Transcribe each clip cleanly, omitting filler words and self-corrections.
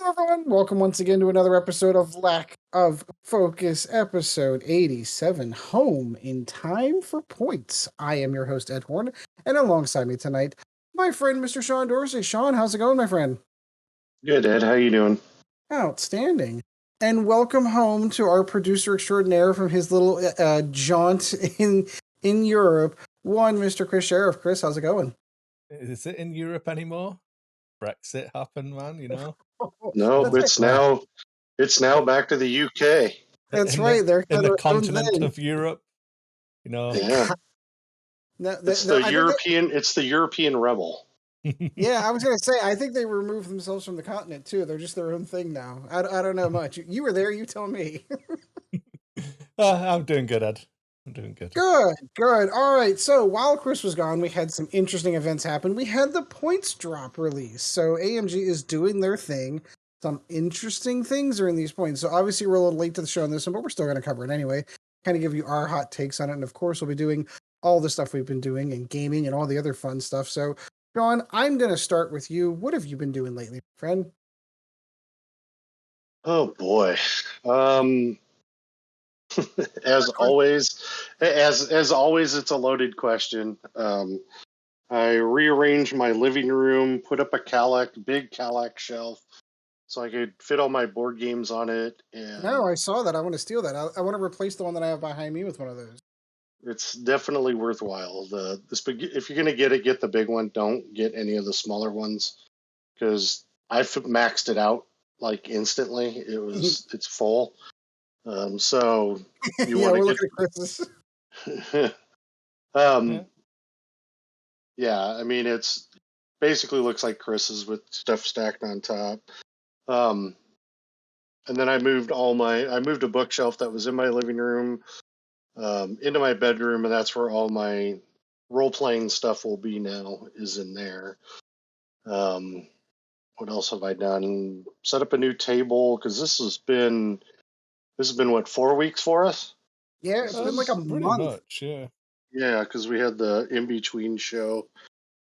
everyone. Welcome once again to another episode of Lack of Focus, episode 87, Home in Time for Points. I am your host, Ed Horn, and alongside me tonight, my friend, Mr. Sean Dorsey. Sean, how's it going, my friend? Good, Ed. How you doing? Outstanding. And welcome home to our producer extraordinaire from his little jaunt in Europe, Mr. Chris Sheriff. Chris, how's it going? Is it in Europe anymore? Brexit happened, man, you know? No, That's it's now back to the UK. That's in right. They're in the their own continent thing. of Europe, you know. Yeah. No, It's no, the European it's the European rebel. yeah, I was gonna say. I think they removed themselves from the continent too. They're just their own thing now. I don't know much. You were there. You tell me. I'm doing good, Ed. I'm doing good. Good. All right. So while Chris was gone, we had some interesting events happen. We had the points drop release. So AMG is doing their thing. Some interesting things are in these points. So obviously we're a little late to the show on this one, but we're still going to cover it anyway. Kind of give you our hot takes on it, and of course we'll be doing all the stuff we've been doing and gaming and all the other fun stuff. So Sean, I'm going to start with you. What have you been doing lately, friend? Oh boy. As always, as always, it's a loaded question. I rearranged my living room, put up a big Calac shelf, so I could fit all my board games on it. And No, I saw that. I want to steal that. I want to replace the one that I have behind me with one of those. it's definitely worthwhile. If you're gonna get the big one. Don't get any of the smaller ones because I maxed it out like instantly. It's full. So you Yeah, want we're to looking at Chris's. get. Yeah, I mean it's basically looks like Chris's with stuff stacked on top. And then I moved a bookshelf that was in my living room into my bedroom, and that's where all my role playing stuff will be now. Is in there. What else have I done? Set up a new table because this has been what, 4 weeks for us? Yeah, it's been like a Pretty month. much, yeah. Yeah, because we had the in between show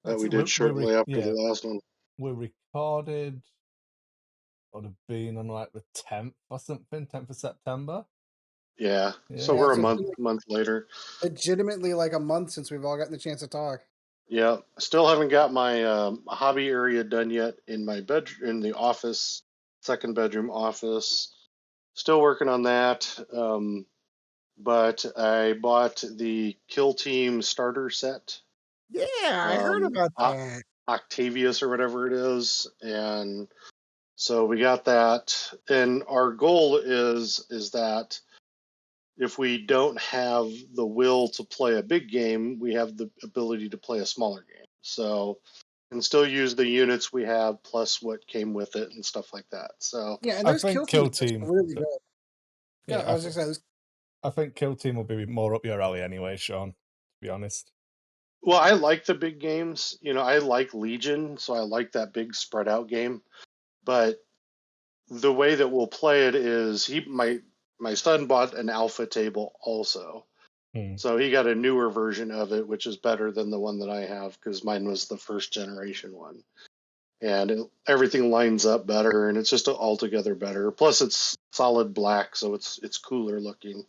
that we did shortly after the last one. We recorded, would have been on like the 10th or something, 10th of September. Yeah, so Yeah, we're so a it's been month later. legitimately like a month since we've all gotten the chance to talk. Yeah, still haven't got my hobby area done yet in my bedroom, in the office, second bedroom office. Still working on that. But I bought the Kill Team starter set. Yeah, I heard about that. Octavius or whatever it is, and so we got that. And our goal is that if we don't have the will to play a big game, we have the ability to play a smaller game. So and still use the units we have plus what came with it and stuff like that. So Yeah, and I those think kill teams are really good. Yeah, I was excited. I think Kill Team will be more up your alley anyway, Sean, to be honest. Well, I like the big games. I like Legion, so I like that big spread out game. But the way that we'll play it is my son bought an alpha table also. So he got a newer version of it, which is better than the one that I have because mine was the first generation one. And everything lines up better, and it's just altogether better. Plus, it's solid black, so it's cooler looking.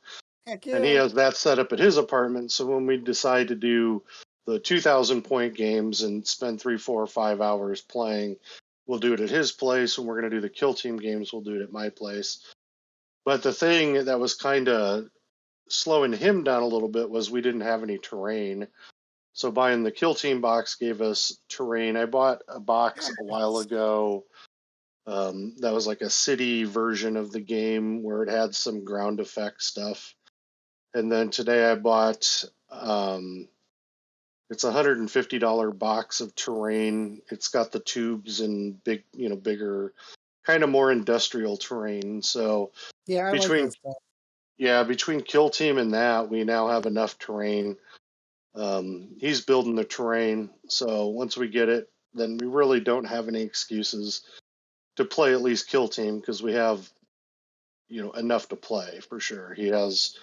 Heck yeah. And he has that set up at his apartment. So when we decide to do the 2,000 point games and spend 3, 4, or 5 hours playing, we'll do it at his place. When we're going to do the Kill Team games, we'll do it at my place. But the thing that was kind of slowing him down a little bit was we didn't have any terrain. So buying the Kill Team box gave us terrain. I bought a box a while ago that was like a city version of the game where it had some ground effect stuff. And then today I bought it's a $150 box of terrain. It's got the tubes and bigger, kind of more industrial terrain. So yeah, I like that stuff. Yeah, between Kill Team and that, we now have enough terrain. He's building the terrain, so once we get it, then we really don't have any excuses to play at least Kill Team because we have, enough to play for sure. He has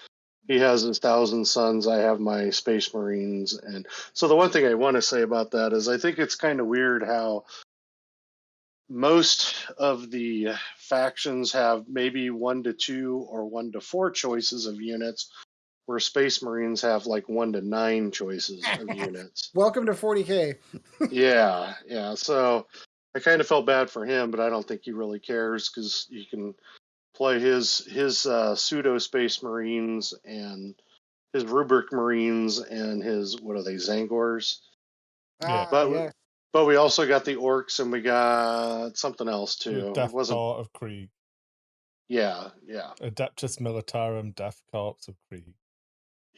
his Thousand Suns. I have my Space Marines, and so the one thing I want to say about that is I think it's kind of weird how most of the factions have maybe 1 to 2 or 1 to 4 choices of units, where Space Marines have like 1 to 9 choices of units. Welcome to 40K. Yeah, yeah. So I kind of felt bad for him, but I don't think he really cares because you can play his pseudo Space Marines and his Rubric Marines and his, what are they, Zangors? Yeah, Ah, But yes. but we also got the Orcs and we got something else the too. It Death wasn't. Court of Krieg. Yeah, yeah, Adeptus Militarum Death Corps of Krieg.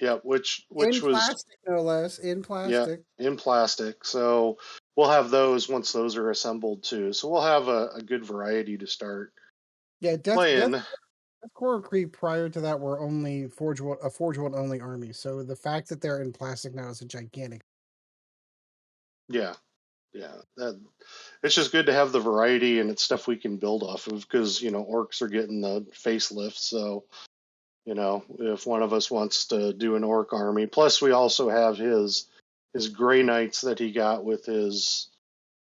yeah. Which In was, plastic, no less. In yeah, plastic. in plastic. So we'll have those once those are assembled too. So we'll have a good variety to start Yeah, Death playing. Core Creed prior to that were only Forge World only army. So the fact that they're in plastic now is a gigantic. Yeah, yeah. It's just good to have the variety, and it's stuff we can build off of because orcs are getting the facelift. So if one of us wants to do an orc army, plus we also have his Grey Knights that he got with his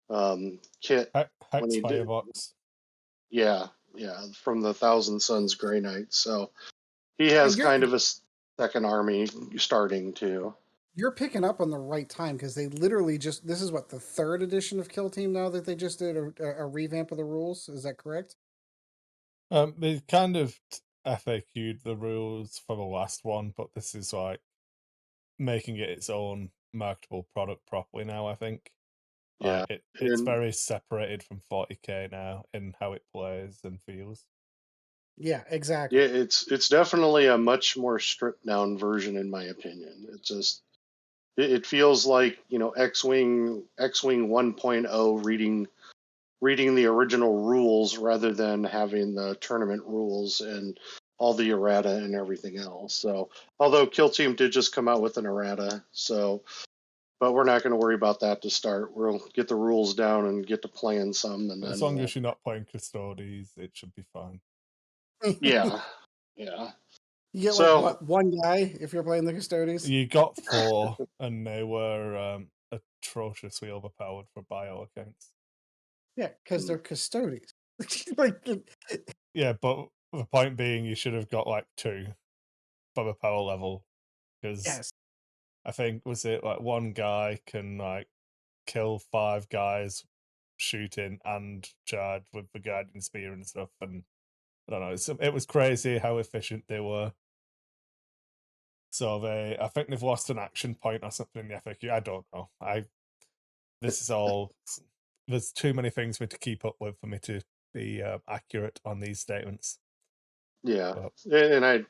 kit when Hex he did. Firebox. Yeah, yeah, from the Thousand Sons Grey Knights. So he And has kind of a second army starting too. you're picking up on the right time because they literally just this is what the third edition of Kill Team now that they just did a revamp of the rules. Is that correct? They kind of FAQ'd the rules for the last one, but this is like making it its own marketable product properly now, I think. Yeah, It's and very separated from 40k now in how it plays and feels. Yeah, exactly. yeah, it's definitely a much more stripped down version in my opinion. It feels like X-wing 1.0 reading the original rules rather than having the tournament rules and all the errata and everything else. So, although Kill Team did just come out with an errata, so but we're not going to worry about that to start. We'll get the rules down and get to playing some, and As then long we'll. as you're not playing Custodes, it should be fine. Yeah, yeah. You get like So what one guy if you're playing the Custodes? You got 4, and they were atrociously overpowered for bio accounts. Yeah, because they're Custodes. Like, Yeah, but the point being, you should have got like 2 for the power level, because yes, I think was it like one guy can like kill 5 guys shooting and charge with the guiding spear and stuff, and I don't know, it was crazy how efficient they were. So I think they've lost an action point or something in the FAQ. I don't know. This is all. There's too many things for me to keep up with for me to be accurate on these statements. yeah, But and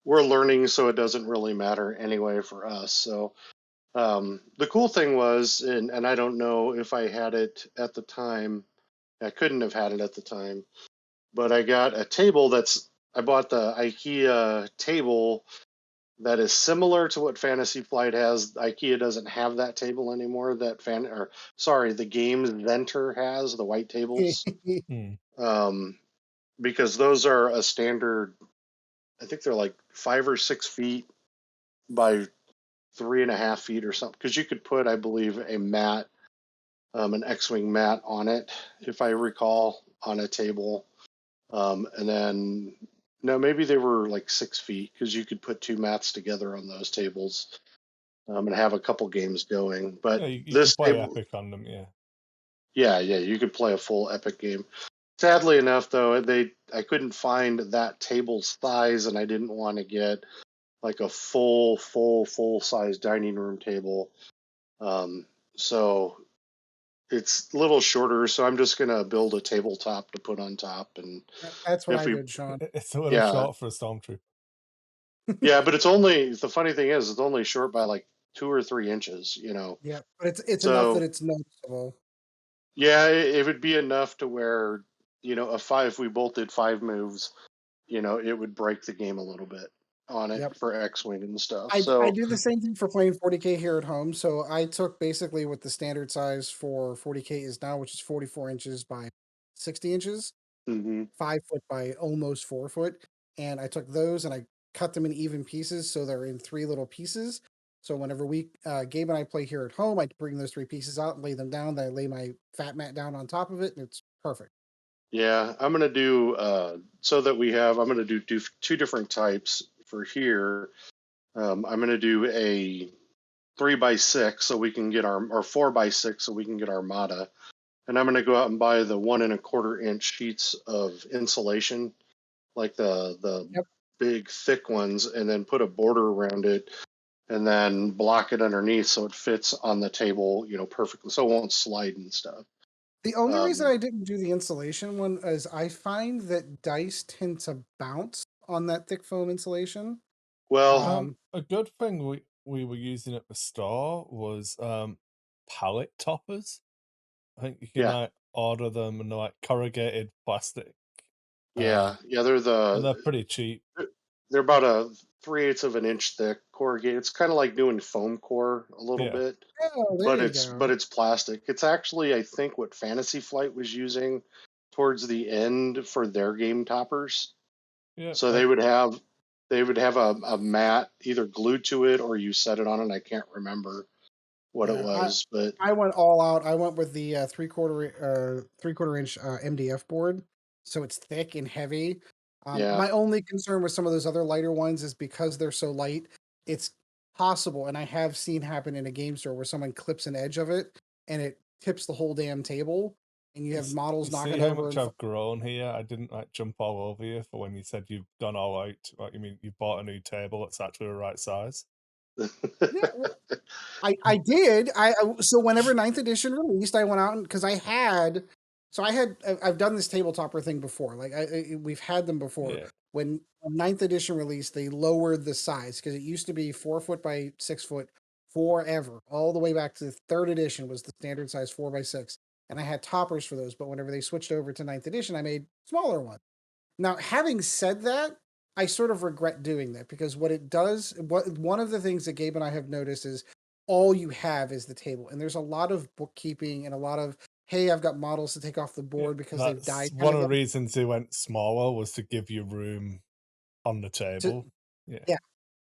we're learning, so it doesn't really matter anyway for us. So the cool thing was, and I don't know if I had it at the time. I couldn't have had it at the time, but I got a table I bought the IKEA table that is similar to what Fantasy Flight has. IKEA doesn't have that table anymore. The Games Venter has the white tables, hmm. um, because those are a standard. I think they're like 5 or 6 feet by 3.5 feet or something. Because you could put, I believe, a mat, an X-wing mat on it, if I recall, on a table. And then, no, maybe they were like 6 feet because you could put 2 mats together on those tables, and have a couple games going. Yeah, But you this could play table, Epic on them. Yeah, yeah, yeah, you could play a full epic game. Sadly enough, though, I couldn't find that table's size, and I didn't want to get like a full size dining room table. Um, so it's a little shorter. So I'm just gonna build a tabletop to put on top, and that's what if I we, did, Sean. it's a little yeah, short for a stormtrooper. yeah, but it's only the funny thing is it's only short by like 2 or 3 inches. Yeah, but it's enough that So it's noticeable. yeah, it would be enough to where if we both did 5 moves, it would break the game a little bit on it Yep. for X-wing and stuff. I So do the same thing for playing 40K here at home. So I took basically what the standard size for 40K is now, which is 44 inches by 60 inches, mhm. 5 foot by almost 4 foot. And I took those and I cut them in even pieces. So they're in 3 little pieces. So whenever Gabe and I play here at home, I bring those 3 pieces out and lay them down. Then I lay my fat mat down on top of it, and it's perfect. Yeah, I'm gonna do so that we have. I'm gonna do two different types for here. I'm gonna do a 3x6 so we can get our or 4x6 so we can get our Armada, and I'm gonna go out and buy the 1 1/4 inch sheets of insulation, like the Yep. big thick ones, and then put a border around it, and then block it underneath so it fits on the table, perfectly, so it won't slide and stuff. The only reason Um, I didn't do the insulation one is I find that dice tend to bounce on that thick foam insulation. well, A good thing we were using at the store was pallet toppers. I think you can yeah, like order them and they're like corrugated plastic. yeah, yeah. And they're pretty cheap. They're about a 3/8 of an inch thick corrugated. It's kind of like doing foam core a little Yeah. bit, Oh, there but you it's go. plastic. It's actually, I think, what Fantasy Flight was using towards the end for their game toppers. Yeah. So they would have a mat either glued to it or you set it on it. I can't remember what it Yeah, was, but I went all out. I went with the 3/4 inch MDF board, so it's thick and heavy. yeah. My only concern with some of those other lighter ones is because they're so light. It's possible, and I have seen happen in a game store where someone clips an edge of it and it tips the whole damn table, and you have You models see knocking how over much and I've grown here? I didn't like jump all over you for when you said you've gone all out. Like, you mean you bought a new table that's actually the right size? yeah. I did. So whenever ninth edition released, I went out and because I've done this table topper thing before. Like we've had them before. Yeah. When ninth edition released, they lowered the size because it used to be 4 foot by 6 foot forever, all the way back to the third edition was the standard size 4x6, and I had toppers for those. But whenever they switched over to ninth edition, I made smaller ones. Now, having said that, I sort of regret doing that because what one of the things that Gabe and I have noticed is all you have is the table, and there's a lot of bookkeeping and a lot of hey, I've got models to take off the Yeah. board because they've That's died, kind one of of the thing. reasons they went smaller was to give you room on the To, table. Yeah. yeah,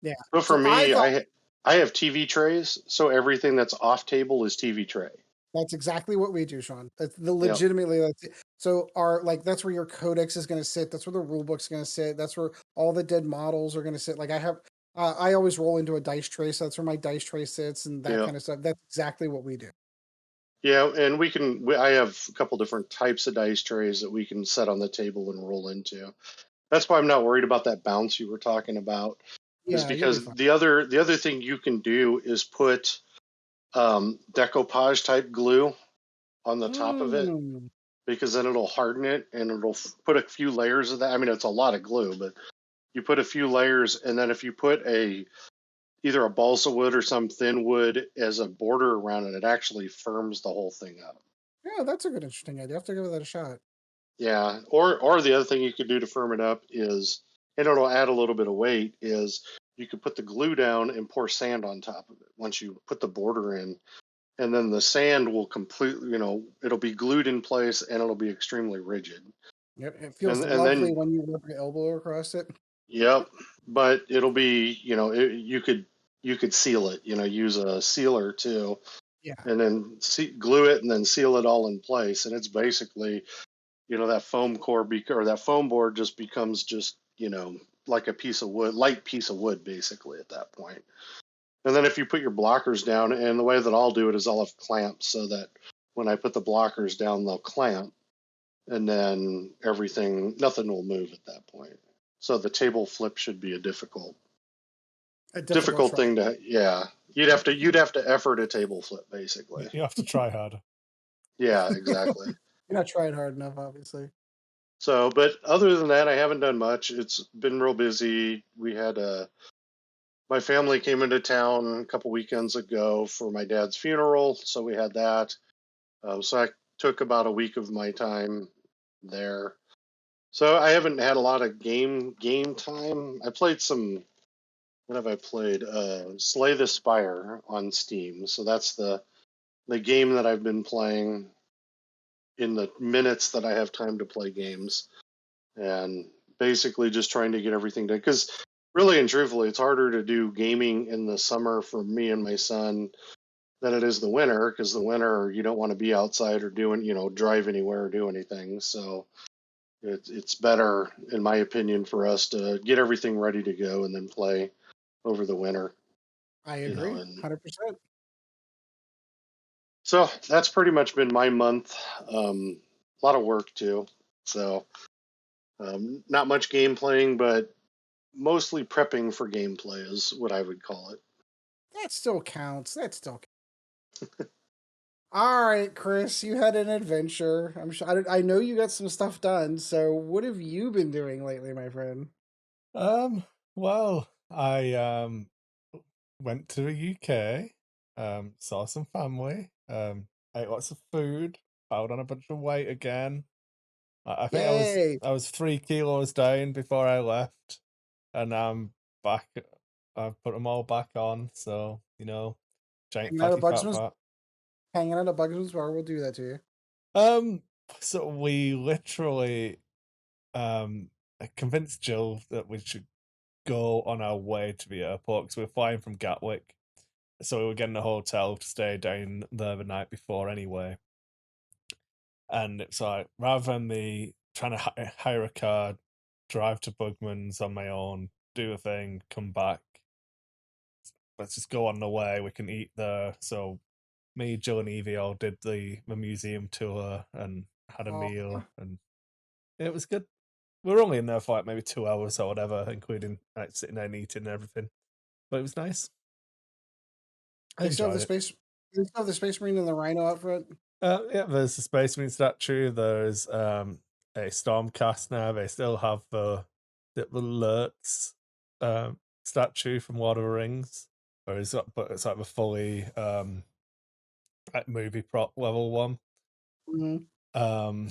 yeah. But for So I me, thought I have TV trays, so everything that's off table is TV tray. that's exactly what we do, Sean. That's the Yep. legitimately that's it. So our like that's where your codex is going to sit. That's where the rule book's going to sit. That's where all the dead models are going to sit. Like I always roll into a dice tray, so that's where my dice tray sits and that Yep. kind of stuff. That's exactly what we do. Yeah, and I have a couple different types of dice trays that we can set on the table and roll into. That's why I'm not worried about that bounce you were talking about, is Yeah, you'll be because fine. the other thing you can do is put decoupage type glue on the top of it, Mm. because then it'll harden it and it'll put a few layers of that. I mean, it's a lot of glue, but you put a few layers, and then if you put either a balsa wood or some thin wood as a border around it, it actually firms the whole thing up. Yeah, that's a good interesting idea. I have to give that a shot. Yeah, or the other thing you could do to firm it up is, and it'll add a little bit of weight, is you could put the glue down and pour sand on top of it once you put the border in, and then the sand will completely, it'll be glued in place and it'll be extremely rigid. Yep, it And feels and lovely then when you rub your elbow across it. yep, but it'll be, you could seal it, use a sealer too, Yeah. and then glue it and then seal it all in place, and it's basically, that foam core or that foam board just becomes just, like a piece of wood, light piece of wood, basically at that point. And then if you put your blockers down, and the way that I'll do it is I'll have clamps so that when I put the blockers down, they'll clamp, and then nothing will move at that point. So the table flip should be a difficult, A difficult difficult try. thing to, yeah. You'd have to effort a table flip, basically. You have to try harder. Yeah, You're exactly. not trying hard enough, obviously. So, but other than that, I haven't done much. It's been real busy. My family came into town a couple weekends ago for my dad's funeral, so we had that. So I took about a week of my time there. So I haven't had a lot of game time. I played some. What have I played? Slay the Spire on Steam. So that's the game that I've been playing in the minutes that I have time to play games, and basically just trying to get everything done. Because Really and truthfully, it's harder to do gaming in the summer for me and my son than it is the winter, because the winter you don't want to be outside or doing, drive anywhere or do anything. So it's better, in my opinion, for us to get everything ready to go and then play over the winter. I You know, agree, and 100%. so that's pretty much been my month. A lot of work too. So not much game playing, but mostly prepping for gameplay is what I would call it. That still counts. That still counts. All right, Chris, you had an adventure. I'm sure I know you got some stuff done. So, what have you been doing lately, my friend? Um, well, I went to the UK, saw some family, ate lots of food, piled on a bunch of weight again. I think Yay! I was 3 kilos down before I left, and now I'm back. I've put them all back on, so giant Hanging out at fatty fat Bugsman's, fat. hanging out at Bugsman's Bar will do that to you. Um, so we literally I convinced Jill that we should go on our way to the airport because we were flying from Gatwick. So we were getting a hotel to stay down there the night before anyway. And it's like, rather than the trying to hire a car, drive to Bugman's on my own, do a thing, come back, let's just go on the way. We can eat there. So me, Jill, and Evie all did the museum tour and had a Oh, meal, and it was good. We were only in there for like maybe 2 hours or whatever, including like sitting there and eating and everything. But it was nice. I they still have the enjoyed it. space. They still have the Space Marine and the Rhino out front. Yeah, there's the Space Marine statue. There's a Stormcast now. They still have the Lurtz statue from Lord of the Rings, but it's like the fully like movie prop level one. Hmm. Um,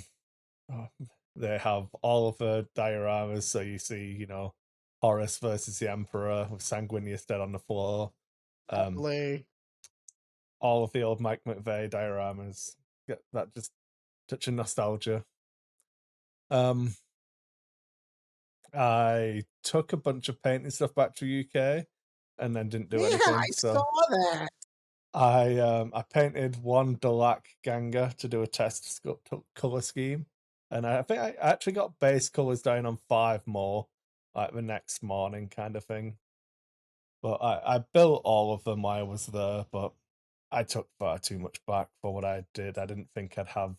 oh, they have all of the dioramas, so you see, Horus versus the Emperor with Sanguinius dead on the floor. Um, Lovely. all of the old Mike McVeigh dioramas. Get that just touch of nostalgia. Um, I took a bunch of painting stuff back to UK and then didn't do Yeah, I anything. saw So that. I painted one Delac Ganga to do a test color scheme, and I think I actually got base colors down on 5 more, like the next morning kind of thing. But I built all of them while I was there, but I took far too much back for what I did. I didn't think I'd have.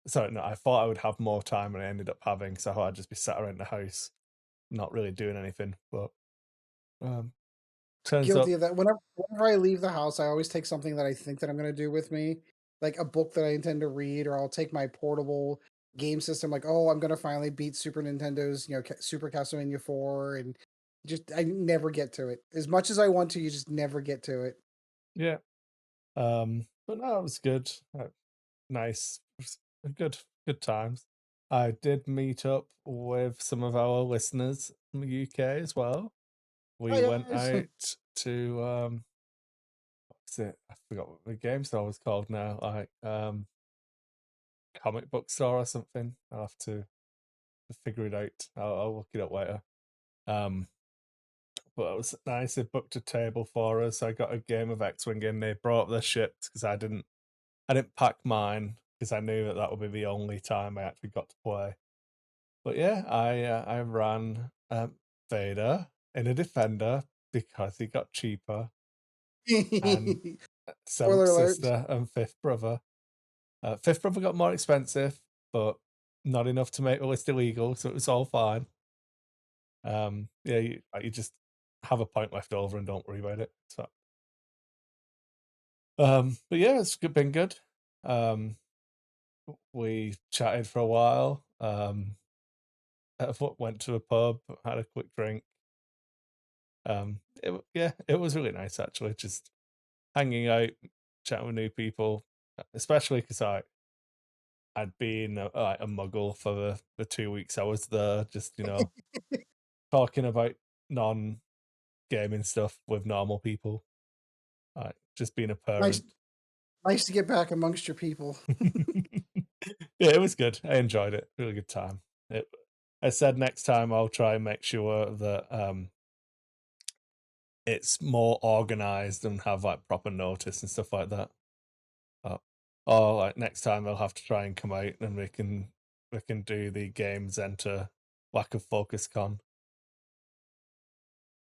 Sorry, no, I thought I would have more time, and I ended up having. So I thought I'd just be sat around the house, not really doing anything. But um, turns Guilty up, of that. Whenever I leave the house, I always take something that I think that I'm going to do with me, like a book that I intend to read, or I'll take my portable game system. Like, oh, I'm going to finally beat Super Nintendo's, Super Castlevania 4, and just I never get to it. As much as I want to, you just never get to it. yeah. But no, it was good. Nice, it was good times. I did meet up with some of our listeners from the UK as well. Oh We went yes. out to what's it? I forgot what the game store was called now. Like comic book store or something. I'll have to figure it out. I'll look it up later. Um, but it was nice. They booked a table for us. I got a game of X-wing in. They brought their ships because I didn't pack mine because I knew that that would be the only time I actually got to play. But yeah, I ran Vader in a Defender because he got cheaper, and Seventh Spoiler alert. Sister and Fifth Brother. Fifth Brother got more expensive, but not enough to make the list illegal, so it was all fine. Yeah, you just have a point left over and don't worry about it. So, but yeah, been good. Um, we chatted for a while. Went to a pub, had a quick drink. It was really nice actually, just hanging out, chatting with new people, especially because I'd been like a muggle for the 2 weeks I was there, just talking about non gaming stuff with normal people, just being a Nice, parent. nice to get back amongst your people. Yeah, it was good. I enjoyed it. Really good time. I said next time I'll try and make sure that it's more organized and have like proper notice and stuff like that. Uh, or like next time I'll have to try and come out and we can do the games enter lack of focus con.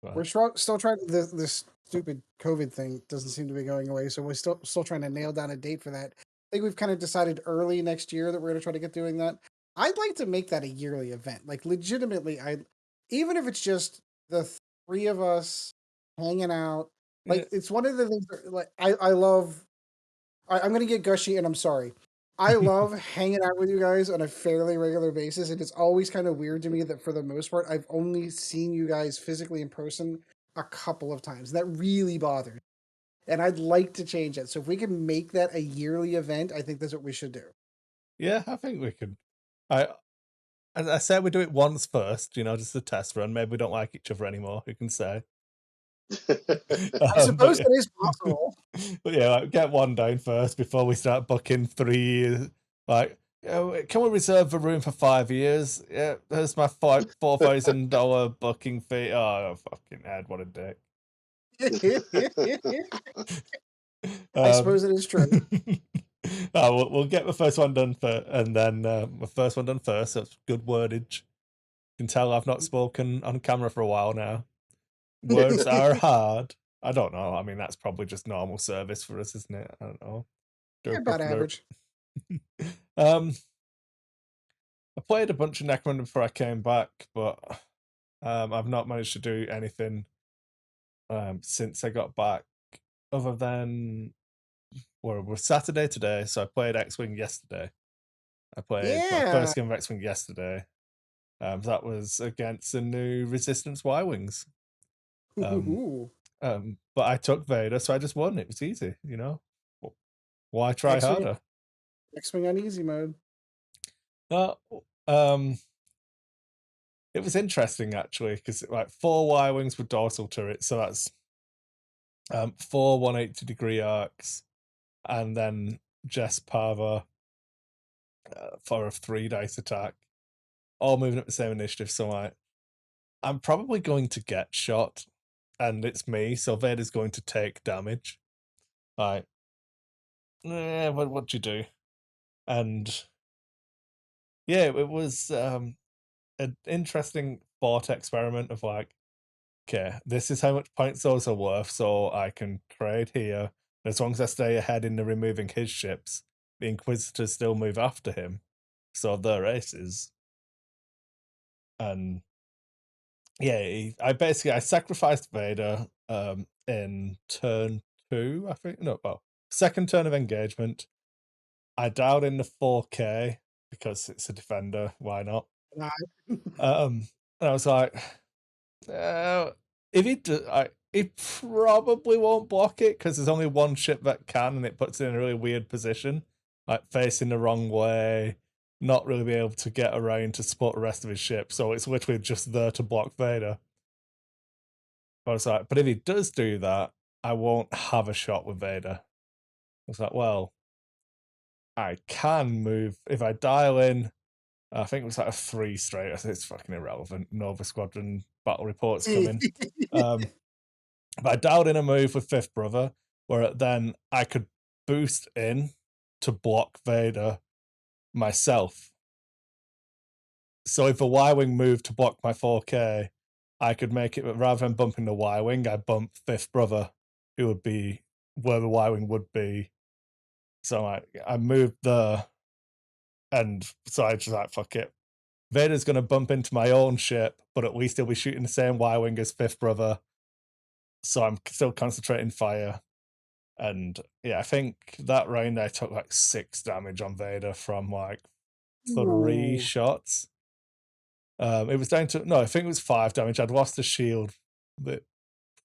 We're still trying. This stupid COVID thing doesn't seem to be going away, so we're still trying to nail down a date for that. I think we've kind of decided early next year that we're going to try to get doing that. I'd like to make that a yearly event. Like legitimately, even if it's just the three of us hanging out. Yeah. Like it's one of the things that, like I love. I'm going to get gushy, and I'm sorry. I love hanging out with you guys on a fairly regular basis, and it's always kind of weird to me that for the most part, I've only seen you guys physically in person a couple of times. That really bothers me. And I'd like to change that. So if we can make that a yearly event, I think that's what we should do. Yeah, I think we could. I As I said, we do it once first, just a test run. Maybe we don't like each other anymore. Who can say? I But suppose yeah, that is possible. but yeah, like, get one down first before we start booking 3 years. Like, can we reserve a room for 5 years? Yeah, there's my $4,000 booking fee. Oh, fucking head, what a dick. I Um, suppose it is true. we'll get the first one done first, and then the first one done first. That's good wordage. You can tell I've not spoken on camera for a while now. Words are hard. I don't know. I mean, that's probably just normal service for us, isn't it? I don't know. Derp, About derp, average. derp. um, I played a bunch of Necromunda before I came back, but I've not managed to do anything since I got back, other than we're Saturday today, so I played X-Wing yesterday. I played my Yeah. first game of X-Wing yesterday. That was against the new Resistance Y-Wings. But I took Vader, so I just won. It was easy, Why try X-Wing, harder? X-Wing on easy mode. Uh, um, it was interesting actually because like 4 Y-wings with dorsal turrets, so that's 4 180-degree arcs, and then Jess Parva for a 3 dice attack, all moving at the same initiative. So like, I'm probably going to get shot, and it's me, so Vader's going to take damage. Like, what'd you do? And yeah, it was an interesting thought experiment of like, okay, this is how much points those are worth, so I can trade here. As long as I stay ahead in the removing his ships, the Inquisitors still move after him, so they're aces. And yeah, I sacrificed Vader in turn 2, I think. No, well, second turn of engagement. I dialed in the 4K because it's a defender. Why not? Nah. And I was like, if he probably won't block it because there's only one ship that can, and it puts it in a really weird position, like facing the wrong way, not really be able to get around to support the rest of his ship. So it's literally just there to block Vader. I was like, but if he does do that, I won't have a shot with Vader. I was like, well, I can move if I dial in. I think it was like a 3 straight. I think it's fucking irrelevant. Nova Squadron battle reports coming. But I dialed in a move with Fifth Brother, where then I could boost in to block Vader myself. So if a Y-Wing moved to block my 4K, I could make it, rather than bumping the Y-Wing, I bump Fifth Brother, who would be where the Y-Wing would be. So I moved there, and so I just like, fuck it. Vader's going to bump into my own ship, but at least he'll be shooting the same Y-Wing as Fifth Brother. So I'm still concentrating fire. And yeah, I think that round I took like 6 damage on Vader from like 3 Ooh. shots. It was down to, no, I think it was 5 damage. I'd lost the shield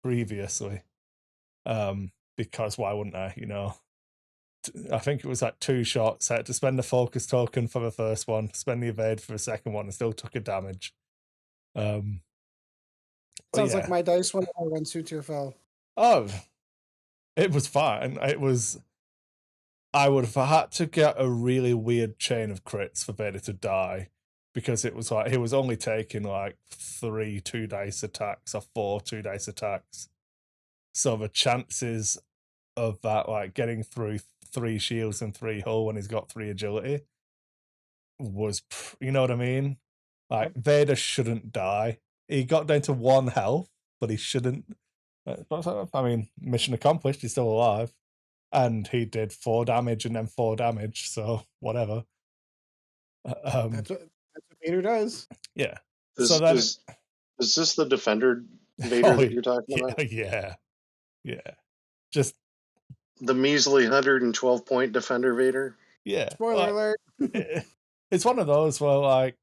previously. Because why wouldn't I, I think it was like 2 shots. I had to spend the focus token for the first one, spend the evade for the second one, and still took a damage. But Sounds like yeah. my dice when Suture fell. Oh, it was fine. I would have had to get a really weird chain of crits for Vader to die. because it was like he was only taking like 3 2-dice attacks or 4 2-dice attacks. So the chances of that like getting through 3 shields and 3 hull when he's got 3 agility was, you know what I mean? Like Vader shouldn't die. He got down to 1 health, but he shouldn't. I mean, mission accomplished. He's still alive, and he did 4 damage and then 4 damage. So whatever. That's what Vader does. Yeah. So Is then, is is this the Defender Vader that you're talking about? yeah. Just The measly 112 point Defender Vader? yeah. Spoiler alert. It's one of those where like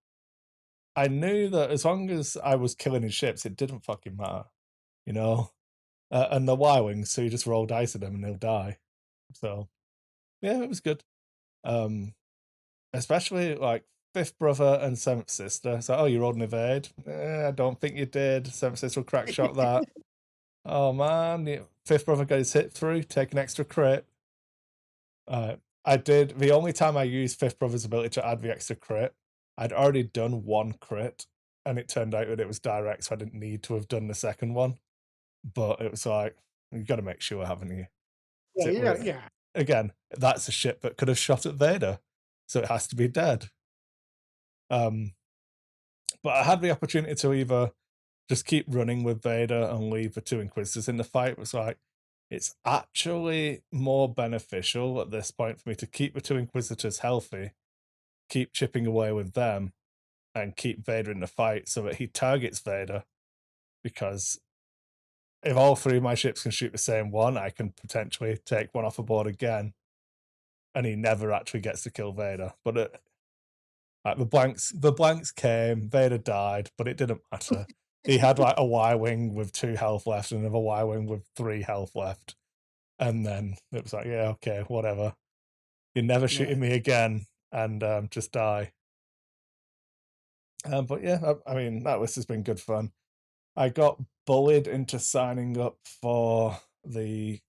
I knew that as long as I was killing his ships, it didn't fucking matter, you know. And the Y-wings, so you just roll dice at them and they'll die. So yeah, it was good. Especially like Fifth Brother and Seventh Sister. So, oh, you rolled an evade? I don't think you did. Seventh Sister will crack shot that. Oh man, Fifth Brother got his hit through, take an extra crit. I did. The only time I used Fifth Brother's ability to add the extra crit, I'd already done 1 crit, and it turned out that it was direct, so I didn't need to have done the second one. But it was like, you've got to make sure, haven't you? Yeah, you got yeah. Again, that's a ship that could have shot at Vader, so it has to be dead. But I had the opportunity to either just keep running with Vader and leave the 2 Inquisitors in the fight. It was like, it's actually more beneficial at this point for me to keep the 2 Inquisitors healthy, keep chipping away with them, and keep Vader in the fight so that he targets Vader. Because if all 3 of my ships can shoot the same one, I can potentially take one off the board again, and he never actually gets to kill Vader. But like the blanks came, Vader died, but it didn't matter. He had like a Y-wing with 2 health left and another Y-wing with 3 health left. And then it was like, yeah, okay, whatever. You're never shooting me again, and just die. But yeah, I mean, that list has been good fun. I got bullied into signing up for the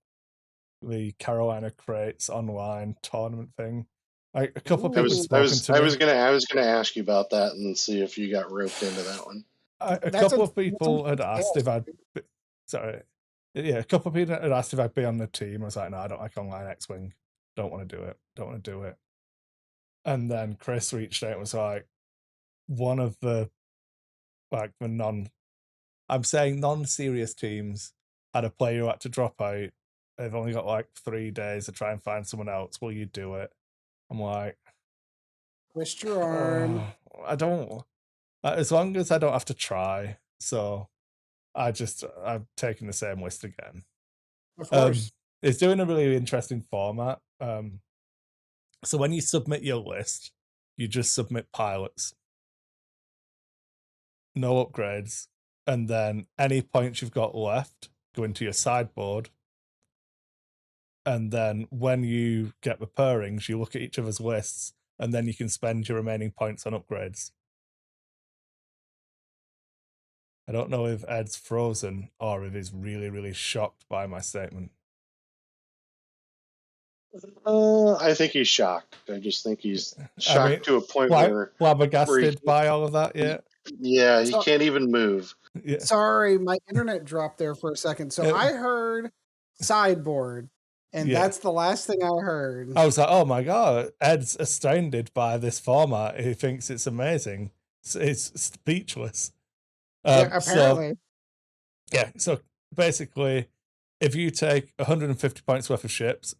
Carolina Crates online tournament thing. A couple of I people was spoken to me. I was gonna ask you about that and see if you got roped into that one. A couple of people had asked if I'd. Sorry, yeah, a couple of people had asked if I'd be on the team. I was like, no, I don't like online X-wing. Don't want to do it. Don't want to do it. And then Chris reached out and was like, one of the like the non-serious teams had a player who had to drop out. They've only got like 3 days to try and find someone else. Will you do it? I'm like, twist your arm. I don't. As long as I don't have to try. So I've taken the same list again. Of course. It's doing a really interesting format. So when you submit your list, you just submit pilots, no upgrades, and then any points you've got left go into your sideboard. And then when you get the pairings, you look at each other's lists, and then you can spend your remaining points on upgrades. I don't know if Ed's frozen or if he's really, really shocked by my statement. I think he's shocked. I just think he's shocked to a point where flabbergasted by all of that. Yeah, he can't even move. Yeah. Sorry, my internet dropped there for a second. So I heard sideboard, and that's the last thing I heard. I was like, oh my god, Ed's astounded by this format. He thinks it's amazing. It's speechless. Apparently. So basically, if you take 150 points worth of ships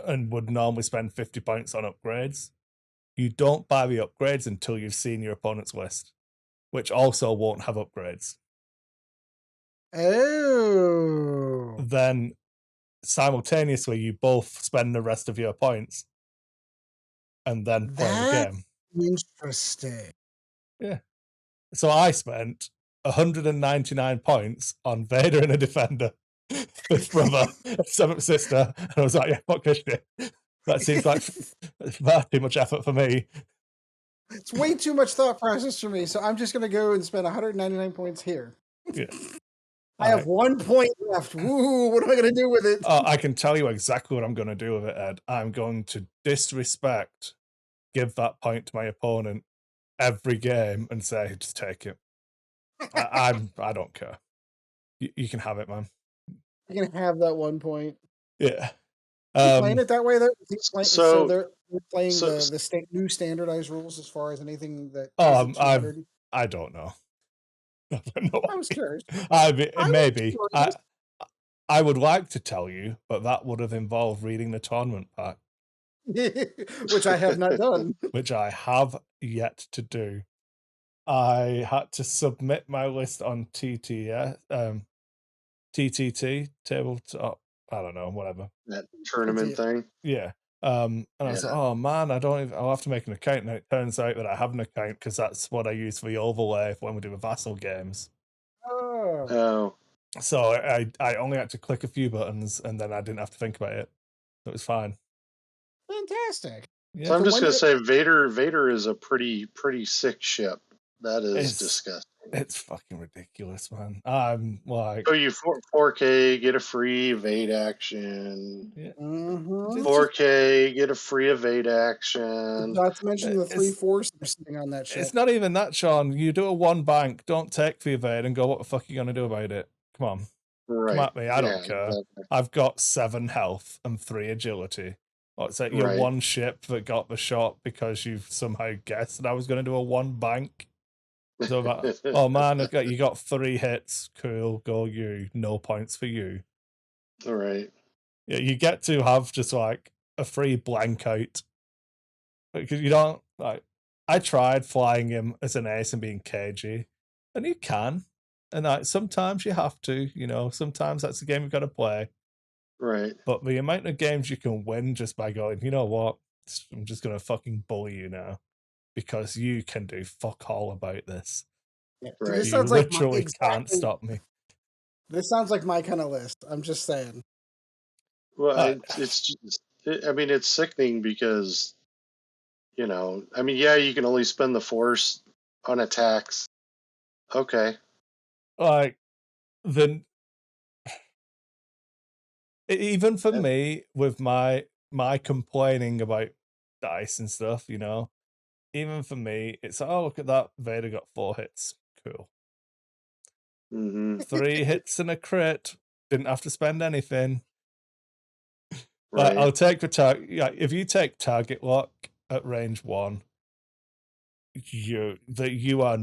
and would normally spend 50 points on upgrades, you don't buy the upgrades until you've seen your opponent's list, which also won't have upgrades. Oh. Then simultaneously, you both spend the rest of your points and then play the game. Interesting. Yeah. So I spent 199 points on Vader and a Defender, Fifth Brother, Seventh Sister, and I was like, yeah, fuck this shit. That seems like far too much effort for me. It's way too much thought process for me, so I'm just going to go and spend 199 points here. Yeah. I have 1 point left. Woo, what am I going to do with it? I can tell you exactly what I'm going to do with it, Ed. I'm going to disrespect, give that point to my opponent, every game and say, just take it. I don't care. You can have it, man. You can have that 1 point. Yeah. You playing it that way though? So So they're playing so the new standardized rules as far as anything that Oh, isn't 200. I don't know. I have no I was idea. curious. I mean, I was maybe. curious. I would like to tell you, but that would have involved reading the tournament pack, Which I have not done. which I have yet to do. I had to submit my list on TTT, tabletop, I don't know, whatever. that tournament thing. Yeah. And I was like, Yeah. oh man, I'll have to make an account. And it turns out that I have an account because that's what I use for the overlay when we do the Vassal games. Oh, Oh. So I only had to click a few buttons and then I didn't have to think about it. It was fine. fantastic. So Yeah. I'm So just when gonna did say Vader is a pretty sick ship. That is It's disgusting. it's fucking ridiculous, man. I'm like, So you 4K get a free evade action. yeah, Mhm. it's just 4K get a free evade action. Not to mention the 3 it's 4s that are sitting on that ship. it's not even that, Sean. You do a one bank, don't take the evade, and go, what the fuck are you gonna do about it? Come on, come Right. at me. I Yeah, don't care. exactly. I've got 7 health and 3 agility. What's that? Your Right. one ship that got the shot because you've somehow guessed that I was gonna do a one bank. So that, oh man, you got 3 hits. Cool, go you. No points for you. All right. Yeah, you get to have just like a free blank out because you don't like. I tried flying him as an ace and being cagey, and you can, and like sometimes you have to. Sometimes that's the game you've got to play. Right. But the amount of games you can win just by going, you know what, I'm just gonna fucking bully you now because you can do fuck all about this. Yeah. See, Right. this You sounds like my literally can't exactly. stop me. This sounds like my kind of list. I'm just saying. Well, Uh, it's just, I mean, it's sickening because, I mean, yeah, you can only spend the force on attacks. Okay. like the even for Uh, me with my complaining about dice and stuff, even for me, it's like, oh, look at that, Vader got 4 hits, cool. Mm-hmm. 3 hits and a crit, didn't have to spend anything. Like, Right. I'll take the target. Yeah, if you take target lock at range 1, you are.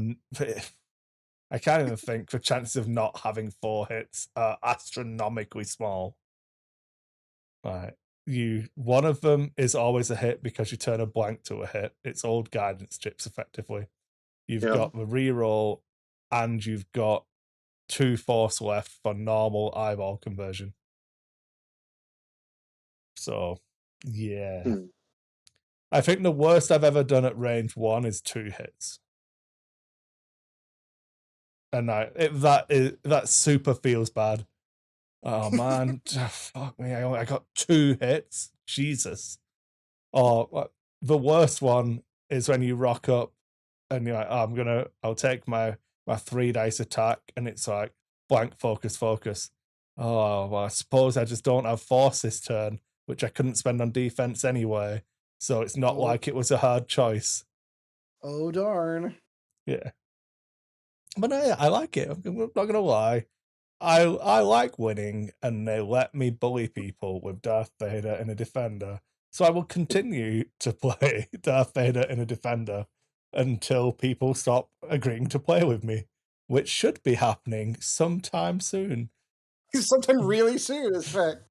I can't even think. The chances of not having 4 hits are astronomically small. Right. One of them is always a hit because you turn a blank to a hit. It's old guidance chips, effectively. You've Yep. got the reroll, and you've got 2 force left for normal eyeball conversion. So, yeah. Hmm. I think the worst I've ever done at range 1 is 2 hits. And that super feels bad. Oh man, fuck me! I got 2 hits. Jesus. Or the worst one is when you rock up and you're like, oh, I'll take my 3 dice attack, and it's like blank focus. Oh, well, I suppose I just don't have force this turn, which I couldn't spend on defense anyway. So it's not Oh, like it was a hard choice. oh darn. Yeah. But I like it. I'm not gonna lie. I like winning, and they let me bully people with Darth Vader and a Defender. So I will continue to play Darth Vader and a Defender until people stop agreeing to play with me, which should be happening sometime soon. Sometime really soon, in fact.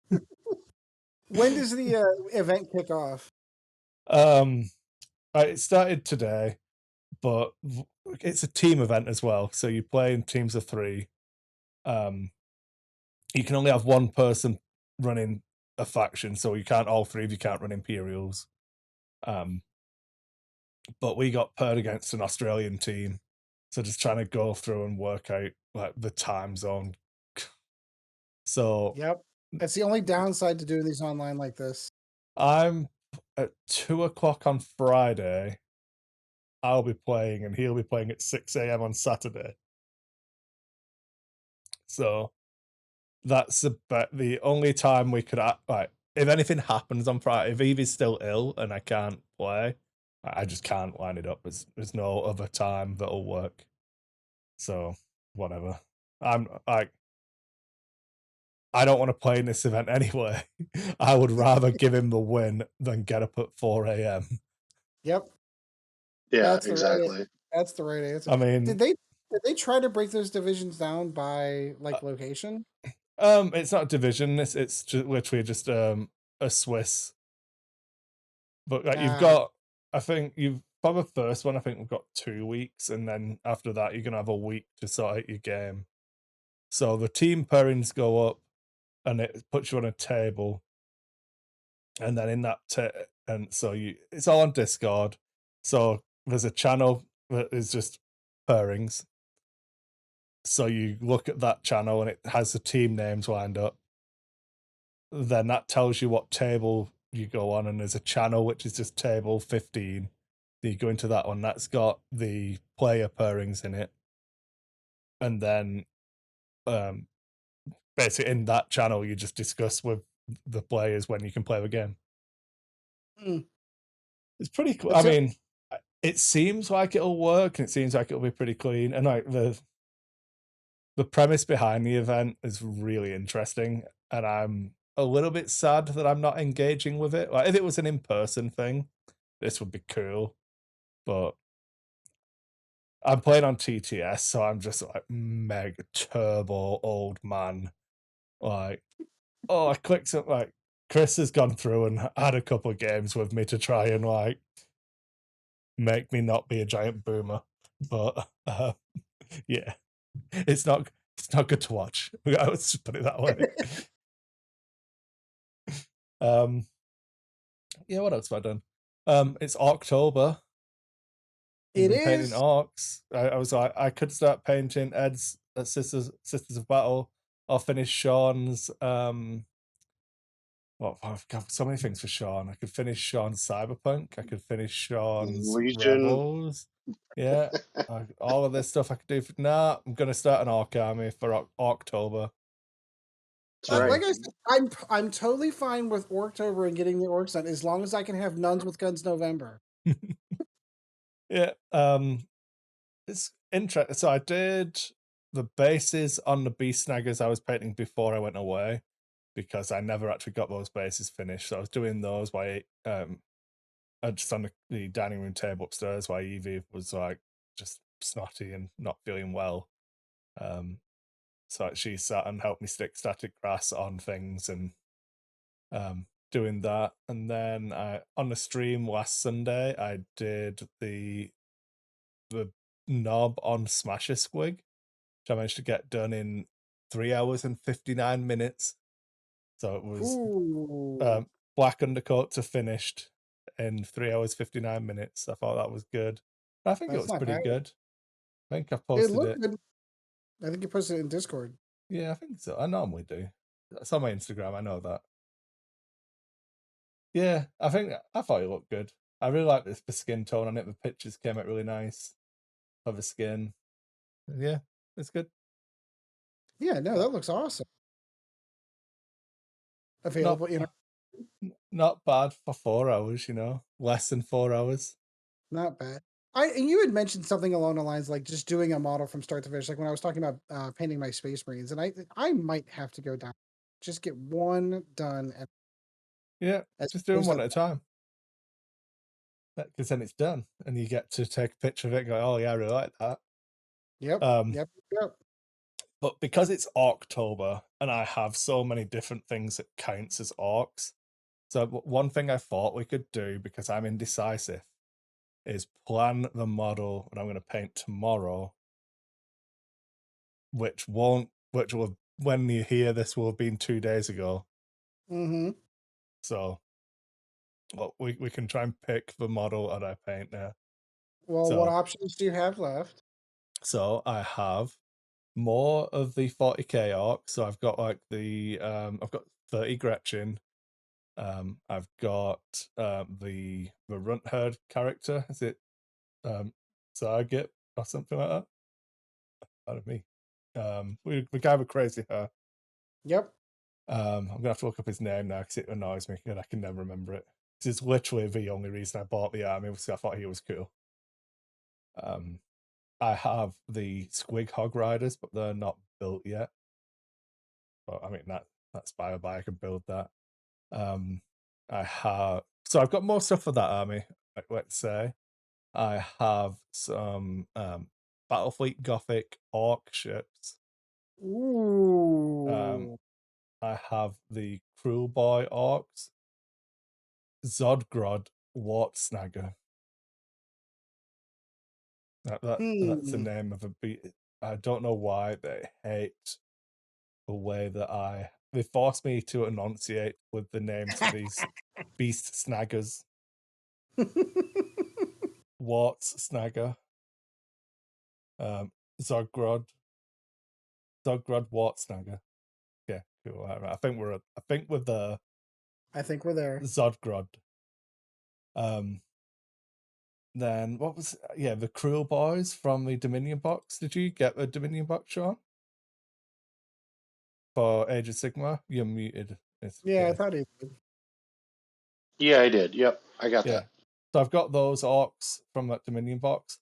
When does the event kick off? It started today, but it's a team event as well. So you play in teams of 3. You can only have one person running a faction, so you can't all 3 of you can't run Imperials. But we got paired against an Australian team, so just trying to go through and work out like the time zone. So Yep. That's the only downside to doing these online like this. I'm at 2 o'clock on Friday. I'll be playing, and he'll be playing at 6 a.m. on Saturday. So that's about the only time we could act like if anything happens on Friday. If Evie's still ill and I can't play, I just can't line it up. There's no other time that'll work. So whatever. I'm like, I don't want to play in this event anyway. I would rather give him the win than get up at 4 a.m. Yep, Yeah, that's the right. exactly. That's the right answer. I Did mean, they did they try to break those divisions down by like location? it's not a division. It's just literally just a Swiss. But like you've Ah, got, I think you've for the first one. I think we've got 2 weeks, and then after that, you're gonna have a week to sort out your game. So the team pairings go up, and it puts you on a table, and then in that and so it's all on Discord. So there's a channel that is just pairings. So you look at that channel, and it has the team names lined up. Then that tells you what table you go on, and there's a channel which is just table 15. Then you go into that one, that's got the player pairings in it. And then um basically in that channel you just discuss with the players when you can play the game. hmm. It's pretty cool. I That's it. mean, it seems like it'll work, and it seems like it'll be pretty clean. And like the premise behind the event is really interesting, and I'm a little bit sad that I'm not engaging with it. Like if it was an in-person thing, this would be cool. But I'm playing on TTS, so I'm just like mega turbo old man. Like, oh, I clicked something like Chris has gone through and had a couple of games with me to try and like make me not be a giant boomer. But yeah, it's not good to watch. Let's just put it that way. um, yeah, what else have I done? It's October. We've It been painting is. orcs. I was like, I could start painting Ed's Sisters of Battle, or finish Sean's. Well, I've got so many things for Sean. I could finish Sean's Cyberpunk. I could finish Sean's Legion. Rebels. Yeah, all of this stuff I could do. Nah, I'm gonna start an orc army for October. That's Like right. I said, I'm totally fine with Orktober and getting the orcs done as long as I can have nuns with guns November. Yeah, it's interesting. So I did the bases on the beast snaggers I was painting before I went away, because I never actually got those bases finished. So I was doing those while just on the dining room table upstairs while Evie was like just snotty and not feeling well. Um, so she sat and helped me stick static grass on things, and doing that. And then on the stream last Sunday, I did the knob on Smasher Squig, which I managed to get done in 3 hours and 59 minutes. So it was Ooh, um, black undercoat to finished in 3 hours 59 minutes. I thought that was good. I think it that's was not pretty bad. good. I think I It posted looked it. good. I think you posted it in Discord. Yeah, I think so. I normally do. That's on my Instagram. I know that. Yeah, I thought it looked good. I really like the skin tone on it. The pictures came out really nice of the skin. Yeah, it's good. Yeah, no, Uh, that looks awesome. not Available in our, not bad for 4 hours. Less than 4 hours. not bad. And you had mentioned something along the lines like just doing a model from start to finish, like when I was talking about painting my Space Marines, and I might have to go down, just get one done Yeah, as just doing opposed one to at a time. Because then it's done, and you get to take a picture of it and go, "Oh yeah, I really like that." yep, Um, yep, yep. but because it's October and I have so many different things that counts as orcs, so one thing I thought we could do, because I'm indecisive, is plan the model that I'm going to paint tomorrow, which will have, when you hear this, will have been 2 days ago. Mm-hmm. So, well, we can try and pick the model that I paint now. Well, what So, options do you have left? I have more of the 40k orcs. So I've got like I've got 30 Gretchen. I've got the runt herd character. Is it Sargit or something like that? Pardon me. The guy with crazy hair. Yep. I'm gonna have to look up his name now because it annoys me and I can never remember it. It's literally the only reason I bought the army, because I thought he was cool. I have the Squig Hog Riders, but they're not built yet. But I mean that's by the by, I can build that. So I've got more stuff for that army. Like, let's say I have some Battlefleet Gothic Orc ships. Ooh. I have the Cruel Boy Orcs, Zodgrod Wart Snagger. That's the name of a beat. I don't know why they hate the way that they force me to enunciate with the names of these beast snaggers. Warts Snagger. Zodgrod Wart Snagger. Yeah, cool. I think we're the I think we're there. Zodgrod. Then what was the Cruel Boys from the Dominion box? Did you get the Dominion box, Sean? For Age of Sigmar? You're muted. Yeah, I thought he would. Yeah, I did. Yep, I got that. So I've got those orcs from that Dominion box,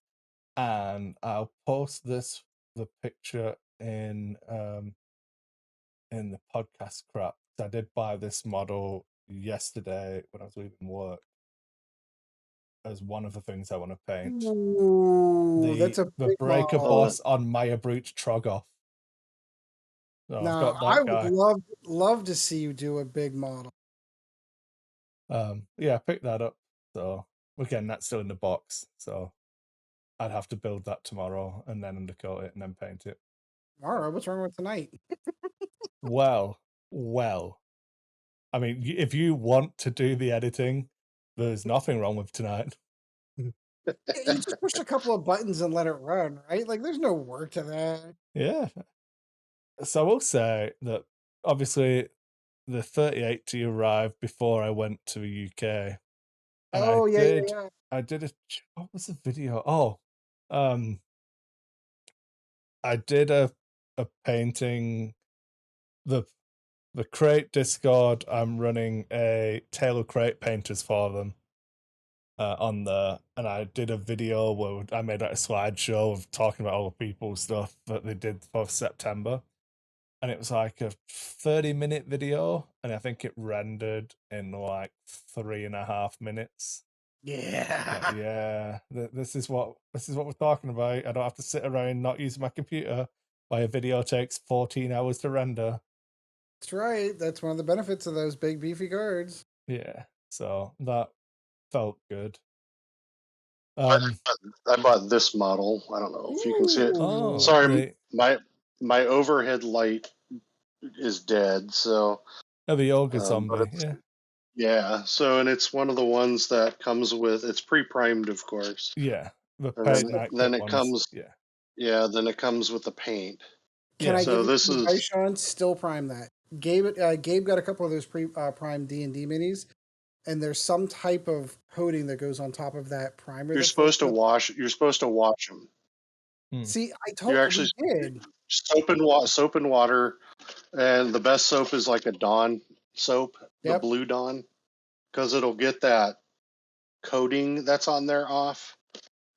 and I'll post the picture in the podcast crap. I did buy this model yesterday when I was leaving work as one of the things I want to paint. Ooh, that's a the big breaker model. boss on Maya Brute Trogoth. So I've got that I guy. would love to see you do a big model. Yeah, I picked that up. So again, that's still in the box. So I'd have to build that tomorrow and then undercoat it and then paint it. All right, what's wrong with tonight? Well. I mean, if you want to do the editing, there's nothing wrong with tonight. You just push a couple of buttons and let it run, right? Like, there's no work to that. Yeah. So I will say that obviously the 3080 arrived before I went to the UK. And Oh, yeah. I did what was the video? Oh, I did a painting, the Crate Discord. I'm running a Tale of Crate painters for them on there, and I did a video where I made like a slideshow of talking about all the people stuff that they did for September, and it was like a 30-minute video, and I think it rendered in like 3.5 minutes. Yeah. This is what we're talking about. I don't have to sit around not using my computer while a video takes 14 hours to render. That's right. That's one of the benefits of those big beefy cards. Yeah, so that felt good. I bought this model. I don't know if you can see it. Ooh. Sorry, my overhead light is dead. So the Ogre Zombie. Yeah. So, and it's one of the ones that comes with, it's pre-primed, of course. Yeah, the And paint then it ones. comes. Yeah, then it comes with the paint. Can I give you some advice, Sean? Still prime that. Gabe got a couple of those prime D&D minis, and there's some type of coating that goes on top of that primer. You're supposed to wash. You're supposed to wash them. See, You actually did. Soap and water, and the best soap is like a Dawn soap, the Blue Dawn, because it'll get that coating that's on there off.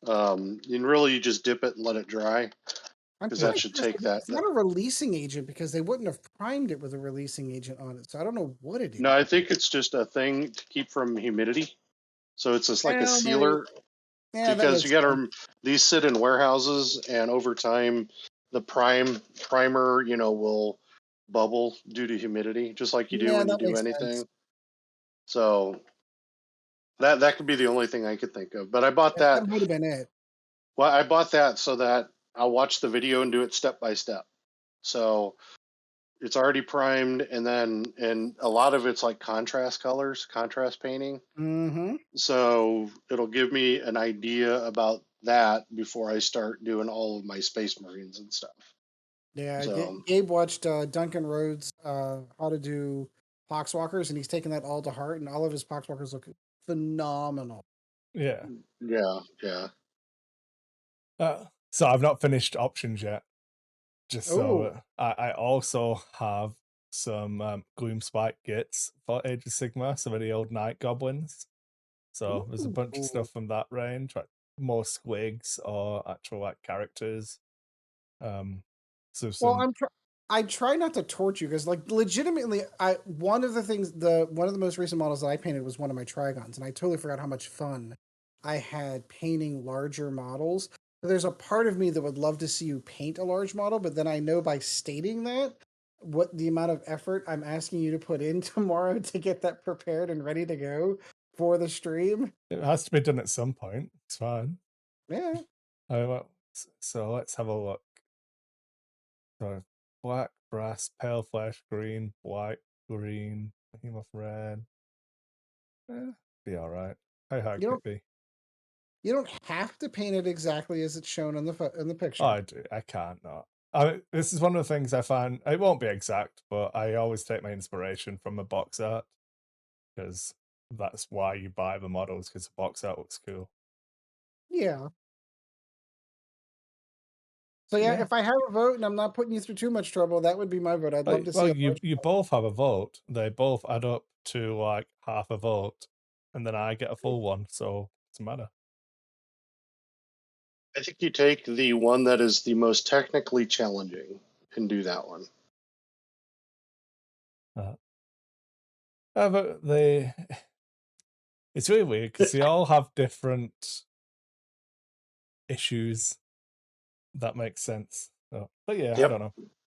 You really just dip it and let it dry, because that should take that. It's not a releasing agent, because they wouldn't have primed it with a releasing agent on it. So I don't know what it is. No, I think it's just a thing to keep from humidity. So it's just like a sealer. Yeah, because you got to, these sit in warehouses, and over time, the primer, will bubble due to humidity, just like you do when you do anything. So that could be the only thing I could think of. But I bought that. That would have been it. Well, I bought that so that I'll watch the video and do it step by step. So it's already primed, and a lot of it's like contrast colors, contrast painting. Mm-hmm. So it'll give me an idea about that before I start doing all of my Space Marines and stuff. Yeah, so, Gabe watched Duncan Rhodes how to do Poxwalkers, and he's taken that all to heart, and all of his Poxwalkers look phenomenal. Yeah. So I've not finished options yet. Just so I also have some Gloomspike Gits for Age of Sigma, some of the old Night Goblins. So there's a bunch of Ooh. stuff from that range, like more squigs or actual like characters. So Well, some I try not to torture you because, like, legitimately, one of the things the one of the most recent models that I painted was one of my Trigons, and I totally forgot how much fun I had painting larger models. But there's a part of me that would love to see you paint a large model, but then I know by stating that what the amount of effort I'm asking you to put in tomorrow to get that prepared and ready to go for the stream. it has to be done at some point. It's fine. Yeah, So let's have a look. So black, brass, pale flesh, green, white, green, behemoth red. Be all right. How hard you could don't it be? you don't have to paint it exactly as it's shown in the Oh, picture. I do. I can't not. This is one of the things I find. It won't be exact, but I always take my inspiration from the box art because that's why you buy the models, because the box art looks cool. Yeah. So yeah, Yeah. if I have a vote and I'm not putting you through too much trouble, that would be my vote. I'd love to see Well, a you large. you both have a vote. They both add up to like half a vote, and then I get a full one. So it doesn't matter. I think you take the one that is the most technically challenging and do that one. Uh, but it's really weird because they all have different issues. That makes sense. But yeah, I Yep. don't know.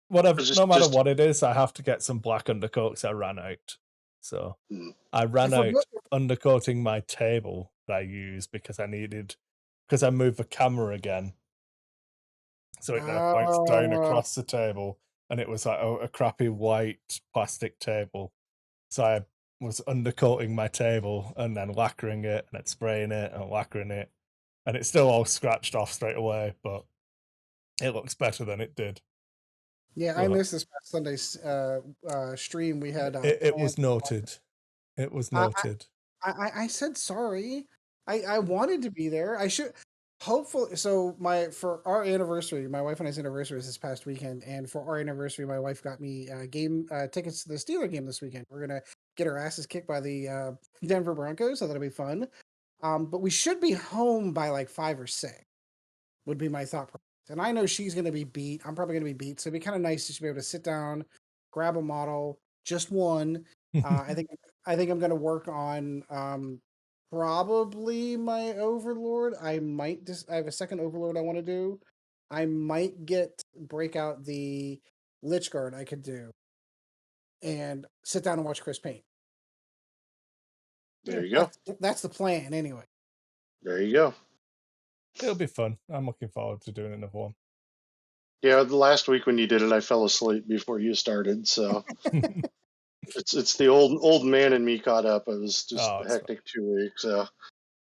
Whatever, no matter Just what it is, I have to get some black undercoats. I ran out. So I ran If we're out go- undercoating my table that I used because I moved the camera again. So it now points down uh, across the table, and it was like a crappy white plastic table. So I was undercoating my table and then lacquering it and then spraying it and lacquering it. And it's still all scratched off straight away, but it looks better than it did. yeah, I But missed this past Sunday's stream. We had it plans. was noted. It was I, noted. I said sorry. I wanted to be there. I should hopefully so my for our anniversary, my wife and I's anniversary was this past weekend, and for our anniversary, my wife got me game tickets to the Steeler game this weekend. We're gonna get our asses kicked by the Denver Broncos, so that'll be fun. But we should be home by like 5 or 6. Would be my thought process. And I know she's going to be beat. I'm probably going to be beat. So it'd be kind of nice to be able to sit down, grab a model, just one. Uh, I think I think I'm going to work on probably my Overlord. I have a second Overlord I want to do. I might break out the Lich Guard I could do and sit down and watch Chris paint. there you go. That's the plan anyway. There you go. It'll be fun. I'm looking forward to doing another one. Yeah, the last week when you did it, I fell asleep before you started, so it's the old man in me caught up. It was just Oh, a it's fun. hectic 2 weeks. So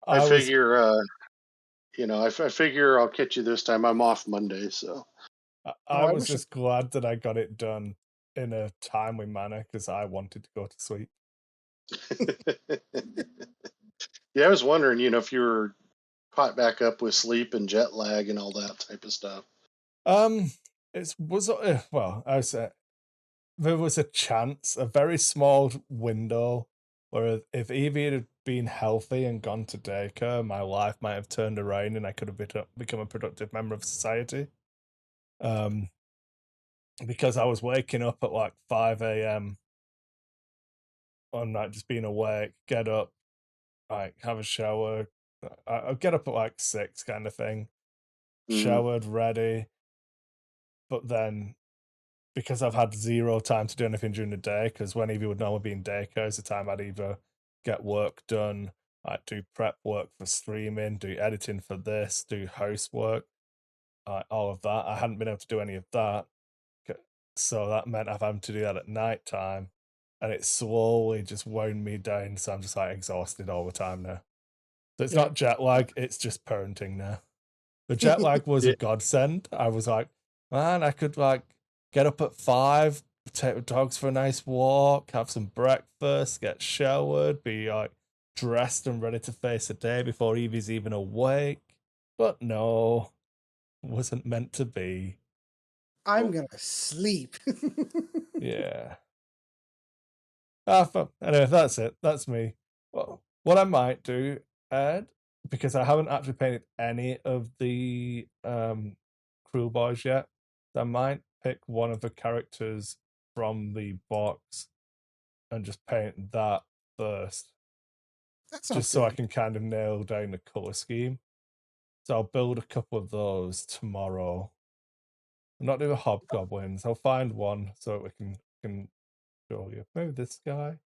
I I was figure, I figure I'll catch you this time. I'm off Monday, so I Oh, I was wish. just glad that I got it done in a timely manner because I wanted to go to sleep. yeah, I was wondering, if you were caught back up with sleep and jet lag and all that type of stuff. Um, it was well, I said there was a chance, a very small window, where if Evie had been healthy and gone to daycare, my life might have turned around and I could have become a productive member of society. Um, because I was waking up at like 5 a.m. on like just being awake, get up, like have a shower. I'll get up at like 6 kind of thing, Mm, showered, ready. But then because I've had zero time to do anything during the day, because when Evie would normally be in daycare is the time I'd either get work done, like do prep work for streaming, do editing for this, do housework, all of that. I hadn't been able to do any of that. So that meant I've had to do that at night time. And it slowly just wound me down. So I'm just like exhausted all the time now. So it's Yeah. not jet lag, it's just parenting now. The jet lag was a yeah, godsend. I was like, man, I could like get up at 5, take the dogs for a nice walk, have some breakfast, get showered, be like dressed and ready to face the day before Evie's even awake. But no, wasn't meant to be. I'm gonna sleep. Yeah. Anyway, that's it. That's me. Well, what I might do, Ed, because I haven't actually painted any of the Cruel Boys yet, I might pick one of the characters from the box and just paint that first, That sounds just so I good. can kind of nail down the color scheme. So I'll build a couple of those tomorrow. I'm not doing hobgoblins. I'll find one so we can show you. Maybe this guy.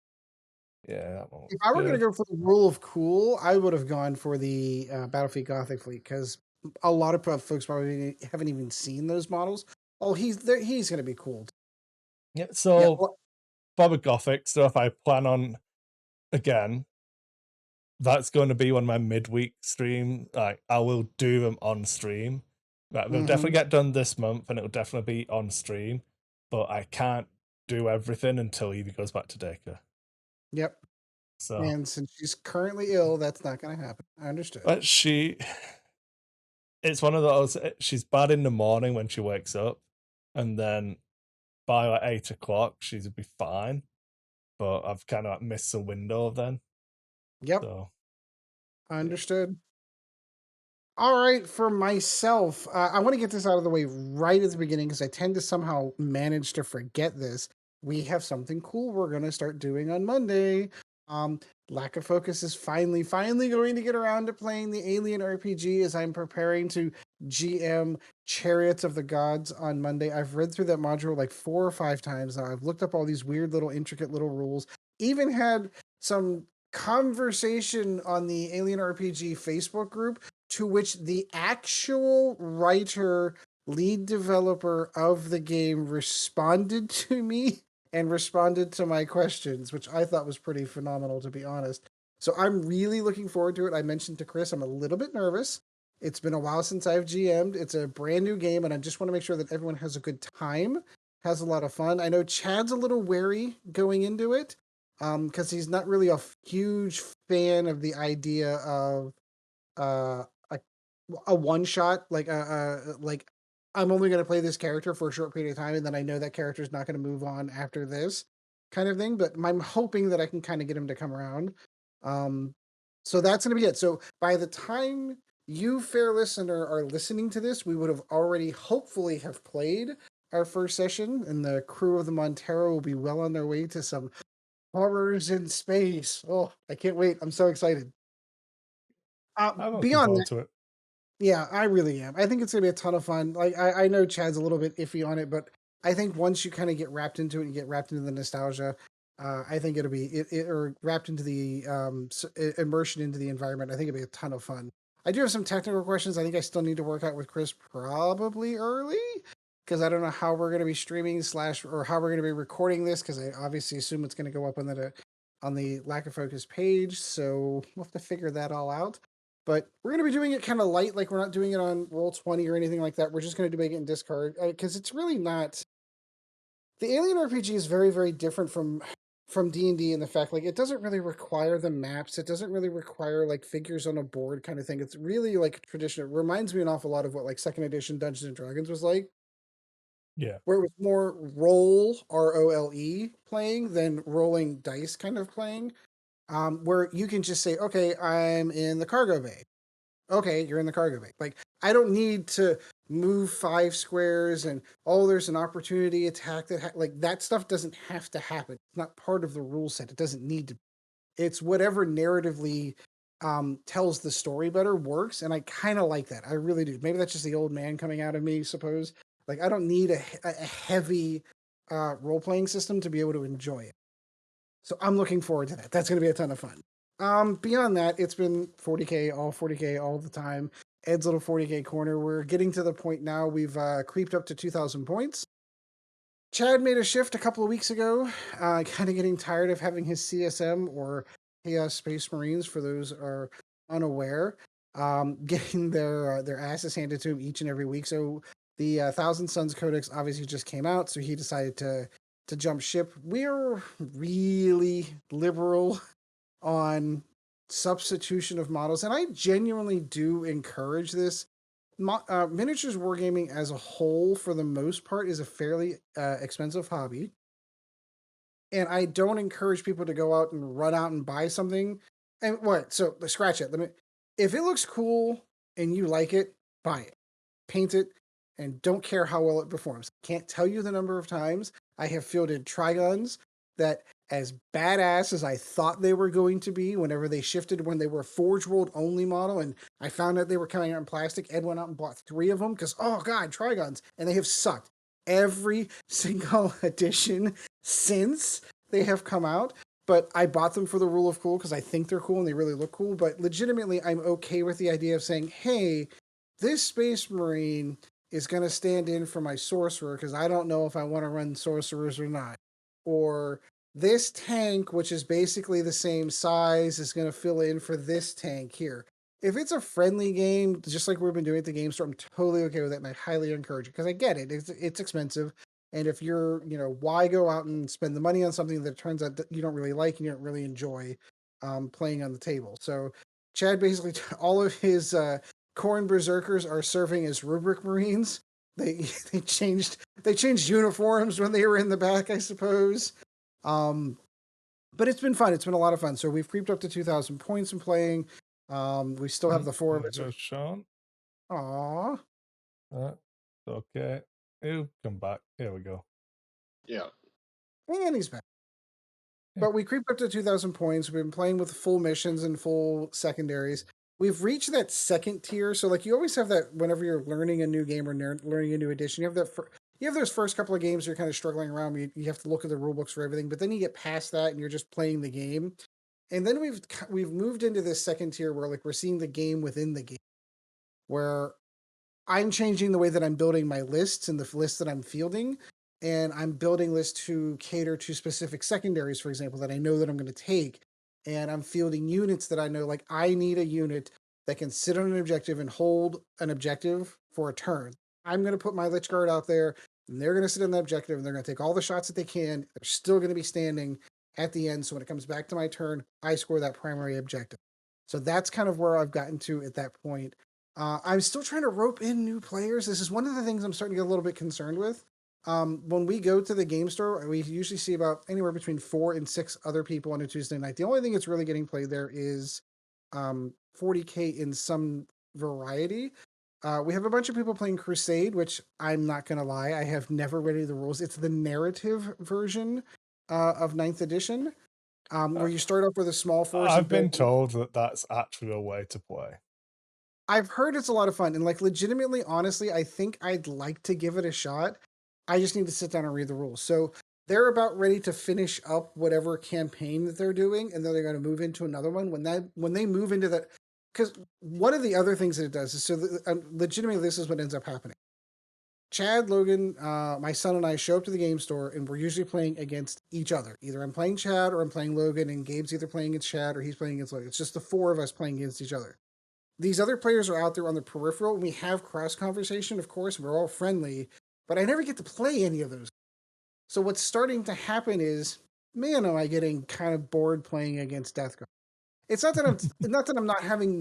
Yeah, that one If looks I were going to good. go for the rule of cool, I would have gone for the Battlefield Gothic fleet because a lot of folks probably haven't even seen those models. Oh, he's there. He's going to be cool. Yeah, Yeah. so for the Gothic stuff, I plan on again. That's going to be on my midweek stream. Like I will do them on stream. Like, they'll definitely Mm-hmm. get done this month, and it'll definitely be on stream. But I can't do everything until Evie goes back to daycare. Yep. So, And since she's currently ill, that's not going to happen. I understood. but it's one of those. She's bad in the morning when she wakes up, and then by like 8 o'clock, she'll be fine. But I've kind of like missed the window then. Yep. So, yeah. Understood. All right, for myself, I want to get this out of the way right at the beginning because I tend to somehow manage to forget this. We have something cool we're going to start doing on Monday. Um, Lack of Focus is finally going to get around to playing the Alien RPG as I'm preparing to GM Chariots of the Gods on Monday. I've read through that module like 4 or 5 times now. I've looked up all these weird little intricate little rules. Even had some conversation on the Alien RPG Facebook group to which the actual writer, lead developer of the game responded to me and responded to my questions, which I thought was pretty phenomenal, to be honest. So I'm really looking forward to it. I mentioned to Chris, I'm a little bit nervous. It's been a while since I've GM'd. It's a brand new game, and I just want to make sure that everyone has a good time, has a lot of fun. I know Chad's a little wary going into it because he's not really a huge fan of the idea of uh a one shot like I'm only going to play this character for a short period of time and then I know that character is not going to move on after this kind of thing, but I'm hoping that I can kind of get him to come around. um so that's going to be it. So by the time you, fair listener, are listening to this, we would have already hopefully have played our first session and the crew of the Montero will be well on their way to some horrors in space. Oh, I can't wait. I'm so excited. I'm looking Beyond forward that, to it. yeah, I really am. I think it's gonna be a ton of fun. Like I know Chad's a little bit iffy on it, but I think once you kind of get wrapped into it and get wrapped into the nostalgia, I think it'll be or wrapped into the immersion into the environment. I think it'll be a ton of fun. I do have some technical questions. I think I still need to work out with Chris probably early because I don't know how we're gonna be streaming slash or how we're gonna be recording this because I obviously assume it's gonna go up on the Lack of Focus page. So we'll have to figure that all out. But we're going to be doing it kind of light, like we're not doing it on Roll20 or anything like that. We're just going to make it in Discard because it's really not. The Alien RPG is very different from D&D in the fact like it doesn't really require the maps. It doesn't really require like figures on a board kind of thing. It's really like traditional. It reminds me an awful lot of what like second edition Dungeons and Dragons was like, Yeah. where it was more role ROLE playing than rolling dice kind of playing. Where you can just say, okay, I'm in the cargo bay. Okay, you're in the cargo bay. Like, I don't need to move 5 squares and oh, there's an opportunity attack like that stuff doesn't have to happen. It's not part of the rule set. It doesn't need to. It's whatever narratively tells the story better works, and I kind of like that. I really do. Maybe that's just the old man coming out of me, suppose. Like, I don't need a heavy role playing system to be able to enjoy it. So I'm looking forward to that. That's going to be a ton of fun. Beyond that, it's been 40K all the time. Ed's little 40K corner. We're getting to the point now. We've creeped up to 2,000 points. Chad made a shift a couple of weeks ago, kind of getting tired of having his CSM or Chaos Space Marines, for those who are unaware, getting their asses handed to him each and every week. So the Thousand Suns Codex obviously just came out, so he decided to jump ship. We're really liberal on substitution of models, and I genuinely do encourage this. Miniatures wargaming as a whole, for the most part, is a fairly expensive hobby. and I don't encourage people to go out and run out and buy something. And what? So scratch it. Let me. If it looks cool and you like it, buy it, paint it, and don't care how well it performs. Can't tell you the number of times I have fielded Trigons that, as badass as I thought they were going to be, whenever they shifted when they were Forge World only model, and I found out they were coming out in plastic, Ed went out and bought 3 of them because, oh god, Trigons, and they have sucked every single edition since they have come out. But I bought them for the rule of cool because I think they're cool and they really look cool. But legitimately, I'm okay with the idea of saying, hey, this Space Marine is going to stand in for my sorcerer because I don't know if I want to run sorcerers or not. Or this tank, which is basically the same size, is going to fill in for this tank here. If it's a friendly game, just like we've been doing at the game store, I'm totally okay with it, and I highly encourage it because I get it. It's expensive, and if you're, why go out and spend the money on something that turns out that you don't really like and you don't really enjoy playing on the table? So Chad basically all of his Corn Berserkers are serving as Rubric Marines. They they changed uniforms when they were in the back, I suppose. Um, but it's been fun. It's been a lot of fun. So we've creeped up to 2,000 points in playing. We still have the 4 of us. Just Sean. Aww. Okay. He'll come back. Here we go. Yeah. And he's back. But we creeped up to 2,000 points. We've been playing with full missions and full secondaries. We've reached that second tier. So, like, you always have that whenever you're learning a new game or learning a new edition. You have you have those first couple of games you're kind of struggling around. You have to look at the rule books for everything. But then you get past that and you're just playing the game. And then we've moved into this second tier where, like, we're seeing the game within the game, where I'm changing the way that I'm building my lists and the lists that I'm fielding. And I'm building lists to cater to specific secondaries, for example, that I know that I'm going to take. And I'm fielding units that I know, like, I need a unit that can sit on an objective and hold an objective for a turn. I'm going to put my Lich Guard out there, and they're going to sit on the objective, and they're going to take all the shots that they can. They're still going to be standing at the end. So when it comes back to my turn, I score that primary objective. So that's kind of where I've gotten to at that point. I'm still trying to rope in new players. This is one of the things I'm starting to get a little bit concerned with. When we go to the game store, we usually see about anywhere between 4 and 6 other people on a Tuesday night. The only thing that's really getting played there is 40K in some variety. We have a bunch of people playing Crusade, which I'm not going to lie, I have never read the rules. It's the narrative version of 9th edition, where you start off with a small force. I've been told that that's actually a way to play. I've heard it's a lot of fun, and, like, legitimately, honestly, I think I'd like to give it a shot. I just need to sit down and read the rules. So they're about ready to finish up whatever campaign that they're doing, and then they're going to move into another one. When they move into that, because one of the other things that it does is, legitimately, this is what ends up happening. Chad, Logan, my son, and I show up to the game store, and we're usually playing against each other. Either I'm playing Chad or I'm playing Logan, and Gabe's either playing against Chad or he's playing against Logan. It's just the 4 of us playing against each other. These other players are out there on the peripheral, and we have cross conversation, of course. We're all friendly, but I never get to play any of those. So what's starting to happen is, man, am I getting kind of bored playing against Death Guard. It's not that I'm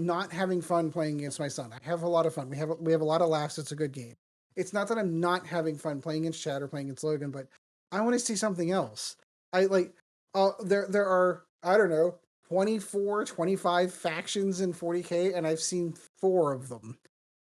not having fun playing against my son. I have a lot of fun. We have a lot of laughs. It's a good game. It's not that I'm not having fun playing against Chad or playing against Logan, but I want to see something else. There are, I don't know, 24, 25 factions in 40K, and I've seen 4 of them.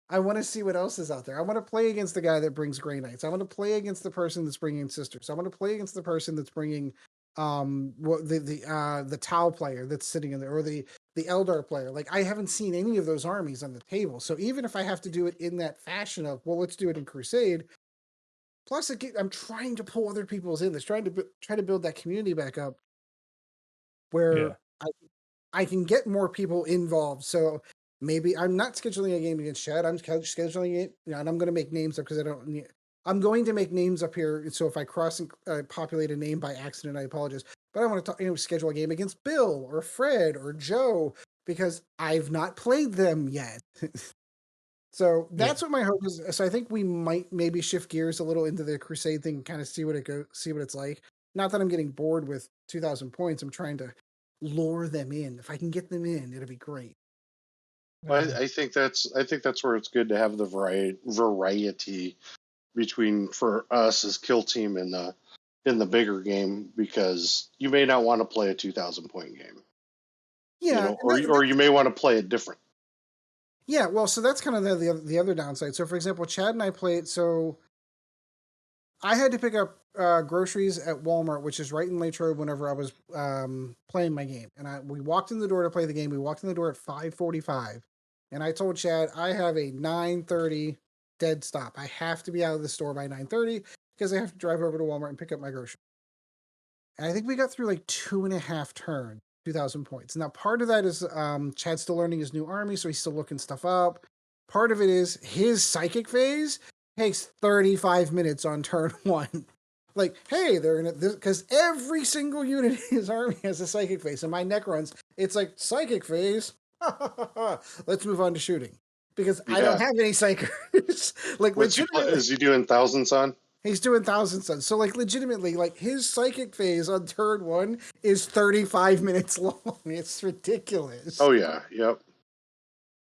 I want to see what else is out there. I want to play against the guy that brings Grey Knights. I want to play against the person that's bringing Sisters. I want to play against the person that's bringing the Tau player that's sitting in there, or the Eldar player. Like, I haven't seen any of those armies on the table. So even if I have to do it in that fashion of, well, let's do it in Crusade. Plus, I'm trying to pull other people's in. Trying to build that community back up, where I can get more people involved. So maybe I'm not scheduling a game against Chad. I'm scheduling it, and I'm going to make names up because I'm going to make names up here. So if I cross and populate a name by accident, I apologize. But I want to schedule a game against Bill or Fred or Joe because I've not played them yet. So that's what my hope is. So I think we might maybe shift gears a little into the Crusade thing, and kind of see what it's like. Not that I'm getting bored with 2,000 points. I'm trying to lure them in. If I can get them in, it'll be great. Well, I think that's where it's good to have the variety between, for us as Kill Team and in the bigger game because you may not want to play a 2,000 point game, Yeah, and or you may want to play it different. yeah. Well, so that's kind of the other downside. So, for example, Chad and I played. So I had to pick up groceries at Walmart, which is right in Latrobe. Whenever I was playing my game, and we walked in the door to play the game. We walked in the door at 5:45, and I told Chad I have a 9:30 dead stop. I have to be out of the store by 9:30 because I have to drive over to Walmart and pick up my groceries. And I think we got through like 2.5 turns, 2,000 points. Now, part of that is Chad's still learning his new army, so he's still looking stuff up. Part of it is his psychic phase takes 35 minutes on turn one. Like, hey, they're in it because every single unit in his army has a psychic phase. And my Necrons, it's like psychic phase. Let's move on to shooting because I don't have any psychers. Like, legitimately, Is he doing Thousand Sun? he's doing Thousand Suns. So, like, legitimately, like, his psychic phase on turn one is 35 minutes long. It's ridiculous. Oh yeah, yep.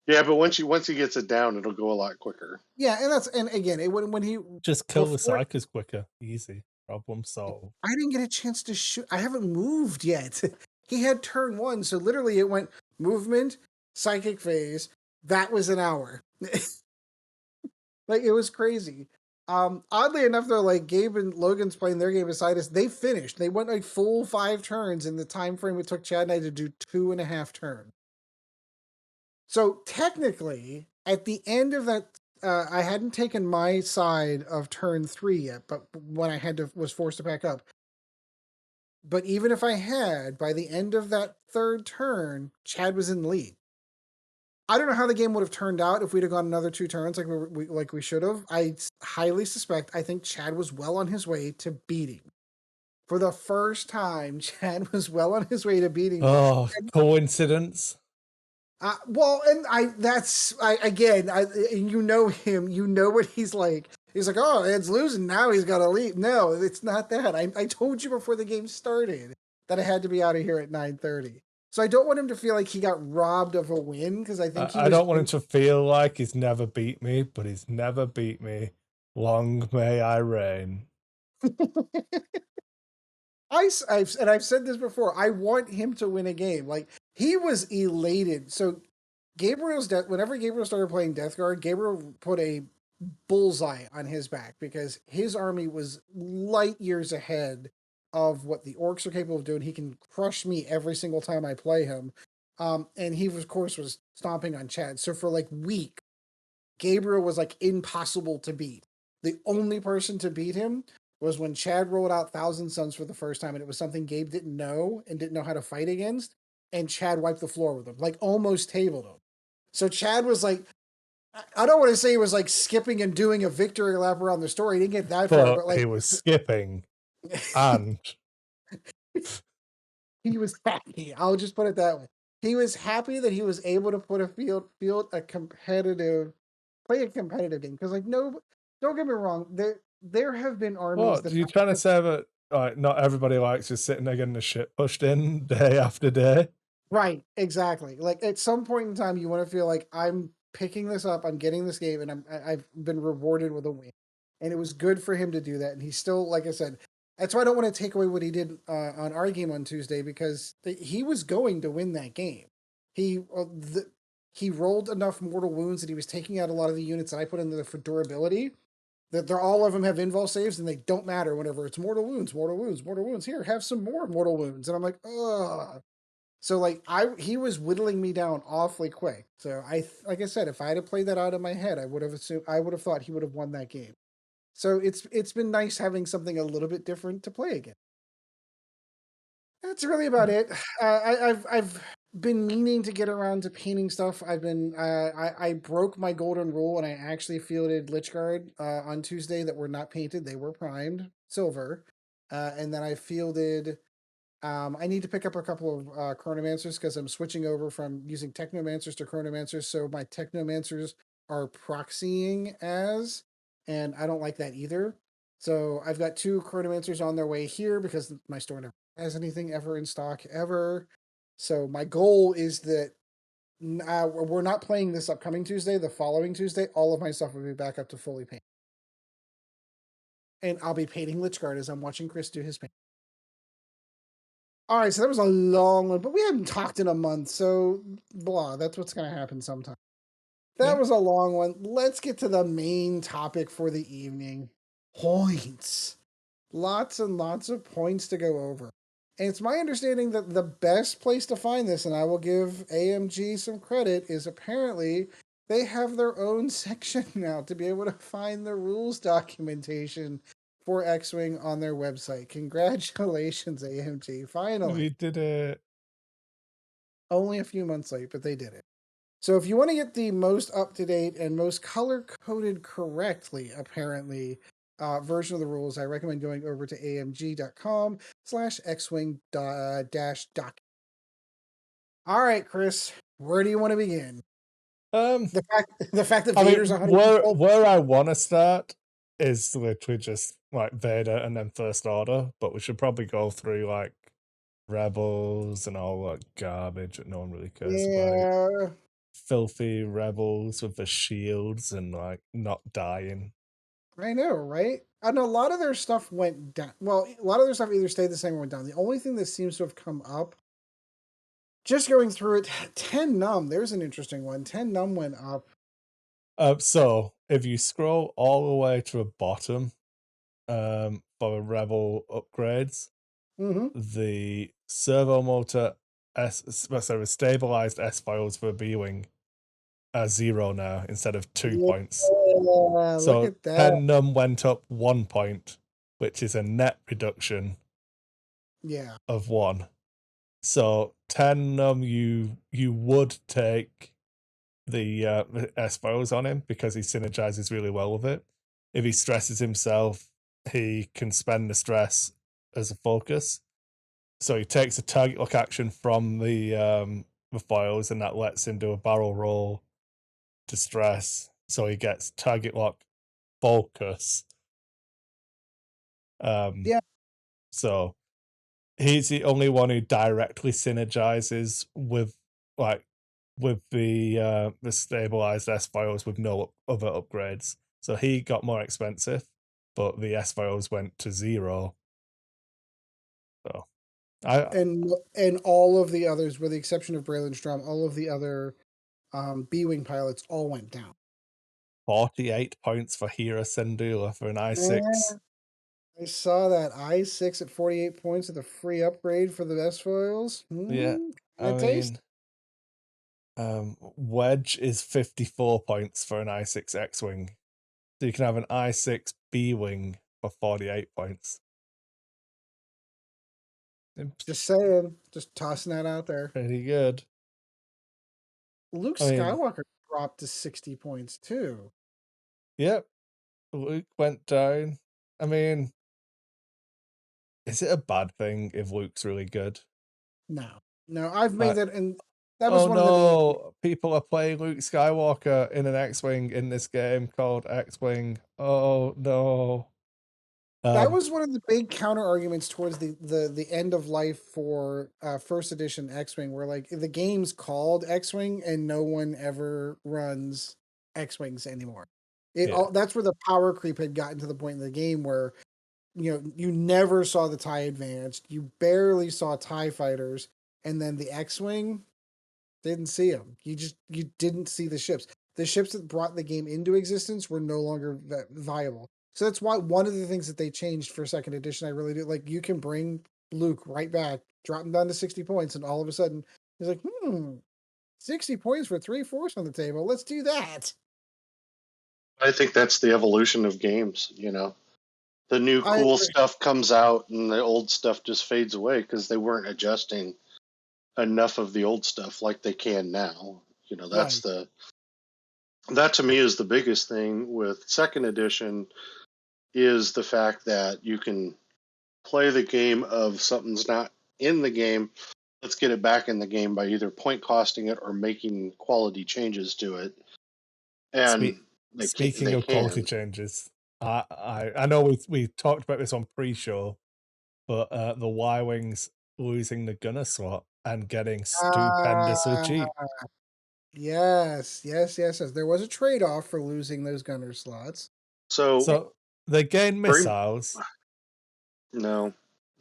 Yeah, but once he gets it down, it'll go a lot quicker. Yeah, and again, when he Just kill the before psychers quicker. Easy. Problem solved. I didn't get a chance to shoot. I haven't moved yet. He had turn one, so literally it went movement, psychic phase. That was an hour. Like, it was crazy. Oddly enough, though, like Gabe and Logan's playing their game beside us, they finished. They went like full 5 turns in the time frame it took Chad and I to do 2.5 turns. So technically, at the end of that, I hadn't taken my side of turn 3 yet, but when I was forced to pack up. But even if I had, by the end of that third turn, Chad was in the lead. I don't know how the game would have turned out if we'd have gone another 2 turns like we should have. I highly suspect. I think Chad was well on his way to beating. For the first time, Chad was well on his way to beating. Oh, coincidence. Well, and again, you know him, you know what he's like. He's like, oh, Ed's losing, now he's got to leave. No, it's not that. I told you before the game started that I had to be out of here at 9:30. So I don't want him to feel like he got robbed of a win because I think I don't want him to feel like he's never beat me, but he's never beat me. Long may I reign. I've said this before. I want him to win a game. Like, he was elated. So whenever Gabriel started playing Death Guard, Gabriel put a bullseye on his back because his army was light years ahead of what the orcs are capable of doing. He can crush me every single time I play him. And he, of course, was stomping on Chad. So for like week, Gabriel was like impossible to beat. The only person to beat him was when Chad rolled out Thousand Suns for the first time, and it was something Gabe didn't know and didn't know how to fight against. And Chad wiped the floor with him, like almost tabled him. So Chad was like, I don't want to say he was like skipping and doing a victory lap around the store. He didn't get that far, but like he was skipping, and he was happy. I'll just put it that way. He was happy that he was able to put play a competitive game. Because like, no, don't get me wrong, there have been armies what that are you trying to say that not everybody likes just sitting there getting the shit pushed in day after day? Right, exactly. Like, at some point in time, you want to feel like I'm picking this up, I'm getting this game, and I've been rewarded with a win. And it was good for him to do that. And he's still, like I said, that's why I don't want to take away what he did on our game on Tuesday, because he was going to win that game. He rolled enough mortal wounds that he was taking out a lot of the units that I put in there for durability. That all of them have invul saves, and they don't matter whenever it's mortal wounds, mortal wounds, mortal wounds. Here, have some more mortal wounds. And I'm like, ugh. So like he was whittling me down awfully quick. So like I said, if I had played that out in my head, I would have thought he would have won that game. So it's been nice having something a little bit different to play again. That's really about it. I've been meaning to get around to painting stuff. I broke my golden rule and I actually fielded Lich Guard on Tuesday that were not painted. They were primed silver, and then I fielded. I need to pick up a couple of Chronomancers because I'm switching over from using Technomancers to Chronomancers. So my Technomancers are proxying as, and I don't like that either. So I've got 2 Chronomancers on their way here because my store never has anything ever in stock ever. So my goal is that we're not playing this upcoming Tuesday. The following Tuesday, all of my stuff will be back up to fully painted. And I'll be painting Lichguard as I'm watching Chris do his paint. All right, so that was a long one, but we haven't talked in a month, so blah, that's what's going to happen sometime. That Yeah. was a long one. Let's get to the main topic for the evening points. Lots and lots of points to go over. And it's my understanding that the best place to find this, and I will give AMG some credit, is apparently they have their own section now to be able to find the rules documentation for X Wing on their website. Congratulations, AMG. Finally. We did it. Only a few months late, but they did it. So if you want to get the most up-to-date and most color-coded correctly, apparently, version of the rules, I recommend going over to amg.com/xwing dash doc. All right, Chris, where do you want to begin? Um, The fact that I Vader's mean, where 112. where I want to start is literally just like Vader and then First Order, but we should probably go through like Rebels and all that garbage that no one really cares about. Yeah, Filthy rebels with the shields and like not dying. I know, right? And a lot of their stuff went down. Well, a lot of their stuff either stayed the same or went down. The only thing that seems to have come up, just going through it, 10 num. There's an interesting one. 10 num went up. So if you scroll all the way to the bottom, for the rebel upgrades, Mm-hmm. the servo motor the stabilized S files for B-Wing are 0 now instead of 2 Yeah, points. look So at that. 10 num went up 1 point, which is a net reduction Yeah. of 1. So 10 you would take the S files on him because he synergizes really well with it. If he stresses himself, he can spend the stress as a focus. So he takes a target lock action from the files, and that lets him do a barrel roll to stress. So he gets target lock focus. Yeah. So he's the only one who directly synergizes with like with the stabilized S files with no other upgrades. So he got more expensive, but the S files went to 0. So I And all of the others, with the exception of Braylon Strom, all of the other B-Wing pilots all went down. 48 points for Hira Syndulla for an I6. Yeah, I saw that I6 at 48 points with a free upgrade for the S foils. Yeah, Kind I of taste. mean, Wedge is 54 points for an I6 X-Wing. So you can have an I6 B-Wing for 48 points. Just saying, just tossing that out there. Pretty good. Luke I mean, Skywalker dropped to 60 points too. yep, Luke went down. I mean, is it a bad thing if Luke's really good? No, no, I've made Like, that, and that was oh one of the main. no, people are playing Luke Skywalker in an X-Wing in this game called X-Wing. Oh no. That Um, was one of the big counter arguments towards the end of life for first edition X-Wing, where like the game's called X-Wing and no one ever runs X-Wings anymore. yeah. That's where the power creep had gotten to the point in the game where you never saw the TIE Advanced, you barely saw TIE fighters, and then the X-Wing didn't see them. You didn't see the ships. The ships that brought the game into existence were no longer viable. So that's why one of the things that they changed for second edition, I really do like. You can bring Luke right back, drop him down to 60 points, and all of a sudden he's like, 60 points for 3 force on the table. Let's do that. I think that's the evolution of games. The new I cool agree. stuff comes out and the old stuff just fades away because they weren't adjusting enough of the old stuff like they can now. That's Right. that to me is the biggest thing with second edition is the fact that you can play the game of something's not in the game. Let's get it back in the game by either point costing it or making quality changes to it. And Spe- they can. Speaking They of quality can. changes, I know we talked about this on pre-show, but the Y-Wings losing the gunner slot and getting stupendously Ah, cheap. yes, yes, yes, yes. There was a trade off for losing those gunner slots. So So They gain Very missiles. no,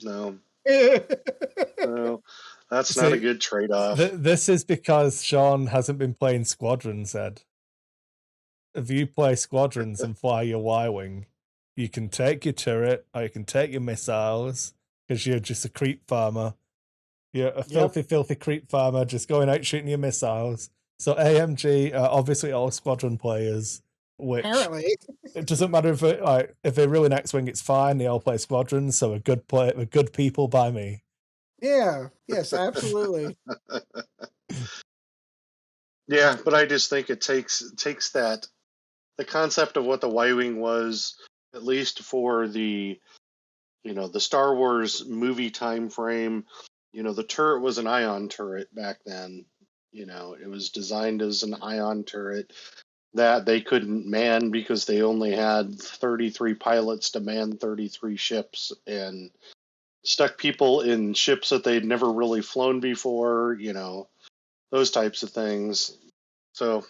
no, Yeah, no. That's not a See, good trade-off. this is because Sean hasn't been playing Squadrons, Ed. If you play Squadrons and fly your Y-Wing, you can take your turret or you can take your missiles because you're just a creep farmer. You're a yep. filthy, filthy creep farmer just going out shooting your missiles. So AMG are obviously all Squadron players, which Apparently. it doesn't matter if they're really X-Wing, it's fine. They all play Squadrons, so a good people by me. Yeah. Yes, absolutely. Yeah, but I just think it takes that the concept of what the Y-wing was, at least for the Star Wars movie time frame. The turret was an ion turret back then. It was designed as an ion turret that they couldn't man because they only had 33 pilots to man 33 ships, and stuck people in ships that they'd never really flown before, those types of things. So,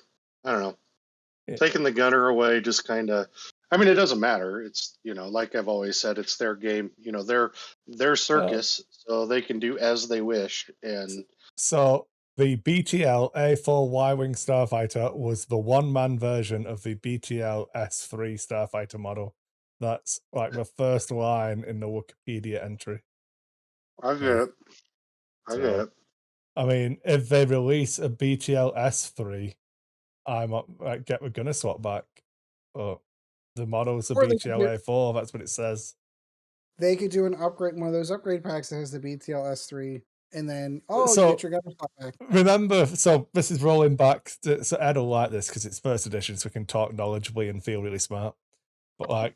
I don't know. Yeah. Taking the gunner away just kind of, I mean, it doesn't matter. It's, like I've always said, it's their game, their circus, so they can do as they wish. And So the BTL A4 Y-Wing Starfighter was the one-man version of the BTL S3 Starfighter model. That's like the first line in the Wikipedia entry. I get Yeah. it. I get So, it. I mean, if they release a BTL S3, I get my gunner swap back. But the model's a Or they could BTL do A4, that's what it says. an upgrade, one of those upgrade packs that has the BTL S3, and then you get So your gun slot back. remember, so this is rolling back. So Ed will like this because it's first edition, so we can talk knowledgeably and feel really smart. But like,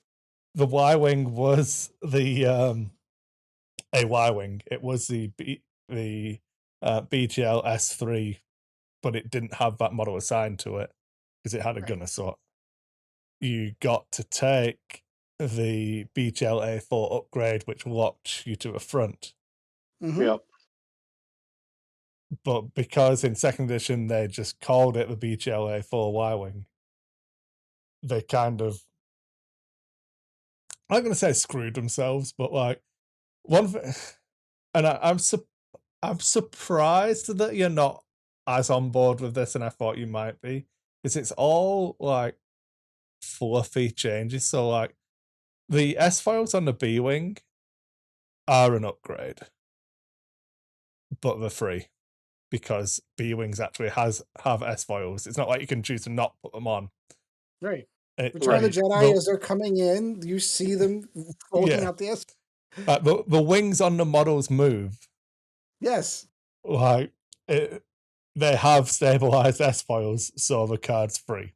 the Y-wing was the a Y-wing. It was the BTL S3, but it didn't have that model assigned to it because it had a Right. gunner slot. You got to take the BTL A4 upgrade, which locked you to a front. Mm-hmm. Yep. But because in second edition they just called it the BTL A4 Y-wing, they kind of, I'm not going to say screwed themselves, but like one thing, and I'm surprised that you're not as on board with this, and I thought you might be, because it's all like fluffy changes. So like the S files on the B wing are an upgrade, but they're free because B wings actually have S files. It's not like you can choose to not put them on. Right. Return of the Right. Jedi, as they're coming in, you see them rolling Yeah, out the S. the wings on the models move Yes. like it, they have stabilized S files, so the card's free.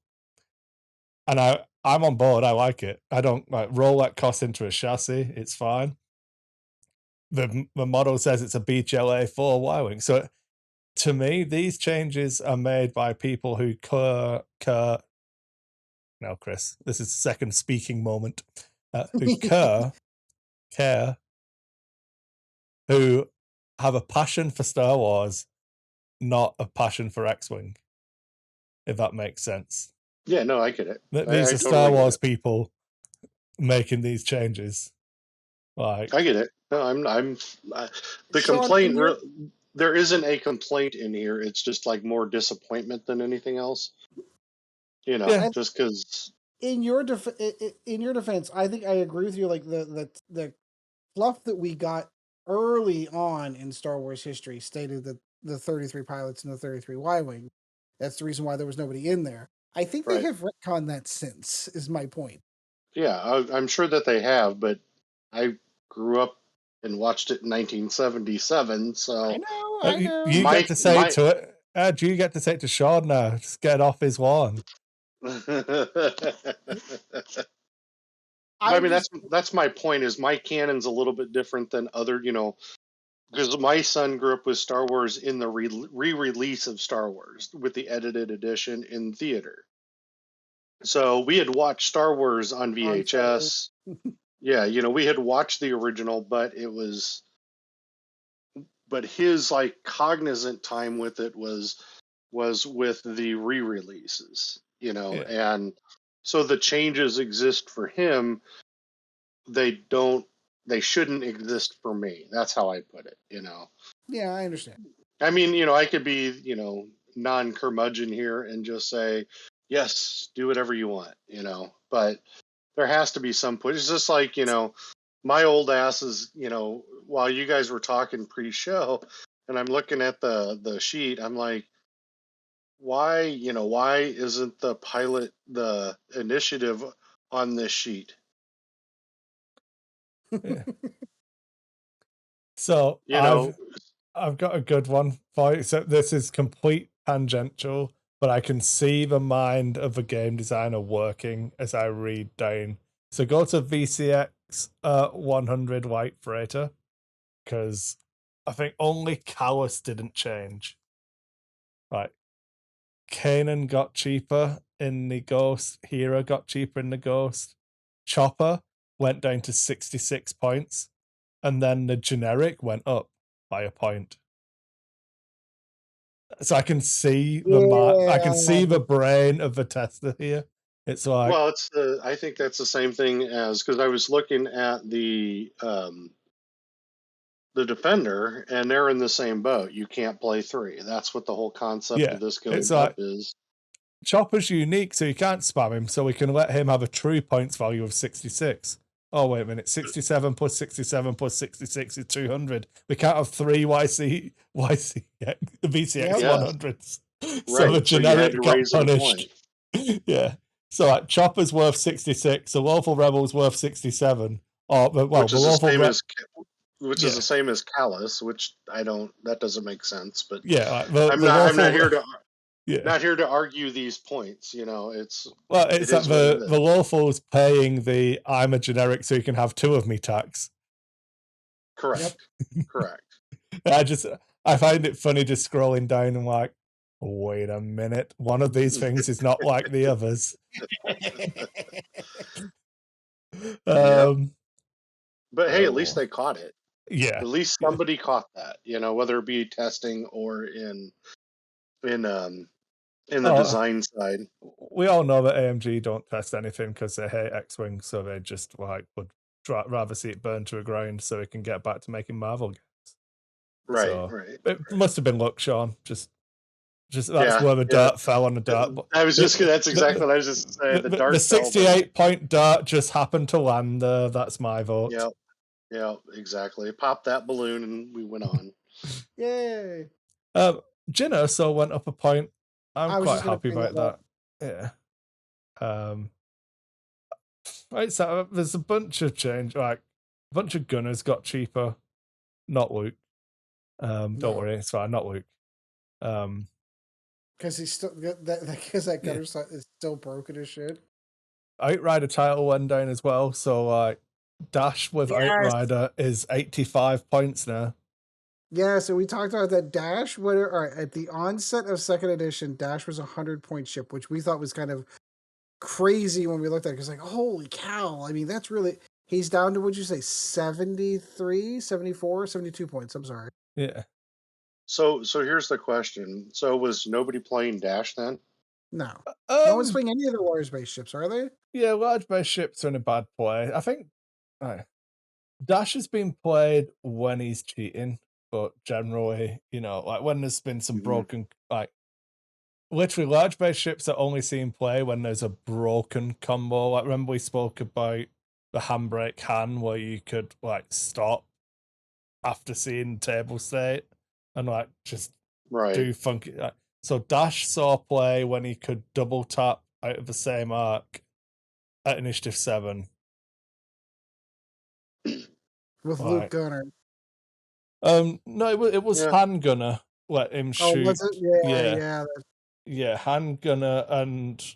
And I'm on board. I like it. I don't like roll that cost into a chassis. It's fine. The model says it's a BGLA4 Y-wing. So to me, these changes are made by people who care. No, Chris, this is the second speaking moment. Who care, who have a passion for Star Wars, not a passion for X-wing. If that makes sense. Yeah, no, I get it. These I are Star totally get Wars it. people making these changes. Like, I get it. No, I'm the Sean, complaint. There isn't a complaint in here. It's just like more disappointment than anything else. yeah, and Just because. in in your defense, I think I agree with you. Like the fluff that we got early on in Star Wars history stated that the 33 pilots and the 33 Y-wing. That's the reason why there was nobody in there. I think they Right. have retconned that since. Is my point. Yeah, I'm sure that they have, but I grew up and watched it in 1977, I so know. I you know. get my to say it my. to it. Do you get to say it to Sean now? Just get off his lawn. I I'm mean, just that's my point. Is my canon's a little bit different than other, because my son grew up with Star Wars in the re-release of Star Wars with the edited edition in theater. So we had watched Star Wars on on film. VHS. Yeah, we had watched the original, but his like cognizant time with it was with the re-releases, Yeah, and so the changes exist for him, they shouldn't exist for me. That's how I put it, Yeah, I understand. I mean, I could be, non-curmudgeon here and just say, yes, do whatever you want, but there has to be some push. It's just like, my old ass is, while you guys were talking pre-show and I'm looking at the sheet, I'm like, why isn't the initiative on this sheet? Yeah. So You know, I've got a good one for you. So this is complete tangential, but I can see the mind of a game designer working as I read down. So go to VCX 100 White Freighter, because I think only Callus didn't change. Right. Kanan got cheaper in the Ghost. Hera got cheaper in the Ghost. Chopper went down to 66 points. And then the generic went up by a point. So I can see I can see the brain of the tester here. It's like, well, I think that's the same thing as, because I was looking at the Defender, and they're in the same boat. You can't play three. That's what the whole concept yeah, of this it's going up like is. Chopper's unique, so you can't spam him. So we can let him have a true points value of 66. Oh, wait a minute. 67 plus 67 plus 66 is 200. We can't have three VCX Yep. Yeah, 100s. So the right. So you had generic to got raise it a punished. point, Yeah. So like, Chopper's worth 66, the Lawful Rebel's worth 67. Or, well, which the is the Lawful same Rebel. as which is the Yeah. same as Callus, which that doesn't make sense. But Yeah. Like, I'm the not I'm Lawful. not here to Yeah. argue these points. Well, It it's that is what it the is. Lawful's paying the I'm a generic so you can have two of me tax. Correct. Yep. Correct. I find it funny just scrolling down and like, wait a minute, one of these things is not like the others. Yeah. Um, But hey, at least oh, they caught it. yeah, At least yeah. somebody caught that. Whether it be testing or in the Oh, design side. we all know that AMG don't test anything because they hate X-Wing, so they just like would rather see it burn to a ground so it can get back to making Marvel games. Right. So Right. it must have been luck, Sean. Just that's Yeah. where the Yeah. dart fell on the dart. But I was just. That's exactly what I was just saying. The the dart fell, but 68-point dart just happened to land there. That's my vote. yeah. Yeah. Exactly. Pop that balloon, and we went on. Yay! Jinner so went up a point. I'm I was quite just gonna happy bring about that up. that. Yeah. Right. So there's a bunch of change. Like a bunch of gunners got cheaper. Not Luke. Don't No. worry, it's fine. Not Luke. Because he's still because that Yeah. gutter side is still broken as shit. Outrider title went down as well. So like Dash with Yes. Outrider is 85 points now. Yeah, so we talked about that Dash. All right, at the onset of second edition, Dash was 100-point ship, which we thought was kind of crazy when we looked at it. Because like, holy cow! I mean, that's really he's down to what'd you say, 73, 74, 72 points. I'm sorry. Yeah. So here's the question. So was nobody playing Dash then? No, no one's playing any of the Warriors base ships, are they? Yeah, large base ships are in a bad play. I think Dash has been played when he's cheating, but generally, like when there's been some broken, like literally large base ships are only seen play when there's a broken combo. Like remember we spoke about the handbrake Han where you could like stop after seeing table state and like just Right. do funky. So Dash saw play when he could double tap out of the same arc at Initiative 7. With Like, Luke Gunner. No, it was Yeah. Handgunner let him Oh, shoot. was it? Yeah. Handgunner and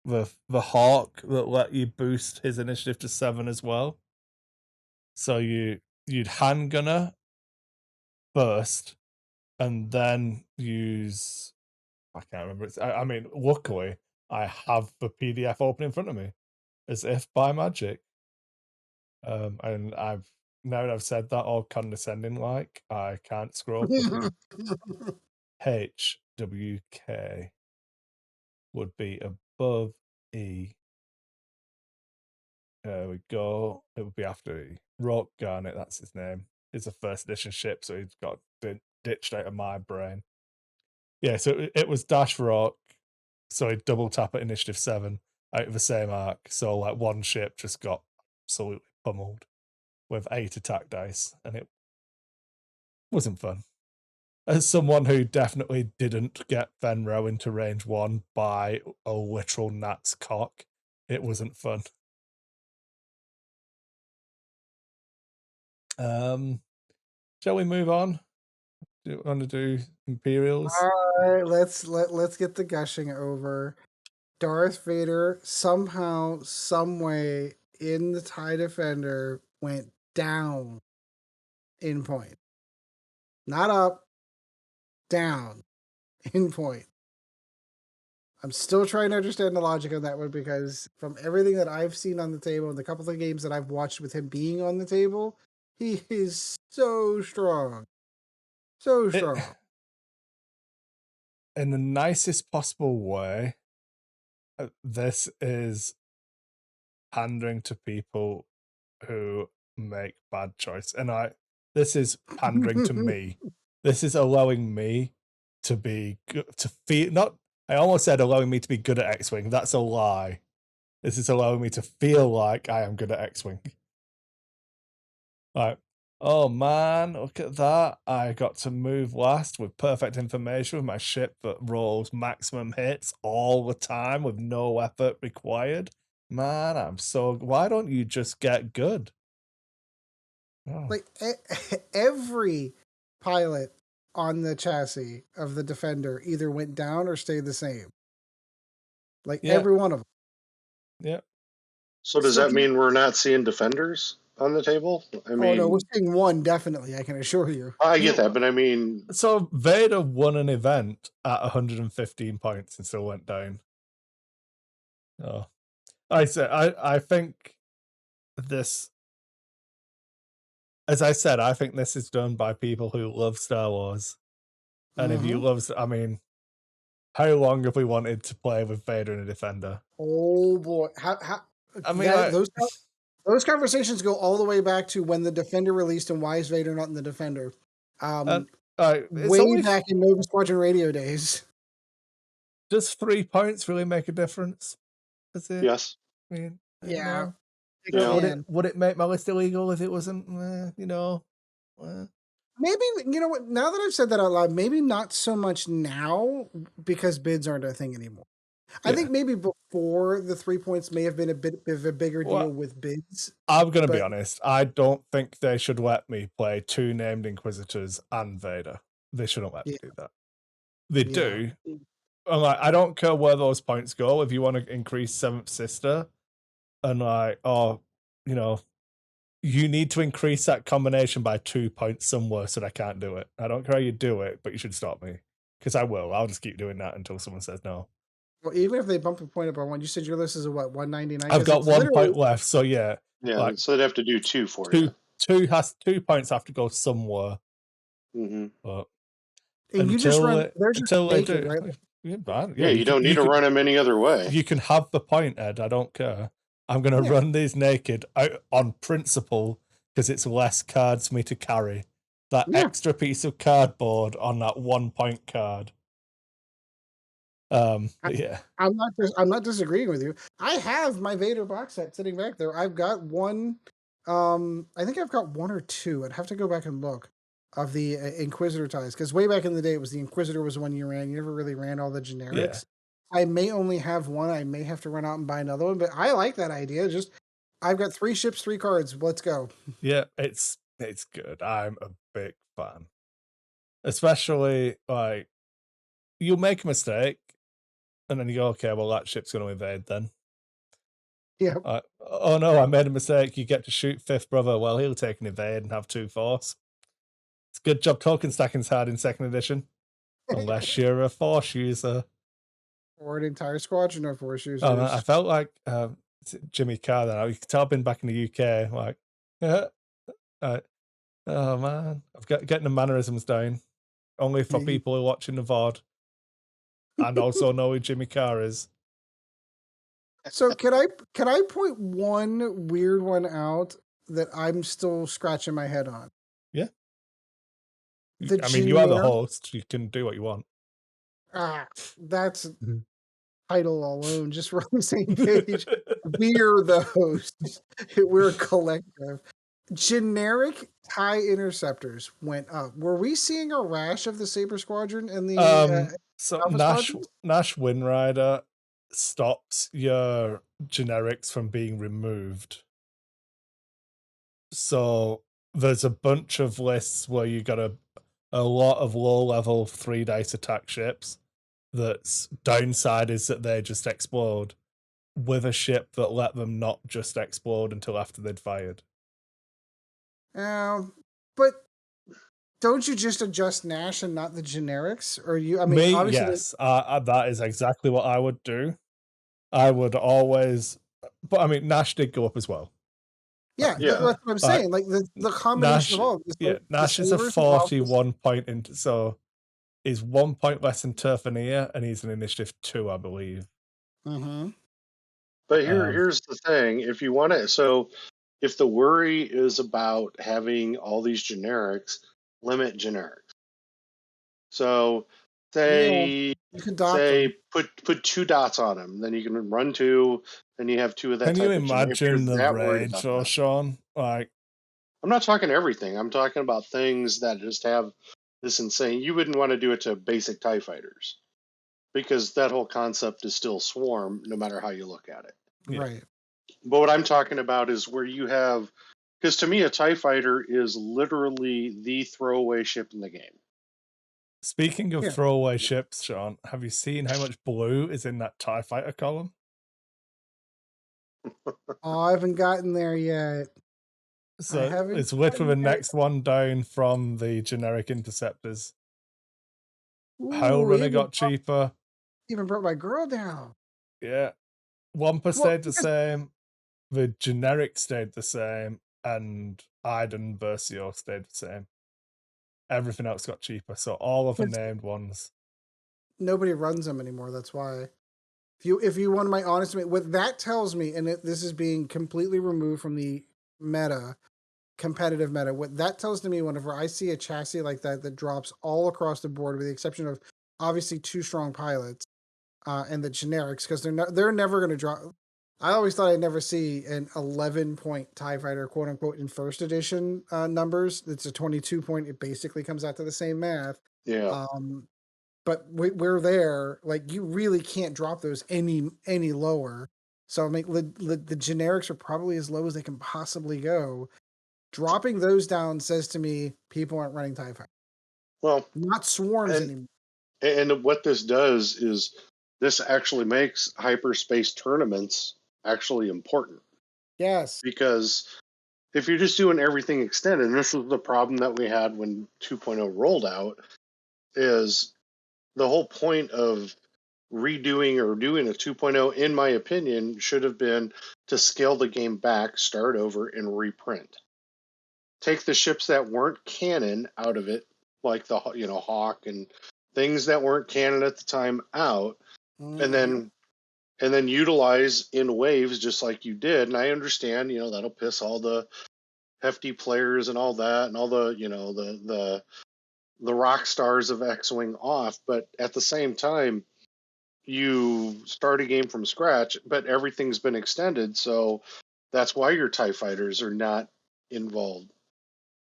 the Hawk that let you boost his initiative to 7 as well. So you'd Handgunner first, and then use. I can't remember. I mean, luckily I have the PDF open in front of me, as if by magic. And now that I've said that all condescending like, I can't scroll quickly. HWK would be above E. we go. It would be after Rock Garnet. That's his name. It's a first edition ship, so he's got ditched out of my brain. Yeah, so it was Dash Rock. So he double tap at Initiative 7 out of the same arc. So like one ship just got absolutely pummeled with 8 attack dice, and it wasn't fun. As someone who definitely didn't get Venro into range 1 by a literal gnat's cock, it wasn't fun. Shall we move on? Do you want to do Imperials? All right, let's get the gushing over. Darth Vader somehow, some way in the TIE Defender went down in point. Not up, down in point. I'm still trying to understand the logic of that one because from everything that I've seen on the table and the couple of games that I've watched with him being on the table, he is so strong. So strong. In the nicest possible way, this is pandering to people who make bad choice. And this is pandering to me. This is allowing me to be good, to feel, not, I almost said allowing me to be good at X-Wing. That's a lie. This is allowing me to feel like I am good at X-Wing. Like, oh man, look at that. I got to move last with perfect information with my ship that rolls maximum hits all the time with no effort required. Man, I'm so... Why don't you just get good? Oh. Like every pilot on the chassis of the Defender either went down or stayed the same. Like every one of them. Yeah. So does that mean we're not seeing Defenders on the table? I mean, no, we're seeing one definitely. I can assure you. I get that, but I mean, so Vader won an event at 115 points and still went down. Oh, I think this, as I said, I think this is done by people who love Star Wars. And if you love, I mean, how long have we wanted to play with Vader and a Defender? Oh boy, how I mean, those conversations go all the way back to when the Defender released and why is Vader not in the Defender? Way back in Nova Squadron Radio days. Does 3 points really make a difference? Does it? Yes. I mean, yeah. Would it make my list illegal if it wasn't? Maybe, you know what? Now that I've said that out loud, maybe not so much now because bids aren't a thing anymore. I think maybe before the 3 points may have been a bit of a bigger deal with bids. I'm going to be honest. I don't think they should let me play 2 named Inquisitors and Vader. They shouldn't let me do that. They do. I'm like, I don't care where those points go. If you want to increase 7th Sister, and like, you need to increase that combination by 2 points somewhere so that I can't do it. I don't care how you do it, but you should stop me. Because I will. I'll just keep doing that until someone says no. Well, even if they bump a point up on one, you said your list is a what, 199? I've got 1 point left, so yeah. Yeah, like, so they'd have to do 2 for you. you. 2 points have to go somewhere. But and you just run, until they do. Right? Yeah, you don't need to run them any other way. You can have the point, Ed. I don't care. I'm going to run these naked out on principle because it's less cards for me to carry. That extra piece of cardboard on that 1 point card. Yeah. I'm not disagreeing with you. I have my Vader box set sitting back there. I've got one. I think I've got 1 or 2. I'd have to go back and look of the Inquisitor ties because way back in the day it was the Inquisitor was the one you ran. You never really ran all the generics. I may only have one. I may have to run out and buy another one, but I like that idea. Just I've got 3 ships, 3 cards. Let's go. Yeah, it's good. I'm a big fan. Especially like you'll make a mistake and then you go, okay, well that ship's going to invade then. Yeah. Oh no, I made a mistake. You get to shoot 5th brother. Well, he'll take an invade and have 2 force. It's a good job token stacking's hard in 2nd edition. Unless you're a force user. Or an entire squadron of force users. Oh, man, I felt like Jimmy Carr then. You could tell I've been back in the UK. Like, oh man, I've got getting the mannerisms down. Only for people who are watching the VOD. And also know who Jimmy Carr is. So can I point one weird one out that I'm still scratching my head on? Yeah. The I mean, you are the generic. host. You can do what you want. That's title alone, just we're on the same page. We're the hosts. We're a collective. Generic TIE interceptors went up. Were we seeing a rash of the Saber Squadron and the So Alpha Squadrons? Nash Windrider stops your generics from being removed. So there's a bunch of lists where you got a lot of low level 3 dice attack ships. That's downside is that they just explode, with a ship that let them not just explode until after they'd fired. But don't you just adjust Nash and not the generics? Or you? I mean, Me, obviously, yes, that is exactly what I would do. I would always, but I mean, Nash did go up as well. yeah, that's Yeah. what I'm saying. Like the combination Nash, of all yeah, the Nash is a Sabers, the Alphas. 41 point into, so he's 1 point less than Turfanier, and he's an initiative 2, I believe. Mm-hmm. But Um, here's the thing: if you want to, so if the worry is about having all these generics, limit generics. So Yeah, say you can dock them. put 2 dots on them, then you can run 2, and you have 2 of that can you type of generic. If you're imagine the that worried rage, about though, that, Sean? Like, I'm not talking everything. I'm talking about things that just have this insane. You wouldn't want to do it to basic TIE fighters because that whole concept is still swarm, no matter how you look at it. yeah. Right. But what I'm talking about is where you have, because to me, a TIE fighter is literally the throwaway ship in the game. Speaking of Yeah. throwaway ships, Sean, have you seen how much blue is in that TIE fighter column? Oh, I haven't gotten there yet. I So haven't it's literally the gotten there. next one down from the generic interceptors. Ooh, Howlrunner got cheaper. even brought my girl down. Yeah. Wampa Well, stayed the same. The generic stayed the same. And Iden Versio stayed the same. Everything else got cheaper. So all of the because named ones. nobody runs them anymore. That's why. If you want my honest opinion, what that tells me, and this is being completely removed from the meta, competitive meta, what that tells to me whenever I see a chassis like that that drops all across the board, with the exception of obviously 2 strong pilots and the generics, because they're never going to drop. I always thought I'd never see an 11-point TIE fighter, quote unquote, in first edition numbers. It's a 22-point. It basically comes out to the same math. Yeah. Um, but we're there. Like, you really can't drop those any lower. So I mean, the generics are probably as low as they can possibly go. Dropping those down says to me people aren't running TIE fighters, Well, not swarms and anymore. and what this does is this actually makes hyperspace tournaments actually important Yes. because if you're just doing everything extended, and this was the problem that we had when 2.0 rolled out, is the whole point of redoing or doing a 2.0, in my opinion, should have been to scale the game back, start over, and reprint. Take the ships that weren't canon out of it, like the Hawk and things that weren't canon at the time out, and Mm-hmm. then utilize in waves just like you did. And I understand, that'll piss all the hefty players and all that, and all the the rock stars of X-wing off. But at the same time, you start a game from scratch, but everything's been extended, so that's why your TIE fighters are not involved.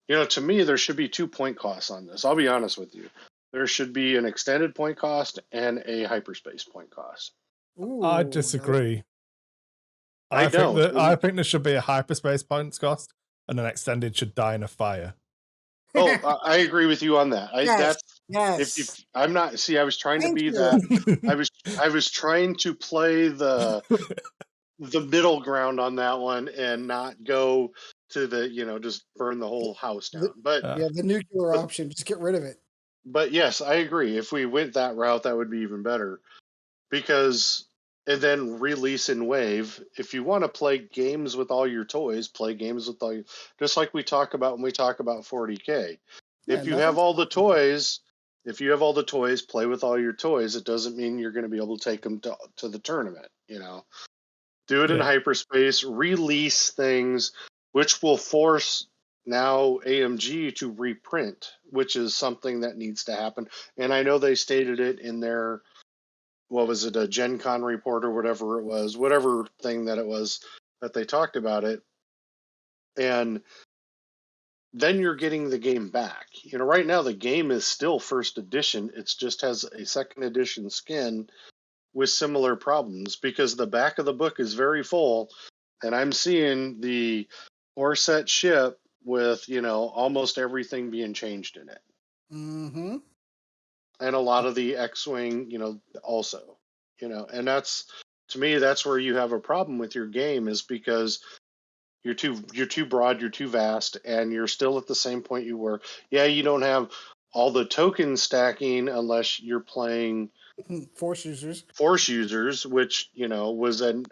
To me, there should be 2 point costs on this. I'll be honest with you. There should be an extended point cost and a hyperspace point cost. I Ooh, disagree. I don't. I think there should be a hyperspace points cost, and an extended should die in a fire. Oh, I agree with you on that. yes, That's if yes. I'm not. See, I was trying to Thank be you. that. I was trying to play the middle ground on that one and not go to the just burn the whole house The, down. But yeah, the nuclear but option. Just get rid of it. but yes, I agree. If we went that route, that would be even better because and then release in wave. If you want to play games with all your toys, play games with all your, just like we talk about when we talk about 40K. Yeah, If you have nothing's all the stopping that. toys, if you have all the toys, play with all your toys. It doesn't mean you're going to be able to take them to the tournament. Do it in Yeah. hyperspace, release things, which will force now AMG to reprint, which is something that needs to happen. And I know they stated it in their, what was it, a Gen Con report or whatever it was, whatever thing that it was that they talked about it. And then you're getting the game back. You know, right now the game is still first edition. It just has a second edition skin with similar problems because the back of the book is very full, and I'm seeing the Orset ship with, you know, almost everything being changed in it. Mm-hmm. And a lot of the X-Wing, you know, also. You know, and that's, to me, that's where you have a problem with your game, is because you're too broad, you're too vast, and you're still at the same point you were. Yeah, you don't have all the token stacking unless you're playing Force users. Force users, which, you know, was an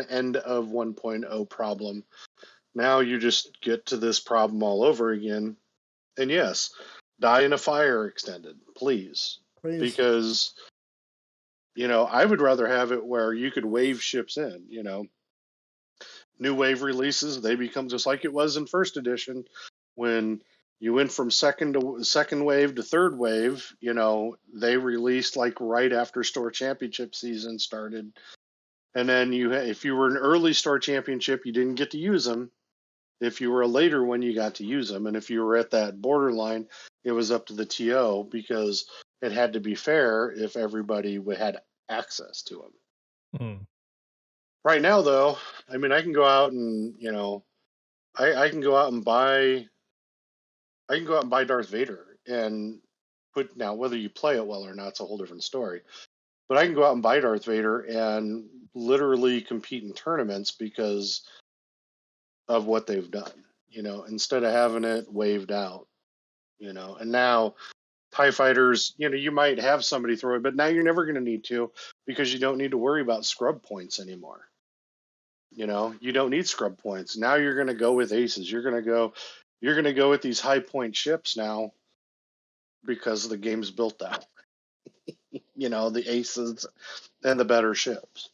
end of 1.0 problem. Now you just get to this problem all over again. And yes, die in a fire extended, please, Please. because, you know, I would rather have it where you could wave ships in. You know, new wave releases, they become just like it was in first edition when you went from second wave to third wave. You know, they released like right after store championship season started. And then if you were an early store championship, you didn't get to use them. If you were a later one, you got to use them. And if you were at that borderline, it was up to the TO, because it had to be fair if everybody had access to them. Mm. Right now, though, I mean, I can go out and, you know, I can go out and buy Darth Vader and put, now whether you play it well or not, it's a whole different story. But I can go out and buy Darth Vader and literally compete in tournaments because of what they've done, you know, instead of having it waved out, you know. And now TIE fighters, you know, you might have somebody throw it, but now you're never going to need to, because you don't need to worry about scrub points anymore. You know, you don't need scrub points. Now you're going to go with aces. You're going to go with these high point ships now because the game's built that. You know, the aces and the better ships.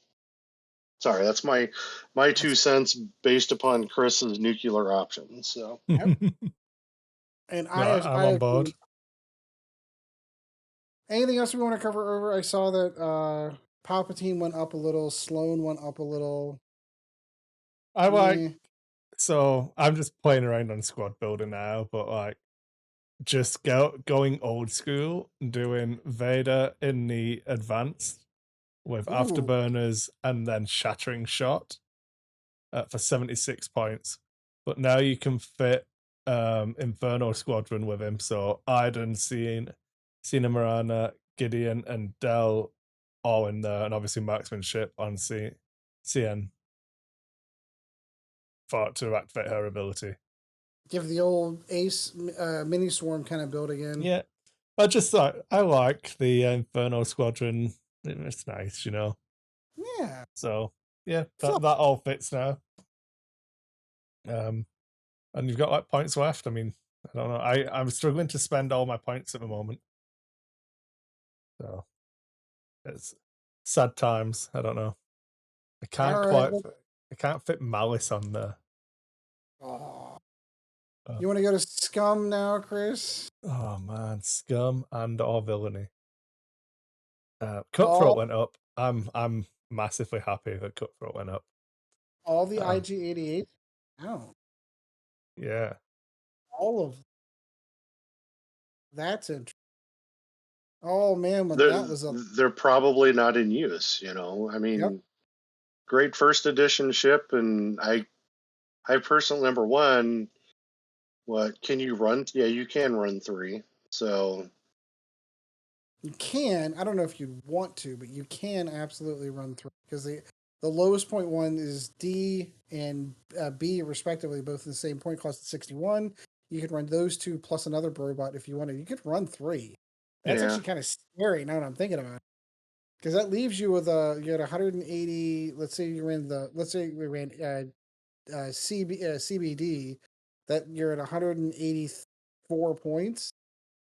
Sorry, that's my 2 cents based upon Chris's nuclear options. So Yep. And No, I I'm on board. agree. Anything else we want to cover over? I saw that Palpatine went up a little, Sloane went up a little. I like, Yeah. so I'm just playing around on squad builder now, but like just going old school, doing Vader in the advanced with Ooh. afterburners and then shattering shot for 76 points. But now you can fit Inferno Squadron with him. So Iden, Cena Marana, Gideon, and Dell all in there, and obviously marksmanship on CN for to activate her ability. Give the old Ace mini swarm kind of build again. Yeah. I just thought I like the Inferno Squadron. It's nice, you know. Yeah. So yeah, Fun. that all fits now. And you've got like points left. I mean, I don't know. I'm struggling to spend all my points at the moment. So it's sad times. I don't know. I can't All right. quite. I can't fit Malice on there. Oh. Uh, You want to go to Scum now, Chris? oh man, scum and or villainy. Cutthroat All went up. I'm massively happy that Cutthroat went up. all the Um, IG-88. Oh, yeah, all of that's interesting. Oh man, when they're that was up. they're probably not in use. You know, I Yep. mean, great first edition ship, and I personally, number one, what can you run? Yeah, you can run 3. So You can. I don't know if you want to, but you can absolutely run through, because the lowest point one is D and B respectively, both in the same point cost at 61. You could run those two plus another robot if you wanted. You could run 3. That's yeah, actually kind of scary now that I'm thinking about it, because that leaves you with you had 180. Let's say we ran CBD, that you're at 184 points.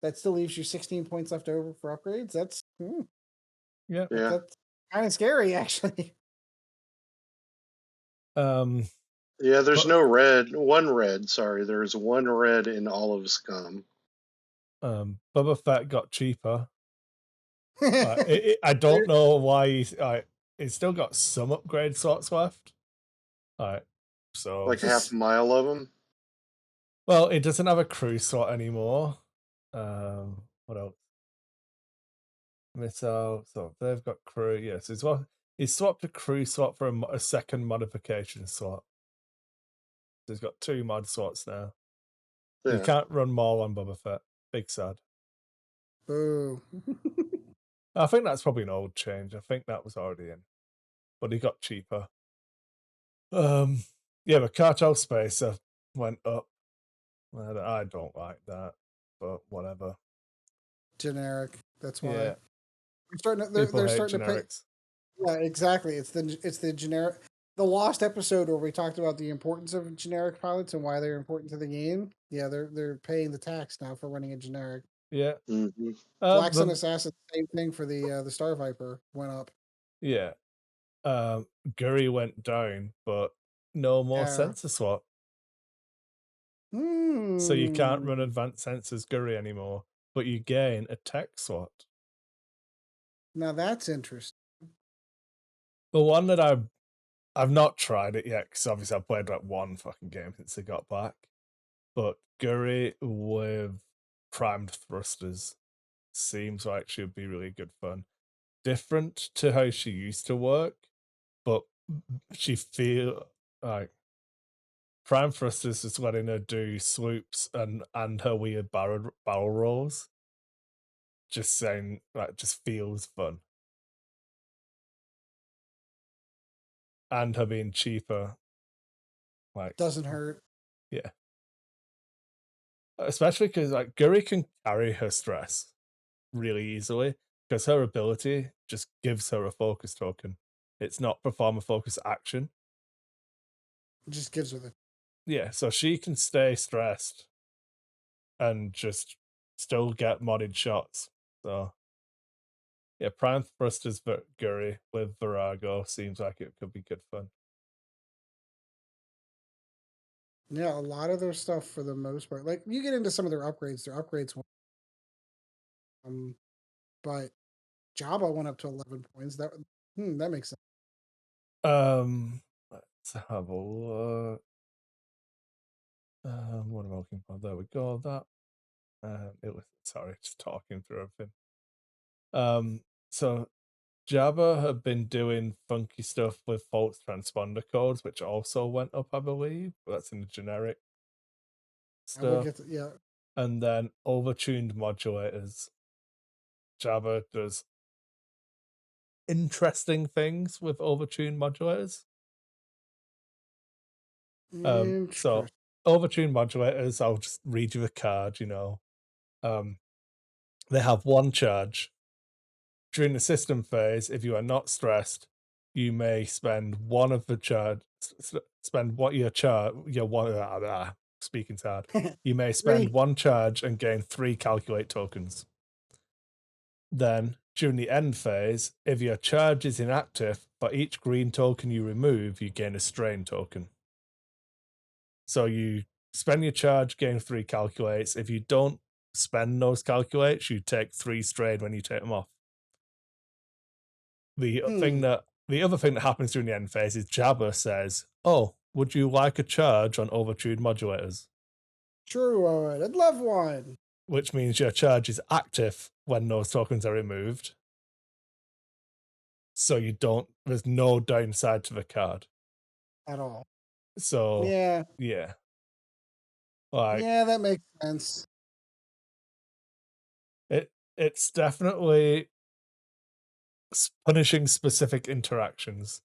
That still leaves you 16 points left over for upgrades. yeah. yeah. That's kind of scary, actually. Um, Yeah, there's but no red. One red. Sorry, there's one red in all of Scum. Boba Fett got cheaper. I don't know why it's still got some upgrade slots left. So Like half a mile of them. well, it doesn't have a crew slot anymore. What else? Missile. So they've got crew. Yes, he's swapped a crew slot for a second modification slot. So he's got 2 mod slots now. You Yeah. can't run Maul on Boba Fett. Big sad. Boo. I think that's probably an old change. I think that was already in, but he got cheaper. Yeah, the cartel spacer went up. I don't like that, but whatever. Generic. That's why. Yeah, people They're hate starting to pay. generics. Yeah, exactly. It's the generic. The lost episode where we talked about the importance of generic pilots and why they're important to the game. Yeah, they're paying the tax now for running a generic. Yeah. Mm-hmm. Black Sun The Assassin, same thing for the Star Viper went up. yeah. Guri went down, but no more Yeah. sensor swap. So you can't run Hmm. advanced sensors Guri anymore, but you gain a tech slot. Now that's interesting. The one that I've not tried it yet because obviously I've played like one fucking game since I got back. But Guri with primed thrusters seems like she would be really good fun. Different to how she used to work, but she feel like prime thrusters is letting her do swoops and her weird barrel rolls. Just saying, like, just feels fun. And her being cheaper, like, Doesn't hurt. yeah. Especially because like Guri can carry her stress really easily because her ability just gives her a focus token. It's not perform a focus action. It just gives her the. Yeah, so she can stay stressed and just still get modded shots. So yeah, Prime Thrusters Guri with Virago seems like it could be good fun. Yeah, a lot of their stuff for the most part. Like you get into some of their upgrades. Their upgrades, um, but Jabba went up to 11 points. That makes sense. Let's have a look. What am I looking for? There we go. That it was sorry, just talking through everything. So Jabba had been doing funky stuff with false transponder codes, which also went up, I believe. That's in the generic I will stuff. get to, yeah. And then overtuned modulators. Jabba does interesting things with overtuned modulators. So Interesting. overtuned modulators, I'll just read you the card, they have one charge. During the system phase, if you are not stressed, you may spend one of the charge. Spend what your charge. Your one. Speaking hard. You may spend 3. one charge and gain 3 calculate tokens. Then, during the end phase, if your charge is inactive, for each green token you remove, you gain a strain token. So you spend your charge, gain 3 calculates. If you don't spend those calculates, you take 3 strain when you take them off. The other thing that happens during the end phase is Jabba says, "Oh, would you like a charge on overtuned modulators?" True, I'd love one Which means your charge is active when those tokens are removed. So there's no downside to the card. at all. So Yeah, yeah. Like yeah, that makes sense. it's definitely punishing specific interactions,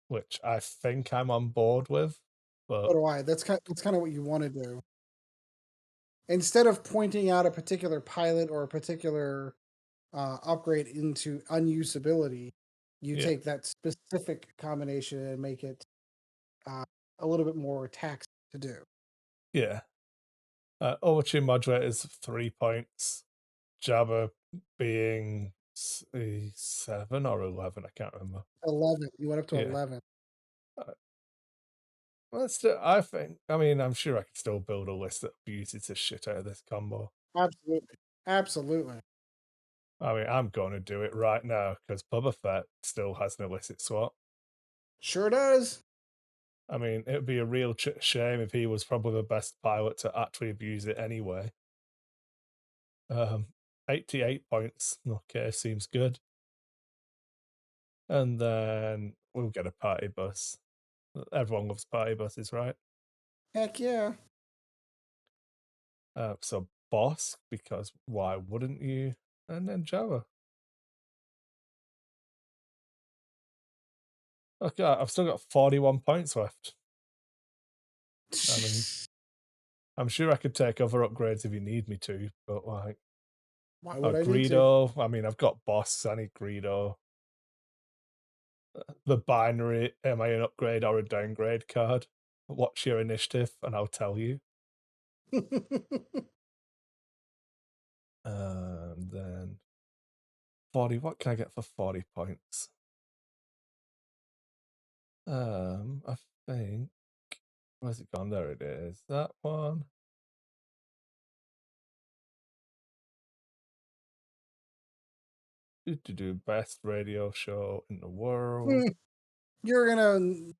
which I think I'm on board with. So But do I. That's kind of what you want to do. Instead of pointing out a particular pilot or a particular upgrade into unusability, you yeah, take that specific combination and make it uh, a little bit more taxing to do. yeah. Overtune modulator is 3 points. Jabba being 7 or 11, I can't remember. 11. You went up to Yeah. 11. Well, still, I think. I mean, I'm sure I could still build a list that abuses the shit out of this combo. Absolutely. Absolutely. I mean, I'm going to do it right now because Boba Fett still has an illicit swap. Sure does. I mean, it would be a real shame if he was probably the best pilot to actually abuse it anyway. 88 points. Okay, seems good. And then we'll get a party bus. Everyone loves party buses, right? Heck yeah. So Boss, because why wouldn't you? And then Java. Okay, I've still got 41 points left. I mean, I'm sure I could take other upgrades if you need me to, but like, why would I need to? Greedo. I mean, I've got Boss. I need Greedo. The binary. Am I an upgrade or a downgrade card? What's your initiative, and I'll tell you. And then 40. What can I get for 40 points? I think. Where's it gone? There it is. That one. Do best radio show in the world. You're gonna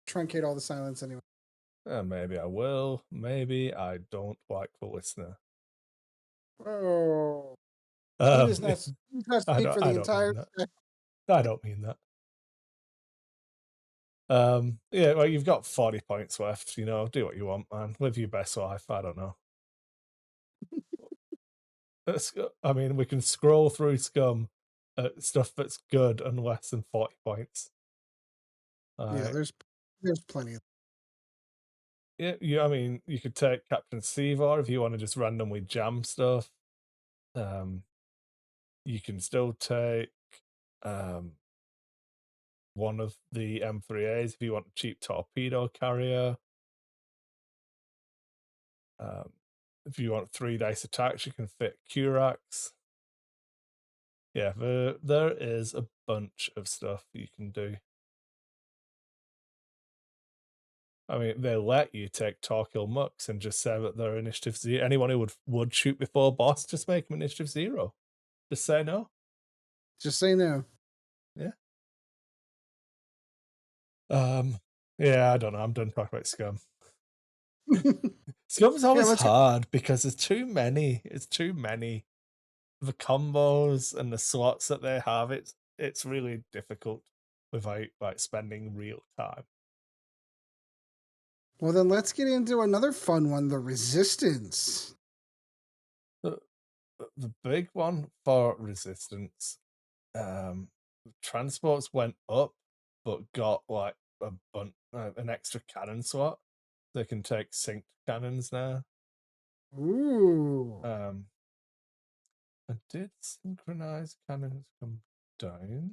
truncate all the silence anyway. Maybe I will. Maybe I don't, like the listener. Oh, he Um, does not. He does not I speak don't. for I the don't mean entire. that. I don't mean that. Yeah. Well, you've got 40 points left. You know, do what you want, man. Live your best life. I don't know. I mean, we can scroll through Scum stuff that's good and less than 40 points. Yeah, there's plenty of. Yeah, I mean, you could take Captain Seavor if you want to just randomly jam stuff. You can still take one of the M3As if you want a cheap torpedo carrier. If you want 3 dice attacks, you can fit Curax. Yeah, there is a bunch of stuff you can do. I mean, they let you take Torquil Mux and just say that they're initiative 0. Anyone who would shoot before boss, just make them initiative 0. Just say no. Just say no. Yeah. Yeah, I don't know. I'm done talking about Scum. Scum's always hard because there's too many. It's too many. The combos and the slots that they have, it's really difficult without like spending real time. Well, then let's get into another fun one: the Resistance. The big one for Resistance, transports went up, but got like an extra cannon slot. They can take synced cannons now. Ooh. Did synchronized cannons come down?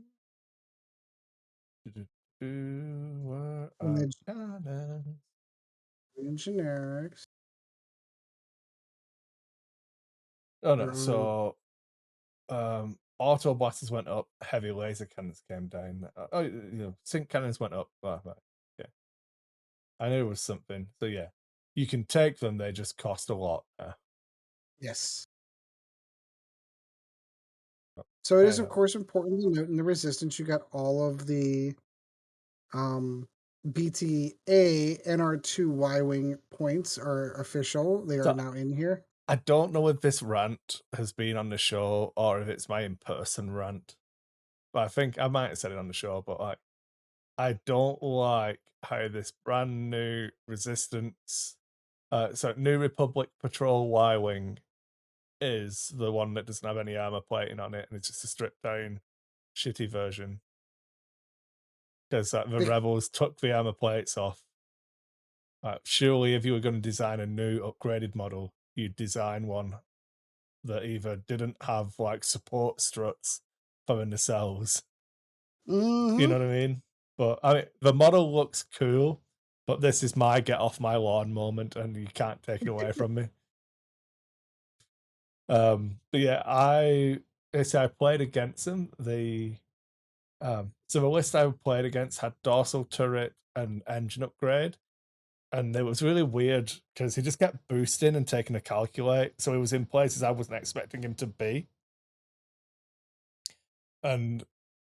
Where are cannons? In generics. Oh no, so auto blasters went up, heavy laser cannons came down. Sync cannons went up. Yeah. I knew it was something. So yeah. You can take them, they just cost a lot. Yes. So it is, of course, important to note in the Resistance you got all of the BTA NR2 Y-Wing points are official. They are now in here. I don't know if this rant has been on the show or if it's my in-person rant. But I think I might have said it on the show, but like I don't like how this brand new Resistance New Republic Patrol Y-Wing is the one that doesn't have any armor plating on it and it's just a stripped down shitty version. Because the Rebels took the armor plates off. Surely if you were going to design a new upgraded model, you'd design one that either didn't have like support struts for the nacelles. Mm-hmm. You know what I mean? But I mean, the model looks cool, but this is my get off my lawn moment, and you can't take it away from me. But yeah, I played against them. So the list I played against had dorsal turret and engine upgrade, And it was really weird because he just kept boosting and taking a calculate. So he was in places I wasn't expecting him to be. And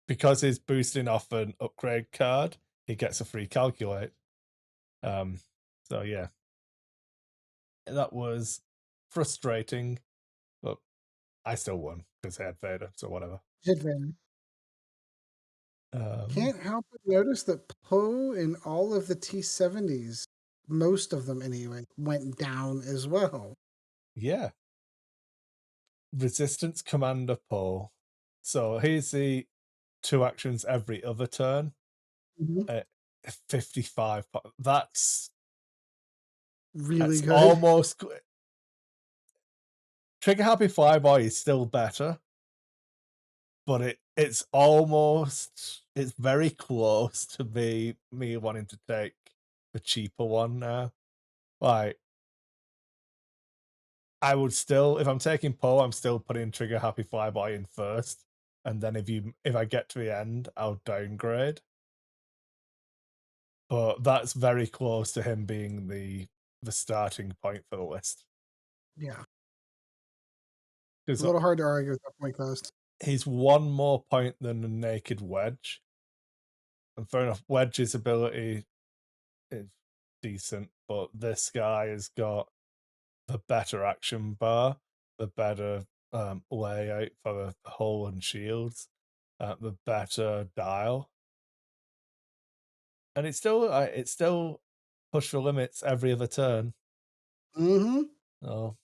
because he's boosting off an upgrade card, he gets a free calculate. So yeah, that was frustrating, but I still won because I had Vader, so whatever. Advantage. Um, Can't help but notice that Poe in all of the T70s, most of them anyway, went down as well. yeah, Resistance Commander Poe. So here's the 2 actions every other turn. Mhm. 55. That's Really good. almost. Trigger Happy Flyboy is still better, but it's very close to me wanting to take the cheaper one now. Like, I would still, if I'm taking Poe, I'm still putting Trigger Happy Flyboy in first, and then if I get to the end, I'll downgrade. But that's very close to him being the starting point for the list. Yeah. A Because little hard to argue with that point cost. he's 1 more point than the Naked Wedge. And fair enough, Wedge's ability is decent, but this guy has got the better action bar, the better layout for the hull and shields, the better dial, and it's still push the limits every other turn. Mm-hmm. Oh,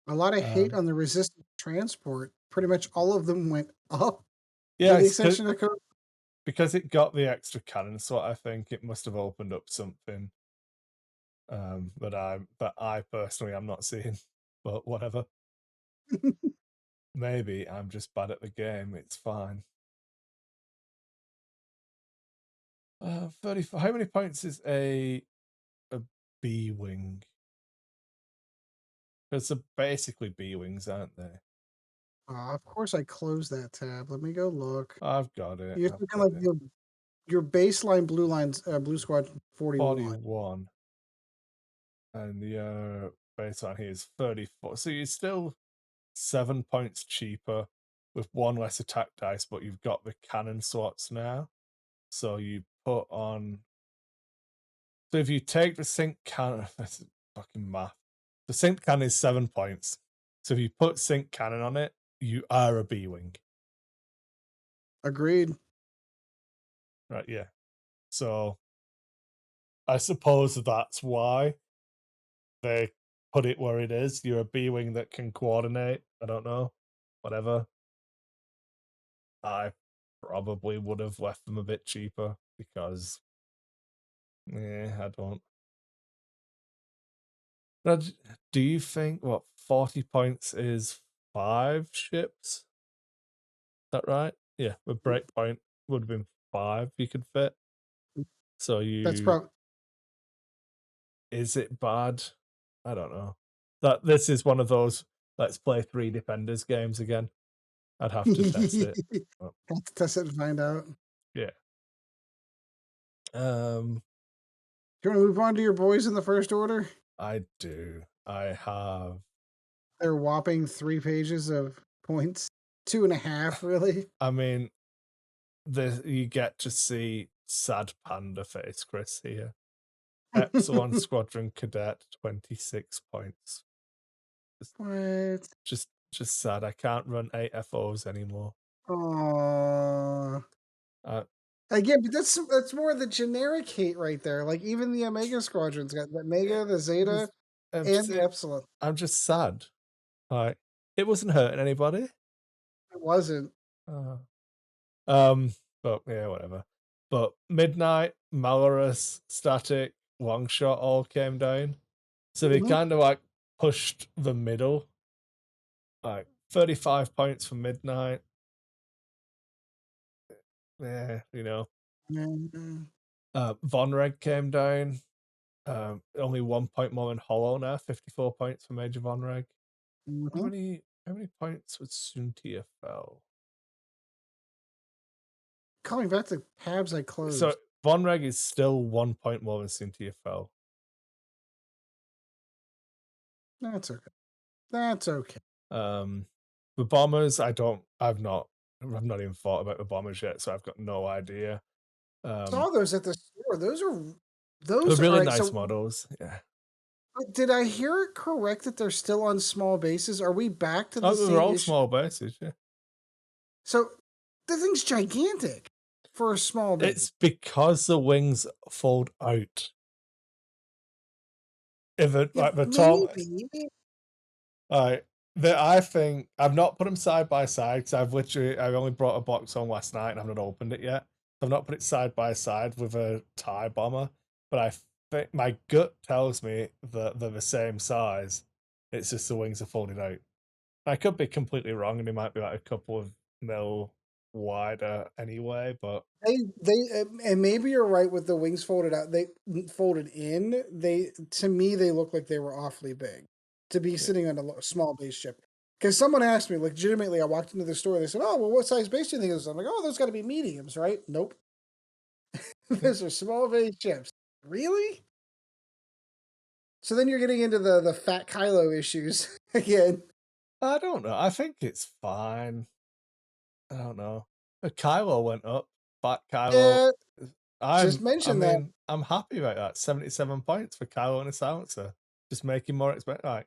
A lot of hate um, on the resistant transport. Pretty much all of them went up, yeah, with the it's exception of code. because it got the extra cannon slot. I think it must have opened up something that I personally am not seeing, but whatever. Maybe I'm just bad at the game. It's fine. 34. How many points is a B wing? Because they're basically B wings, aren't they? Of course, I closed that tab. Let me go look. I've got it. You're I've looking got like it. your baseline blue lines, blue squad 41. 41, and the baseline here is 34. So you're still 7 points cheaper with 1 less attack dice, but you've got the cannon slots now. So you put on. So if you take the sync cannon, that's fucking math. The sync cannon is 7 points. So if you put sync cannon on it, you are a B wing. Agreed. Right, yeah. So I suppose that's why they put it where it is. You're a B wing that can coordinate. I don't know. Whatever. I probably would have left them a bit cheaper because I don't. Now, do you think 40 points is 5 ships? Is that right? Yeah, with breakpoint would have been 5 you could fit. So That's probably is it bad? I don't know. This is one of those let's play 3 defenders games again. I'd have to test it. But, have to test it and find out. yeah. Do you want to move on to your boys in the first order? I do. I have. They're whopping 3 pages of points. 2.5, really. I mean, you get to see sad panda face Chris here. Epsilon Squadron Cadet, 26 points. What? Just sad. I can't run 8 FOs anymore. Aww. Uh, Again, but that's more the generic hate right there. Like even the Omega Squadron's got the Mega, the Zeta, and the Epsilon. I'm just sad. Like it wasn't hurting anybody. It wasn't. But yeah, whatever. But Midnight, Malorus, Static, Longshot all came down. So they kind of like pushed the middle. Like 35 points for Midnight. Yeah, Von Reg came down. Only 1 point more than Hollow now, 54 points for Major Von Reg. How many points would Suntia fell? Coming back to tabs I closed. So Von Reg is still 1 point more than Cynthia Fell. That's okay. That's okay. The bombers, I've not even thought about the bombers yet, so I've got no idea. Saw those at the store. They're Those are all really right. nice So models. Yeah. did I hear it correct that they're still on small bases? Are we back to the Oh, they're same all issue? small bases, yeah. So the thing's gigantic for a small base. It's because the wings fold out. If it Yeah, like the top, maybe. I think I've not put them side by side because I've only brought a box on last night and I've not opened it yet. I've not put it side by side with a TIE bomber, but I think my gut tells me that they're the same size. It's just the wings are folded out. I could be completely wrong, and they might be like a couple of mil wider anyway. But And maybe you're right with the wings folded out. They folded in. To me they look like they were awfully big to be yeah. sitting on a small base ship. Because someone asked me, legitimately, I walked into the store and they said, "Oh, well, what size base do you think this is?" I'm like, "Oh, those got to be mediums, right?" Nope, those are small base ships. Really? So then you're getting into the fat Kylo issues again. I don't know. I think it's fine. I don't know. Kylo went up. Fat Kylo. Yeah, I just mention that. mean, I'm happy about that. 77 points for Kylo and a silencer. Just making more expensive. Right.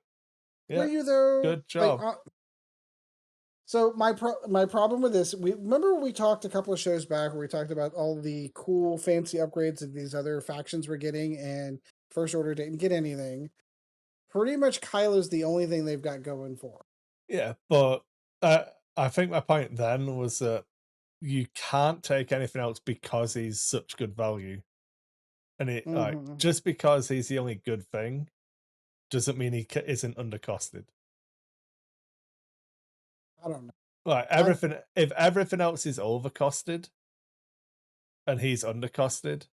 Were Yeah. you though? Good job. So my problem with this, we remember we talked a couple of shows back where we talked about all the cool fancy upgrades that these other factions were getting, and First Order didn't get anything. Pretty much Kylo's the only thing they've got going for. Yeah, but I think my point then was that you can't take anything else because he's such good value. And Mm-hmm. just because he's the only good thing doesn't mean he isn't undercosted. I don't know. Like if everything else is overcosted and he's undercosted,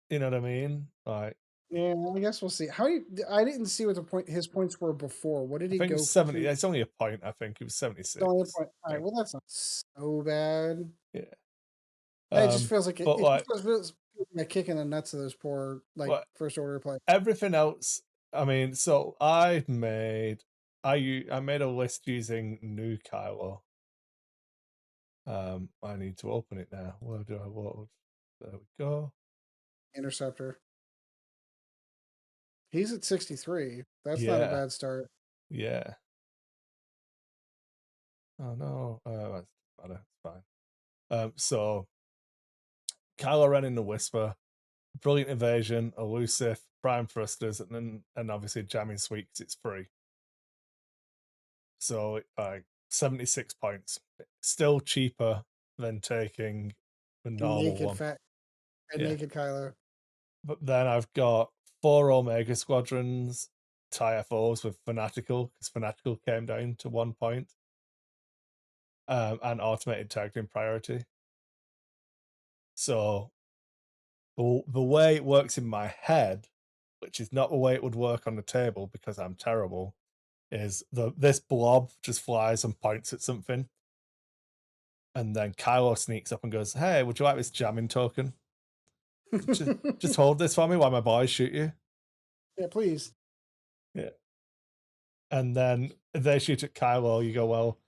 you know what I mean? Like, Yeah, I guess we'll see. I didn't see what his points were before. What did I he think it go was 70. to? It's only a point. I think it was It's only a 76. point. All right, well that's not so bad. Yeah. It just feels like But it like, just feels like a kick in the nuts of those poor First Order players. everything else, I mean, so I made a list using new Kylo. I need to open it now. Where do I load? There we go. Interceptor. He's at 63. That's not a Yeah. bad start. Yeah. Oh no. That's better. It's fine. So Kylo Ren in the Whisper, Brilliant Evasion, Elusive, Prime Thrusters, and obviously Jamming Sweep 'cause it's free. So 76 points. Still cheaper than taking the normal Naked one. fat and Yeah. naked Kylo. But then I've got 4 Omega Squadrons, TIE-FOs with Fanatical, because Fanatical came down to 1 point. And Automated Targeting Priority. So the way it works in my head, which is not the way it would work on the table because I'm terrible, is this blob just flies and points at something. And then Kylo sneaks up and goes, "Hey, would you like this jamming token? Just hold this for me while my boys shoot you." Yeah, please. Yeah. And then they shoot at Kylo. You go, "Well,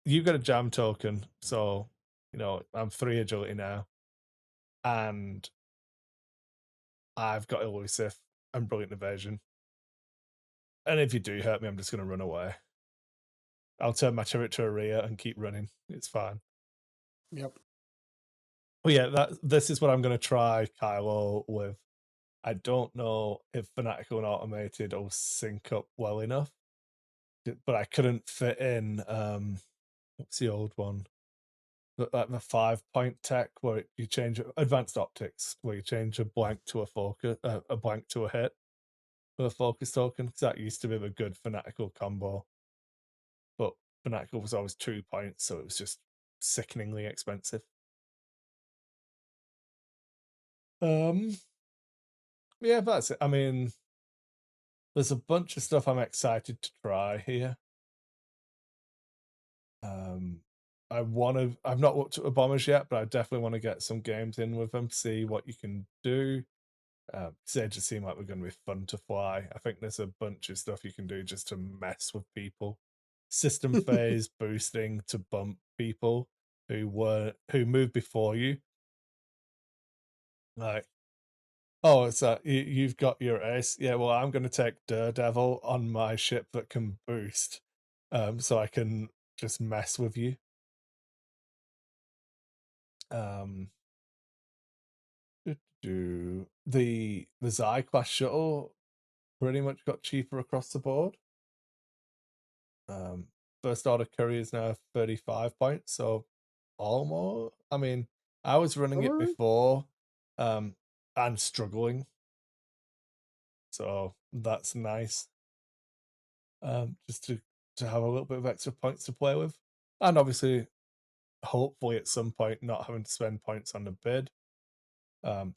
you've got a jam token, so I'm 3 agility now, and I've got elusive and brilliant evasion. And if you do hurt me, I'm just going to run away. I'll turn my turret to a rear and keep running. It's fine." Yep. But yeah, this is what I'm going to try Kylo with. I don't know if Fanatical and Automated will sync up well enough, but I couldn't fit in. What's the old one? Like the 5-point tech where you change advanced optics, where you change a blank to a focus, a blank to a hit with a focus token. Because that used to be the good Fanatical combo, but Fanatical was always 2 points, so it was just sickeningly expensive. Yeah, that's it. I mean, there's a bunch of stuff I'm excited to try here. I've not looked at the bombers yet, but I definitely want to get some games in with them, see what you can do. They just seem like they're going to be fun to fly. I think there's a bunch of stuff you can do just to mess with people. System phase boosting to bump people who moved before you. Like, oh, it's you've got your ace. Yeah, well, I'm going to take Daredevil on my ship that can boost, so I can just mess with you. Um, the Xi class shuttle pretty much got cheaper across the board. First order courier is now 35 points, so almost. I mean, I was running it Alright. before, and struggling, so that's nice. Just to have a little bit of extra points to play with, and obviously, hopefully, at some point, not having to spend points on the bid.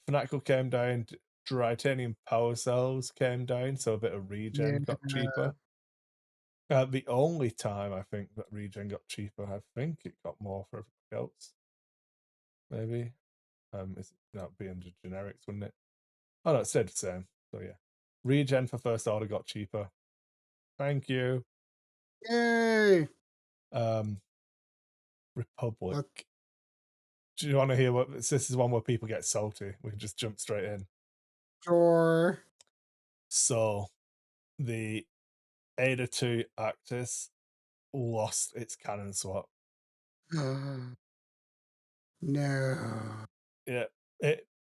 Fanatical came down. Tritanium power cells came down, so a bit of Yeah. regen got cheaper. The only time I think that regen got cheaper, I think it got more for everybody else. Maybe. That'd be under generics, wouldn't it? Oh no, it stayed the same. So yeah. Regen for first order got cheaper. Thank you. Yay! Republic. Look. Do you want to hear what this is? One where people get salty. We can just jump straight in. Sure. So the Ada 2 Actis lost its cannon swap. No. Yeah.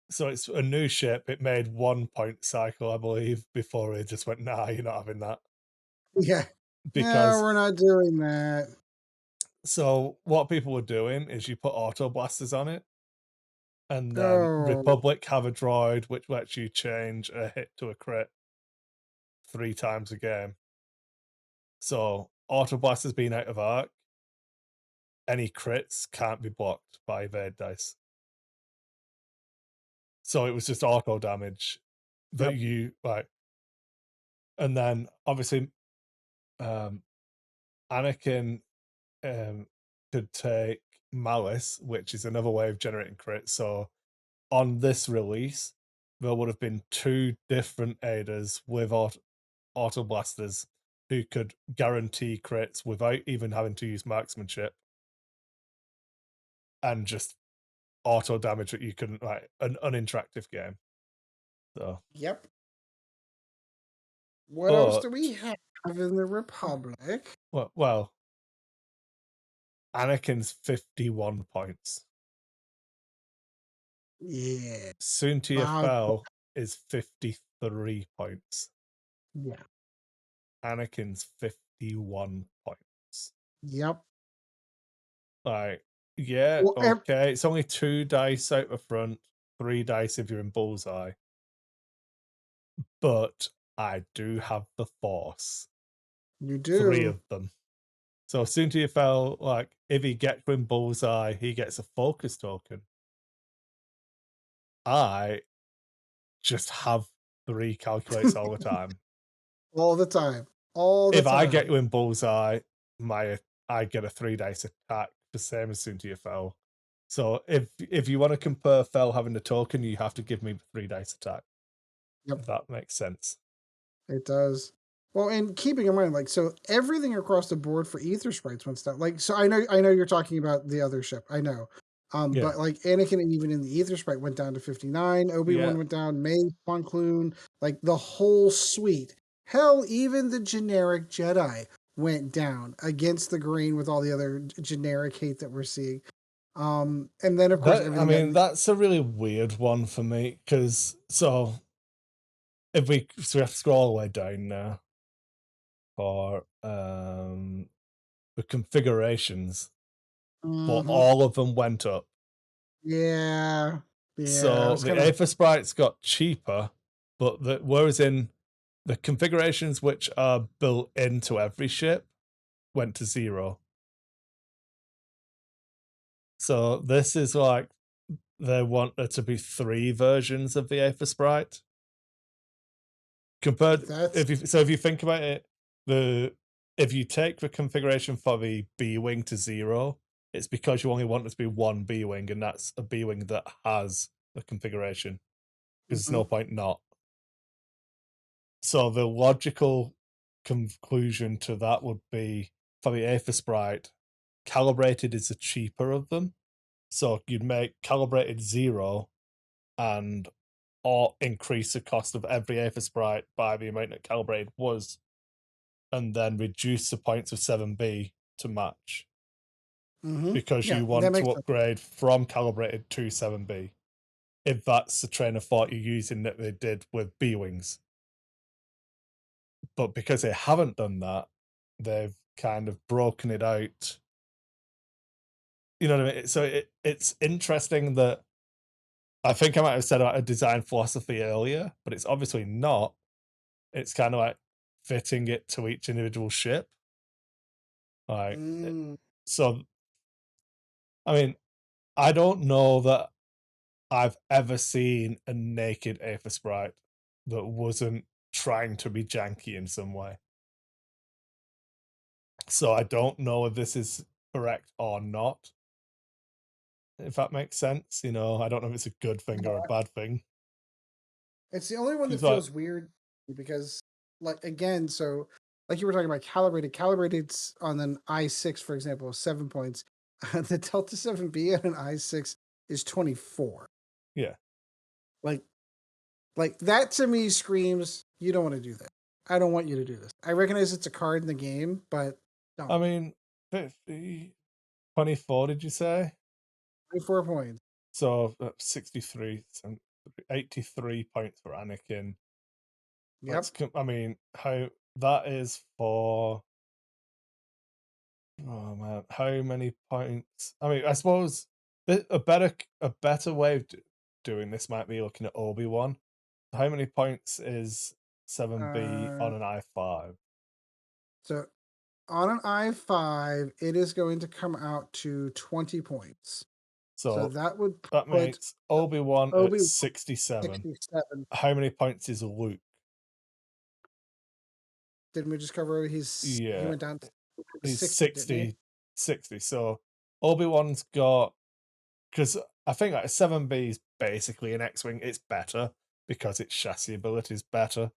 So it's a new ship. It made 1 point cycle, I believe, before it just went, nah, you're not having that. Yeah. No, Because we're not doing that. so what people were doing is you put auto blasters on it, and then Oh. Republic have a droid which lets you change a hit to a crit 3 times a game. So auto blasters being out of arc, any crits can't be blocked by evade dice. So it was just auto damage that Yep. you like. And then obviously Anakin could take Malice, which is another way of generating crits. So on this release, there would have been 2 different aiders with auto blasters who could guarantee crits without even having to use marksmanship, and just auto damage that you couldn't, like an uninteractive game. So, Yep. What else do we but have in the Republic? well, Anakin's 51 points. Yeah. Soon to your About fell is 53 points. yeah. Anakin's 51 points. Yep. Like, yeah, Well, okay. It's only 2 dice out the front, 3 dice if you're in bullseye. But I do have the force. you 3 do. of them. So soon to your fell, like if he gets in bullseye, he gets a focus token. I just have 3 calculates all the time. All the time. All the If I get time. you in bullseye, I get a 3 dice attack, the same as soon to your fell. So if you want to compare fell having the token, you have to give me 3 dice attack. Yep. If that makes sense. It does. Well, and keeping in mind, like, so everything across the board for ether sprites went down. Like, so I know you're talking about the other ship. I know. Yeah. But like Anakin, and even in the ether sprite, went down to 59. Yeah. Obi-Wan went down. Mace, Plo like the whole suite. Hell, even the generic Jedi went down against the grain with all the other generic hate that we're seeing. And then of course That I everything got mean, that's a really weird one for me, because so we have to scroll all the way down now for the configurations, but Mhm. all of them went up. Yeah. Yeah. I So was the kind of Aether sprites got cheaper, but whereas in the configurations which are built into every ship went to 0. So this is like they want there to be 3 versions of the Aether sprite. Compared, that's if you think about it, if you take the configuration for the B wing to 0, It's because you only want it to be one B wing, and that's a B wing that has the configuration. Because there's no point not. So the logical conclusion to that would be for the Aether Sprite, calibrated is the cheaper of them. So you'd make calibrated 0 and or increase the cost of every Aether Sprite by the amount that calibrated was, and then reduce the points of 7B to match. Because Yeah, you that want makes to sense. upgrade from calibrated to 7B. If that's the train of thought you're using that they did with B Wings. But because they haven't done that, they've kind of broken it out. You know what I mean? So it's interesting that I think I might have said about a design philosophy earlier, but it's obviously not. It's kind of like fitting it to each individual ship. Like, so, I mean, I don't know that I've ever seen a naked Aether Sprite that wasn't trying to be janky in some way. So I don't know if this is correct or not. If that makes sense, you know, I don't know if it's a good thing or a bad thing. It's the only one that It's like, feels weird because, like, again, so like you were talking about calibrated's on an I6, for example, 7 points. The Delta 7B on an I6 is 24. yeah. Like, that to me screams, you don't want to do that. I don't want you to do this. I recognize it's a card in the game, but don't. I mean, 50, 24, did you say? 24 points. So 63, 83 points for Anakin. Yep. I mean, how that is for. Oh man, how many points? I mean, I suppose a better way of doing this might be looking at Obi-Wan. How many points is 7B Uh, on an I5? so on an I5, it is going to come out to 20 points. So So that would that put makes Obi-Wan at Obi 67. 67. How many points is Luke? Didn't we just cover he Yeah, went down to he's 60, didn't he? 60. So Obi-Wan's got, because I think like 7B is basically an X-Wing. It's better because its chassis ability is better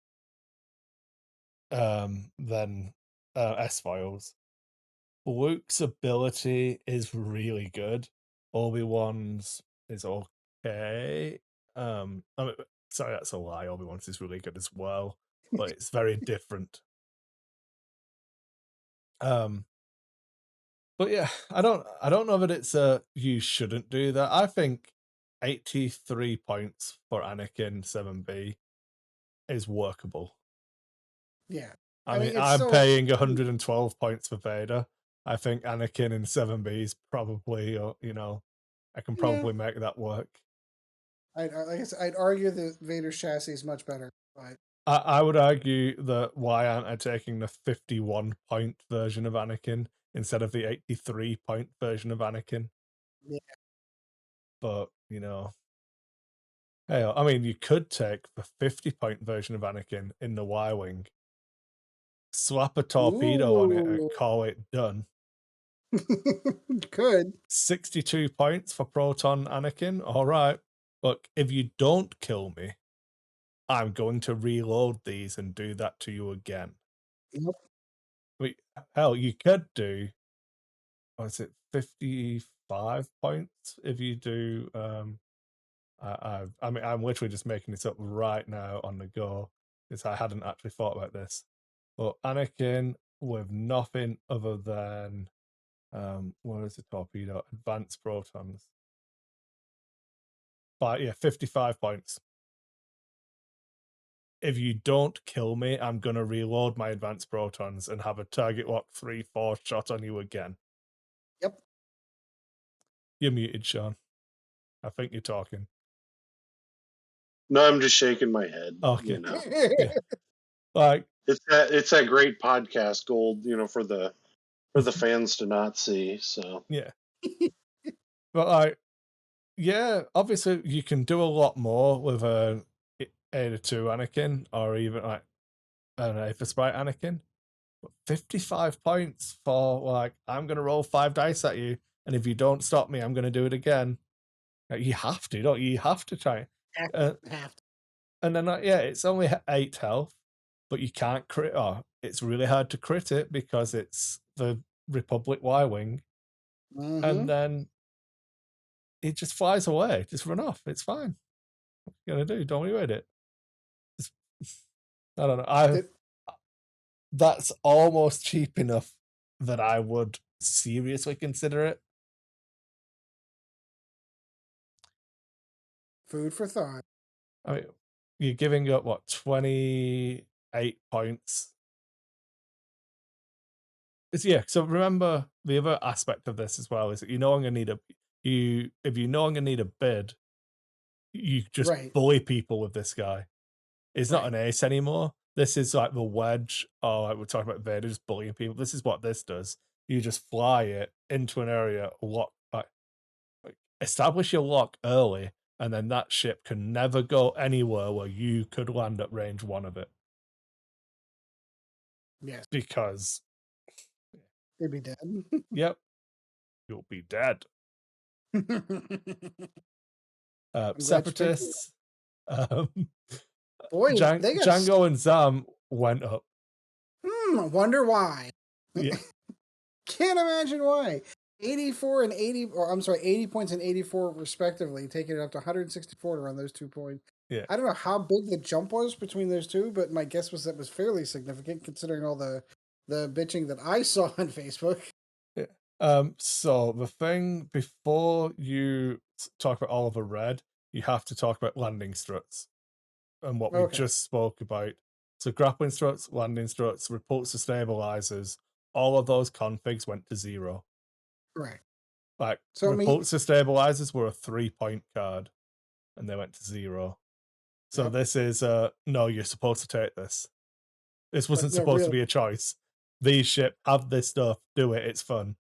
than S-Files. Luke's ability is really good. Obi-Wan's is okay. I mean, sorry, that's a lie. Obi-Wan's is really good as well, but it's very different. But yeah, I don't know that it's a you shouldn't do that. I think 83 points for Anakin 7B is workable. Yeah. I I mean, mean, it's I'm still paying 112 points for Vader. I think Anakin in 7B is probably, you know, I can yeah. probably make that work. I guess I'd argue that Vader's chassis is much better, but I would argue that why aren't I taking the 51 point version of Anakin instead of the 83 point version of Anakin? yeah. But, you know, hey, I mean, you could take the 50 point version of Anakin in the Y Wing, slap a torpedo on it, and Ooh. call it done. Could. 62 points for Proton Anakin. All right. Look, if you don't kill me, I'm going to reload these and do that to you again. Yep. Wait, hell, you could do, what is it, 55 points if you do. I mean, I'm literally just making this up right now on the go because I hadn't actually thought about this. But Anakin with nothing other than, what is the torpedo? Advanced protons. But yeah, 55 points. If you don't kill me, I'm going to reload my advanced protons and have a target lock 3-4 shot on you again. Yep. You're muted, Sean. I think you're talking. No, I'm just shaking my head. Okay. You know, Yeah. Like, it's that great podcast gold. You know, for the fans to not see. So yeah. But like, yeah, obviously you can do a lot more with a Ada 2 Anakin or even like an Aether Sprite Anakin. But 55 points for like, I'm gonna roll 5 dice at you and if you don't stop me, I'm going to do it again. You have to, don't you? You have to try. Have have to. And then, it's only 8 health, but you can't crit. Oh, it's really hard to crit it because it's the Republic Y-Wing. And then it just flies away. Just run off. It's fine. What are you going to do? Don't worry about it. I don't know. That's almost cheap enough that I would seriously consider it. Food for thought. I mean, you're giving up, what, 28 points? So remember, the other aspect of this as well is that if you know I'm going to need a bid, you just bully people with this guy. It's not an ace anymore. This is like the wedge. Oh, like we're talking about Vader just bullying people. This is what this does. You just fly it into an area, establish your lock early, and then that ship can never go anywhere where you could land at range 1 of it. Yes. Because they'd be dead. Yep. You'll be dead. Separatists. Boy, Django and Zam went up. Wonder why. Yeah. Can't imagine why. 84 and 80, or I'm sorry, 80 points and 84 respectively, taking it up to 164 to run those 2 points. Yeah. I don't know how big the jump was between those two, but my guess was that was fairly significant considering all the bitching that I saw on Facebook. Yeah. So the thing before you talk about Oliver Red, you have to talk about landing struts and what we just spoke about. So grappling struts, landing struts, reports to stabilizers, all of those configs went to 0. Right. Like, reports to stabilizers were a 3-point card, and they went to 0. So this is no, you're supposed to take this. This wasn't supposed to be a choice. These ships have this stuff. Do it. It's fun.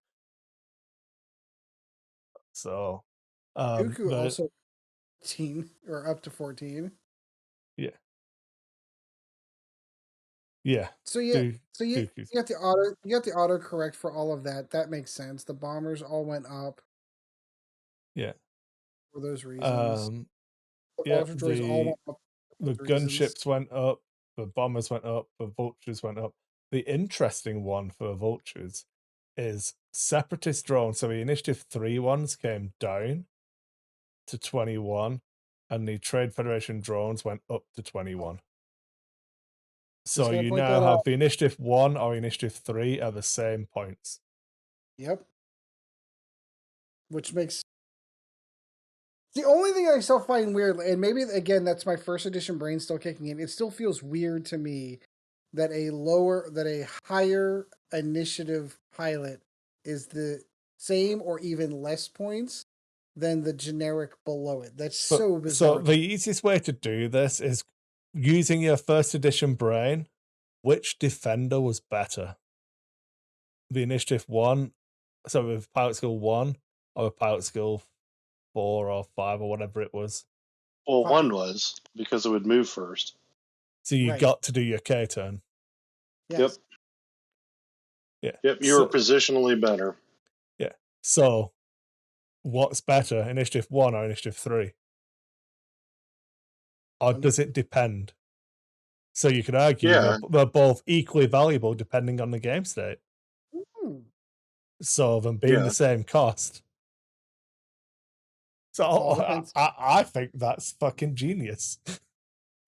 So, Dooku also 14 or up to 14. Yeah. Yeah. So you got the auto correct for all of that. That makes sense. The bombers all went up. Yeah. For those reasons. The gunships went up, the bombers went up, the vultures went up. The interesting one for the vultures is separatist drones. So the initiative 3 ones came down to 21, and the Trade Federation drones went up to 21. So you now have the initiative 1 or initiative 3 are the same points. Yep. Which makes the only thing I still find weird, and maybe again that's my first edition brain still kicking in. It still feels weird to me that a higher initiative pilot is the same or even less points than the generic below it. That's so bizarre. So the easiest way to do this is using your first edition brain. Which defender was better? The initiative 1, so with pilot skill 1, or with pilot skill 4 or 5 or whatever it was? Well, 1 was, because it would move first. So you got to do your K turn. Yes. Yep. Yeah. Yep, you were positionally better. Yeah. So, what's better, initiative 1 or initiative 3? Or does it depend? So you could argue they're both equally valuable depending on the game state. So them being the same cost. So I think that's fucking genius.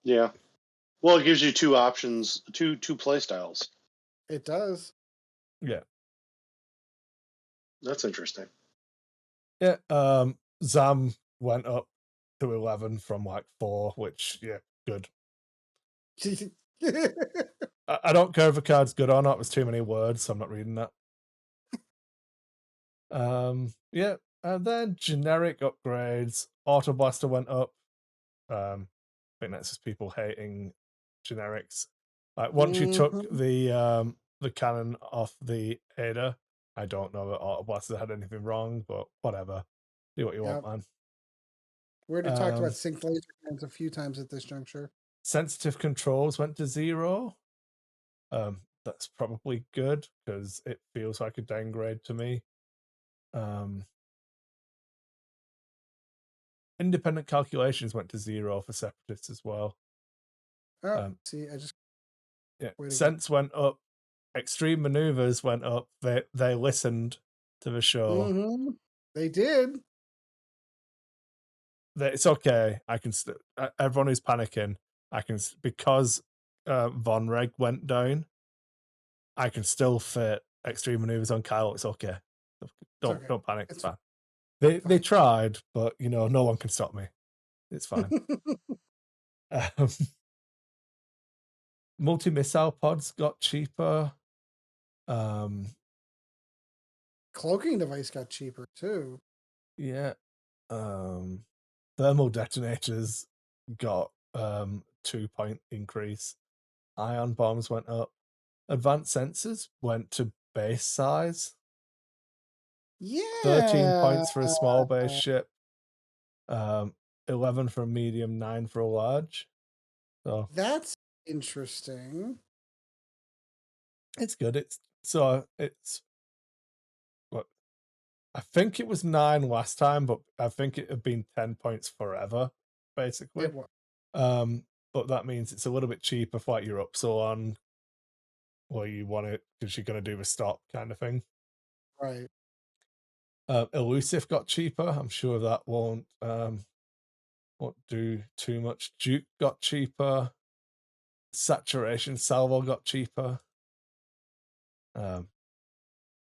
Yeah. Well, it gives you 2 options, two play styles. It does. Yeah. That's interesting. Yeah. Zam went up to 11 from like 4, which good. I don't care if a card's good or not. There's too many words, so I'm not reading that. Yeah, and then generic upgrades. Auto Blaster went up. I think that's just people hating generics. Like once you took the cannon off the Ada, I don't know that Auto Blaster had anything wrong, but whatever. Do what you want, man. We already talked about synced laser cannons a few times at this juncture. Sensitive controls went to 0. That's probably good because it feels like a downgrade to me. independent calculations went to 0 for separatists as well. Oh, see, I just Yeah, wait again. sense went up. Extreme maneuvers went up. They listened to the show. Mm-hmm. They did. It's okay. I can. Everyone who's panicking, I can because Von Reg went down. I can still fit extreme maneuvers on Kyle. It's okay. Don't panic. It's fine. They tried, but no one can stop me. It's fine. Multi-missile pods got cheaper. Cloaking device got cheaper too. Yeah. Thermal detonators got 2-point increase. Ion bombs went up. Advanced sensors went to base size. Yeah. 13 points for a small base ship. 11 for a medium, 9 for a large. So that's interesting. It's good. It's what I think it was 9 last time, but I think it had been 10 points forever, basically. It was. But that means it's a little bit cheaper for like your Upsilon, where you want it because you're going to do a stop kind of thing. Right. Elusive got cheaper. I'm sure that won't do too much. Duke got cheaper. Saturation salvo got cheaper. I'm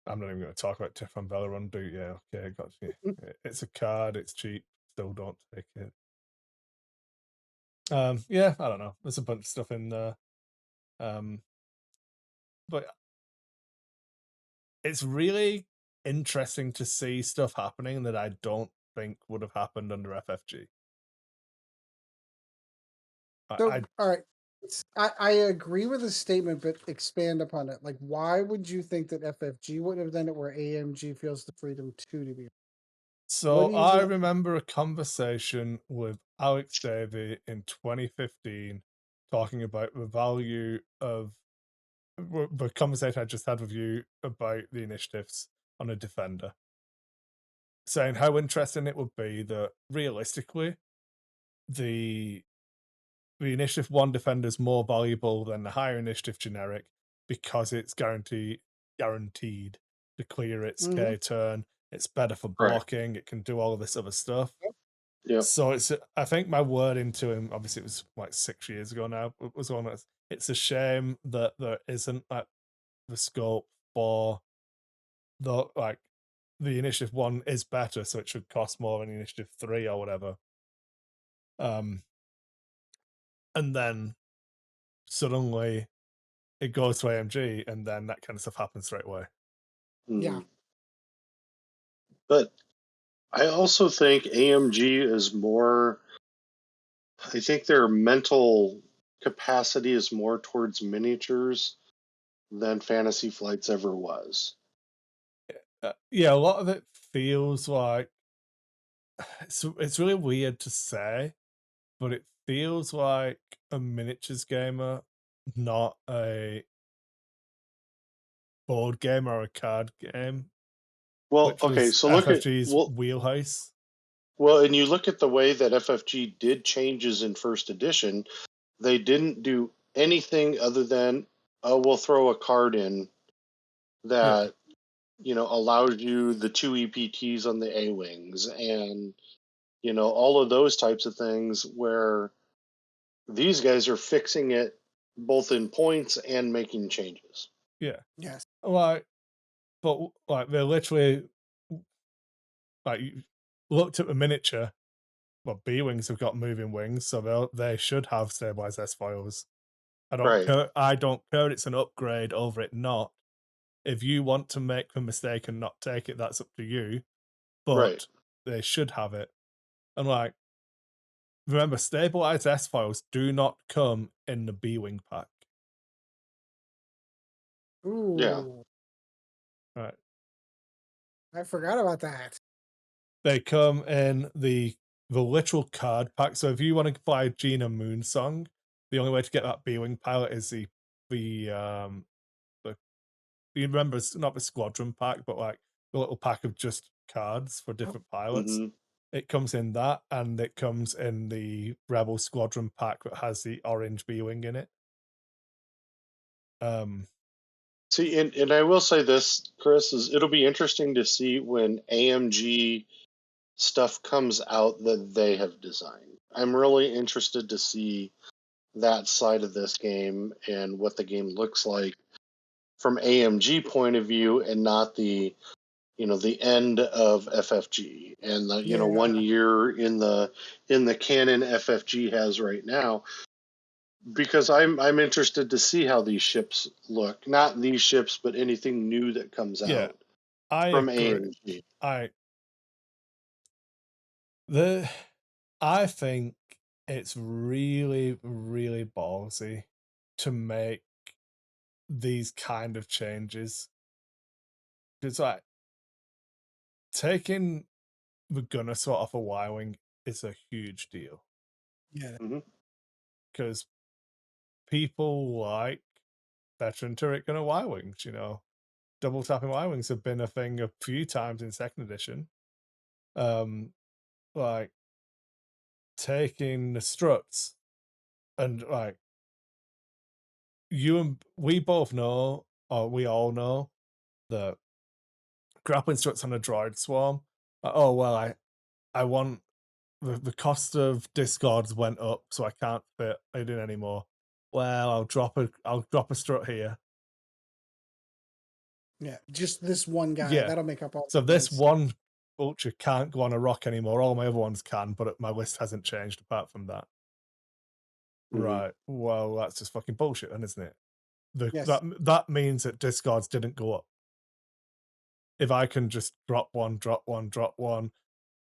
not even going to talk about Teflon Belleron. Yeah, okay, got you. It's a card. It's cheap. Still don't take it. Yeah, I don't know. There's a bunch of stuff in there. But it's really interesting to see stuff happening that I don't think would have happened under FFG. So, all right. I agree with the statement, but expand upon it. Like, why would you think that FFG wouldn't have done it where AMG feels the freedom to be? So I remember a conversation with Alex Davey in 2015 talking about the value of the conversation I just had with you about the initiatives on a defender, saying how interesting it would be that realistically the initiative 1 defender is more valuable than the higher initiative generic because it's guaranteed to clear its K turn. It's better for blocking. Right. It can do all of this other stuff. Yeah. So I think my word into him, obviously it was like 6 years ago now, was on it. It's a shame that there isn't like the scope for the initiative 1 is better, so it should cost more than initiative 3 or whatever. And then suddenly it goes to AMG, and then that kind of stuff happens straight away. Yeah. But I also think AMG is more, I think their mental capacity is more towards miniatures than Fantasy Flight's ever was. Yeah, a lot of it feels like it's really weird to say, but it feels like a miniatures gamer, not a board game or a card game. Well, okay, so look FFG's wheelhouse. Well, and you look at the way that FFG did changes in first edition, they didn't do anything other than, we'll throw a card in that, allows you the 2 EPTs on the A-Wings and, all of those types of things where these guys are fixing it both in points and making changes. Yeah. Yes. They're literally you looked at the miniature. Well, B-Wings have got moving wings, so they should have stabilized S-foils. I don't care it's an upgrade over it not. If you want to make the mistake and not take it, that's up to you. But they should have it. And remember, stabilized S-foils do not come in the B-Wing pack. Ooh. Yeah. Right. I forgot about that. They come in the literal card pack. So if you want to buy Gina Moonsong, the only way to get that B-Wing pilot is the you remember, it's not the squadron pack, but the little pack of just cards for different pilots. It comes in that, and it comes in the Rebel Squadron pack that has the orange B-wing in it. See, and I will say this, Chris, is it'll be interesting to see when AMG stuff comes out that they have designed. I'm really interested to see that side of this game and what the game looks like from AMG point of view, and not the the end of FFG and the Yeah, 1 year in the canon FFG has right now, because I'm interested to see how these ships look, not these ships but anything new that comes Yeah, out I from agree. AMG. I think it's really, really ballsy to make these kind of changes. It's like taking the gunner slot off a Y-wing is a huge deal yeah, Hmm. because people like veteran turret gunner Y-wings. Double tapping Y-wings have been a thing a few times in second edition. Like taking the struts and like you and we both know, or we all know, that grappling struts on a droid swarm. Oh well, I want the cost of discards went up, so I can't fit it in anymore. Well, I'll drop a strut here. yeah. Just this one guy Yeah. that'll make up all So the this difference. one vulture can't go on a rock anymore. All my other ones can, but my list hasn't changed apart from that. Hmm. Right. Well, that's just fucking bullshit, then, isn't it? Yes. That means that discards didn't go up. If I can just drop one, drop one, drop one,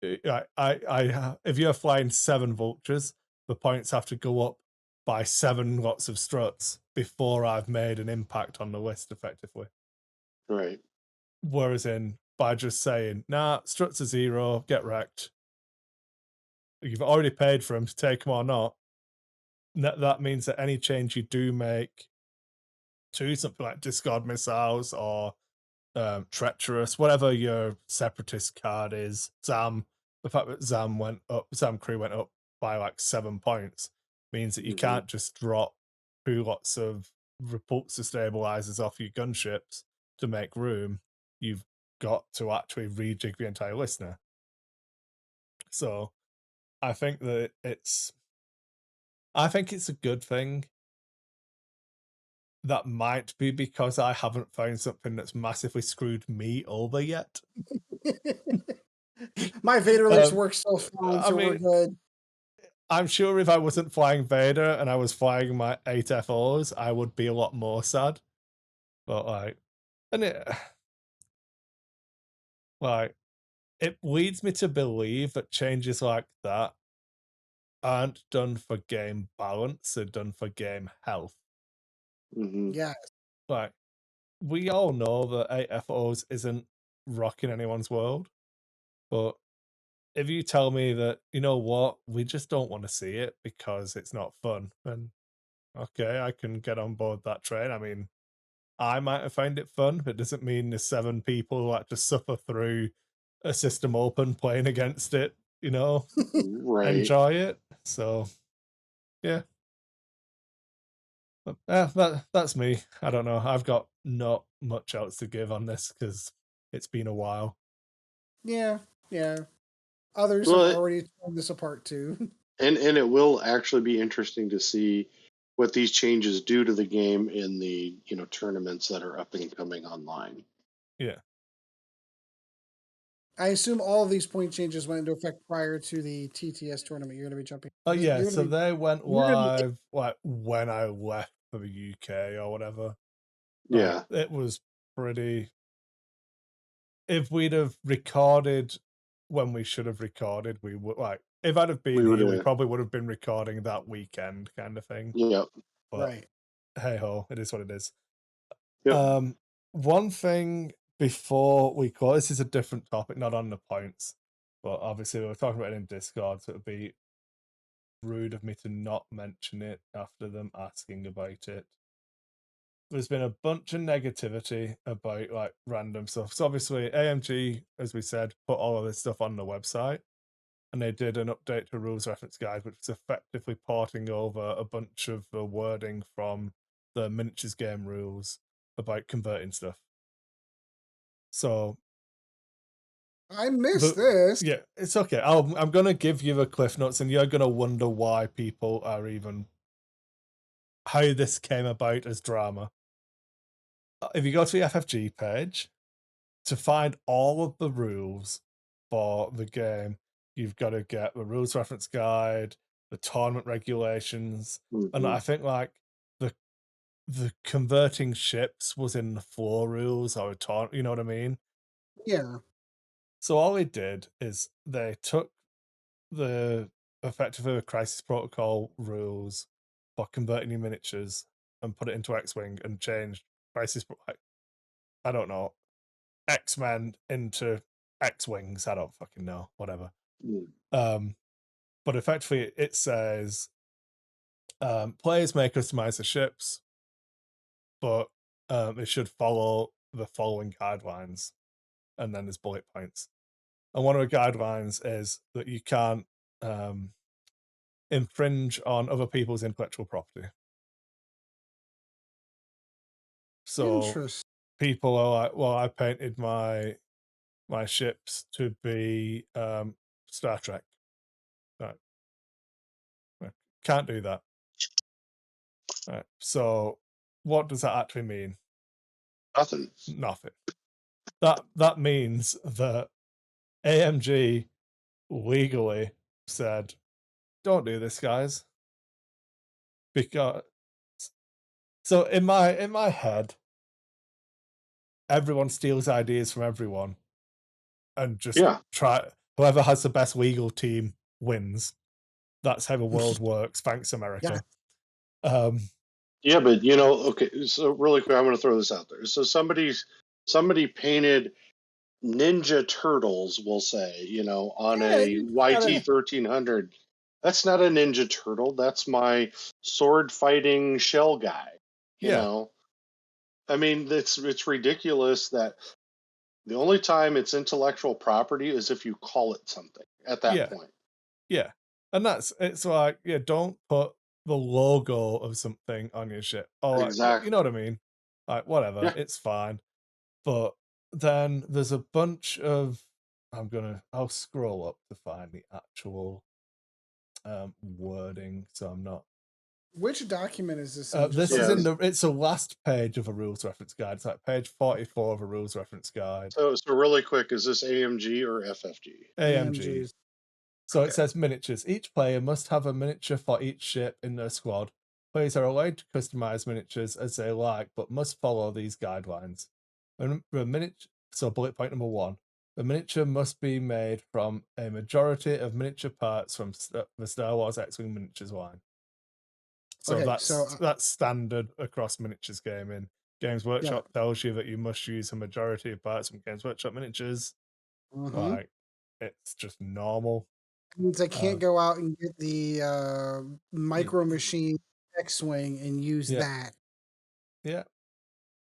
if you're flying 7 vultures, the points have to go up by 7 lots of struts before I've made an impact on the list effectively. Right. Whereas by just saying, nah, struts are 0, get wrecked. You've already paid for them to take them or not. That means that any change you do make to something like discard missiles or treacherous, whatever your separatist card is, Zam. The fact that Zam crew went up by like 7 points means that you Hmm. can't just drop 2 lots of repulsor stabilizers off your gunships to make room. You've got to actually rejig the entire listener. So I think that I think it's a good thing. That might be because I haven't found something that's massively screwed me over yet. My Vader list works so fine, I so we're mean, good. I'm sure if I wasn't flying Vader and I was flying my 8 FOs, I would be a lot more sad. But like, it leads me to believe that changes like that aren't done for game balance, they're done for game health. Hmm. Yeah. Like, we all know that 8 FOs isn't rocking anyone's world, but if you tell me that, you know what, we just don't want to see it because it's not fun, then okay, I can get on board that train. I mean, I might have found it fun, but it doesn't mean the 7 people who had to suffer through a system open playing against it, Right. enjoy it. So yeah. But, that's me. I don't know. I've got not much else to give on this because it's been a while. Yeah. Yeah. Others have Well, already torn this apart too. and it will actually be interesting to see what these changes do to the game in the tournaments that are up and coming online. Yeah. I assume all of these point changes went into effect prior to the TTS tournament. You're going to be jumping. Oh yeah, You're so going to be. they went You're going to be. live like when I left for the UK or whatever. Like Yeah, it was pretty. If we'd have recorded when we should have recorded, we would like. If I'd have been we would here, we have. probably would have been recording that weekend, kind of thing. Yep. But Right. hey ho, it is what it is. Yep. One thing before we go, this is a different topic, not on the points, but obviously we were talking about it in Discord, so it would be rude of me to not mention it after them asking about it. There's been a bunch of negativity about like random stuff. So obviously AMG, as we said, put all of this stuff on the website. and they did an update to rules reference guide, which was effectively porting over a bunch of the wording from the miniatures game rules about converting stuff. So I missed this. yeah, it's okay. I'm gonna give you the cliff notes, and you're gonna wonder why people are even how this came about as drama. If you go to the FFG page to find all of the rules for the game, you've got to get the rules reference guide, the tournament regulations, and I think like the converting ships was in the floor rules or you know what I mean? Yeah. So all they did is they took the effectively the crisis protocol rules for converting your miniatures and put it into X-Wing and changed crisis like, I don't know, X-Men into X-Wings. I don't fucking know, whatever. But effectively it says players may customize the ships, but it should follow the following guidelines. And then there's bullet points. And one of the guidelines is that you can't infringe on other people's intellectual property. So people are like, well, I painted my ships to be Star Trek. Right. Can't do that. Right. So what does that actually mean? Nothing. That means that AMG legally said, don't do this, guys. Because so in my head, everyone steals ideas from everyone and just try whoever has the best legal team wins. That's how the world works. Thanks, America. Yeah, but okay, so really quick, I'm going to throw this out there. So somebody painted Ninja Turtles, we'll say, on a YT 1300. That's not a Ninja Turtle. That's my sword fighting shell guy. You know, I mean, it's ridiculous that the only time it's intellectual property is if you call it something at that point. Yeah, and it's like, yeah, don't put the logo of something on your shit. Oh, exactly. You know what I mean? Like, whatever, it's fine. But then there's a bunch of I'll scroll up to find the actual wording, so I'm not. Which document is this? This is it's the last page of a rules reference guide. It's like page 44 of a rules reference guide. So really quick, is this AMG or FFG? AMG. So it says miniatures. Each player must have a miniature for each ship in their squad. Players are allowed to customize miniatures as they like, but must follow these guidelines. So bullet point number 1. The miniature must be made from a majority of miniature parts from the Star Wars X-Wing miniatures line. So that's standard across miniatures gaming. Games Workshop tells you that you must use a majority of parts from Games Workshop miniatures. Like, it's just normal. Means I can't go out and get the Micro Machine X-Wing and use that. Yeah.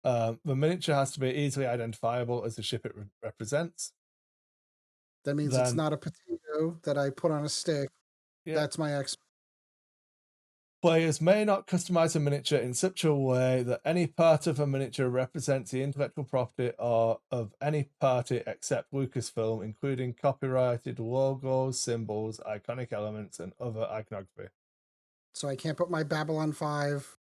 The miniature has to be easily identifiable as the ship it represents. That means it's not a potato that I put on a stick. That's my X. Players may not customize a miniature in such a way that any part of a miniature represents the intellectual property or of any party except Lucasfilm, including copyrighted logos, symbols, iconic elements, and other iconography. So I can't put my Babylon 5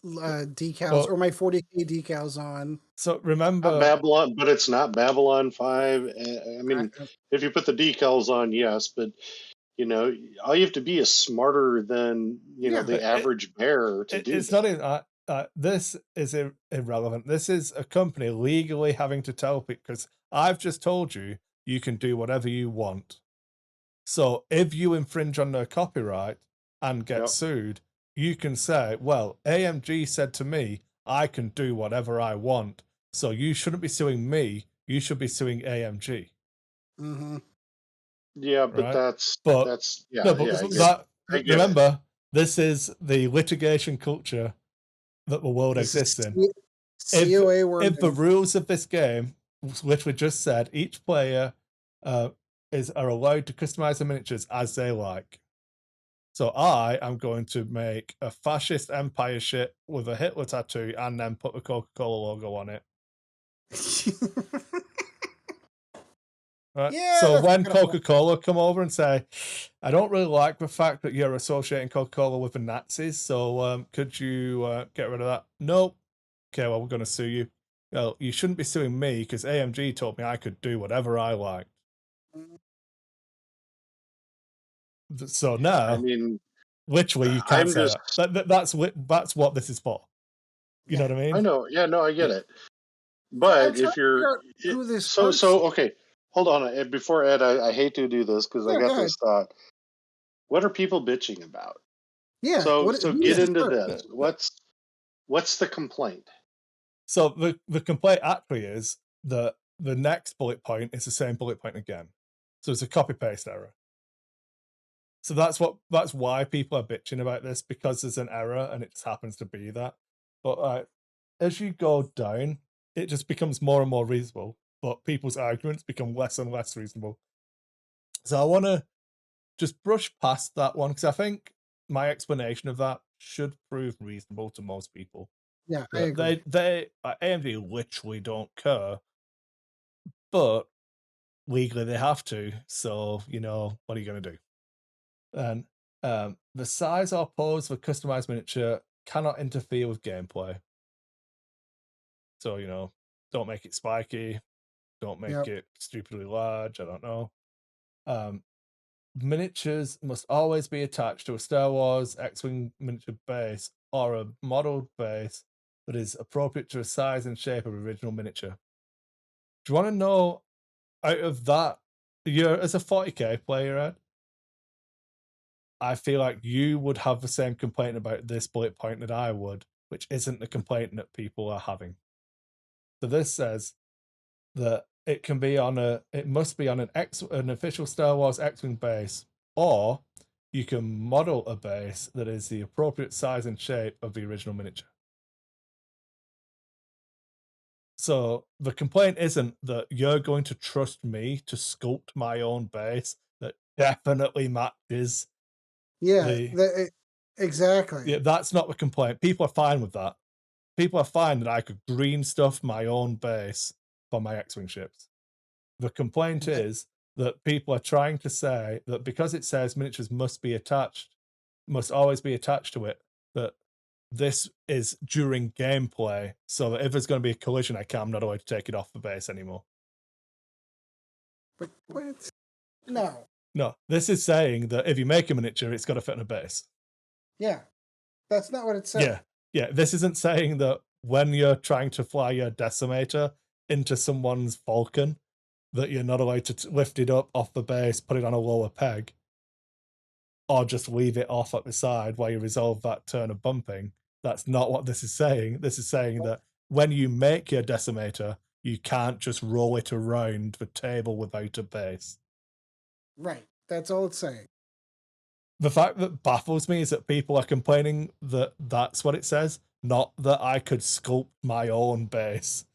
decals or my 40K decals on. So remember, not Babylon, but it's not Babylon 5. I mean, if you put the decals on, yes, but all you have to be is smarter than the average bear to do. It's not this is irrelevant. This is a company legally having to tell people, because I've just told you you can do whatever you want. So if you infringe on their copyright and get sued, you can say, well, AMG said to me I can do whatever I want, so you shouldn't be suing me, you should be suing AMG. Yeah, but remember, this is the litigation culture that the world exists in. If the rules of this game, which we just said, each player are allowed to customize the miniatures as they like. So I am going to make a fascist empire ship with a Hitler tattoo and then put the Coca-Cola logo on it. Right? Yeah, So that's when kind of fun. Coca-Cola come over and say, I don't really like the fact that you're associating Coca-Cola with the Nazis, so could you get rid of that? Nope. Okay, well, we're going to sue you. Well, you shouldn't be suing me because AMG told me I could do whatever I liked. So Yeah, I now, mean, literally, you can't I'm say just, that. That's what this is for. You know Yeah. what I mean? I know, yeah, no, I get Yeah. it. So I'm But trying if to figure you're, out who this so hurts. okay, hold on, Ed. Before Ed, I hate to do this because I Yeah, go got ahead. this thought. What are people bitching about? Yeah, So who get does this into hurt? this. What's the complaint? So the complaint actually is that the next bullet point is the same bullet point again. So it's a copy paste error. So that's why people are bitching about this, because there's an error and it just happens to be that. But as you go down, it just becomes more and more reasonable, but people's arguments become less and less reasonable. So I want to just brush past that one because I think my explanation of that should prove reasonable to most people. Yeah, I That agree. they AMD literally don't care, but legally they have to. So what are you going to do? And the size or pose of a customized miniature cannot interfere with gameplay. So don't make it spiky, don't make Yep. it stupidly large. I don't know. Um, Miniatures must always be attached to a Star Wars X-wing miniature base or a modeled base that is appropriate to the size and shape of original miniature. Do you want to know, out of that, you're as a 40k player, Ed, I feel like you would have the same complaint about this bullet point that I would, which isn't the complaint that people are having. So this says that it must be on an official Star Wars X-wing base, or you can model a base that is the appropriate size and shape of the original miniature. So the complaint isn't that you're going to trust me to sculpt my own base that definitely matches Yeah, the exactly. yeah, that's not the complaint. People are fine with that. People are fine that I could green stuff my own base for my X-wing ships. The complaint That- is that people are trying to say that because it says miniatures must always be attached to it, that this is during gameplay, so that if there's going to be a collision, I'm not allowed to take it off the base anymore. But what? No. No, this is saying that if you make a miniature, it's got to fit on a base. Yeah, that's not what it Yeah, said. yeah. This isn't saying that when you're trying to fly your decimator into someone's Falcon, that you're not allowed to lift it up off the base, put it on a lower peg, or just leave it off at the side while you resolve that turn of bumping. That's not what this is saying. This is saying that when you make your decimator, you can't just roll it around the table without a base. Right. That's all it's saying. The fact that baffles me is that people are complaining that that's what it says, not that I could sculpt my own base,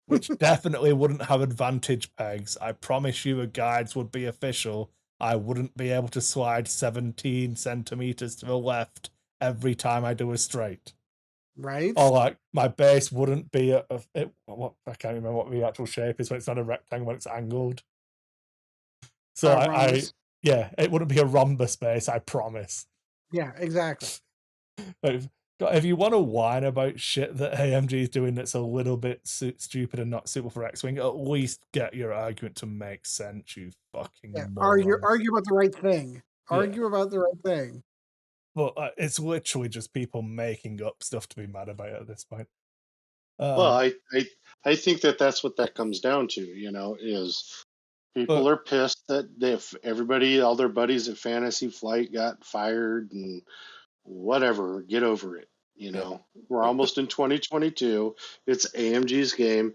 which definitely wouldn't have advantage pegs. I promise you the guides would be official. I wouldn't be able to slide 17 centimeters to the left every time I do a straight. Right? Or like my base wouldn't be I can't remember what the actual shape is when it's not a rectangle, when it's angled. So Rhombus. yeah, it wouldn't be a rhombus base, I promise. Yeah, exactly. If you want to whine about shit that AMG is doing that's a little bit stupid and not suitable for X-Wing, at least get your argument to make sense, you Yeah. fucking Argue morons. argue about the right thing. Yeah. Argue about the right thing. But it's literally just people making up stuff to be mad about at this point. Well, I think that's what that comes down to. Is people But are pissed that if everybody, all their buddies at Fantasy Flight got fired and whatever, get over it. yeah. We're almost in 2022. It's AMG's game.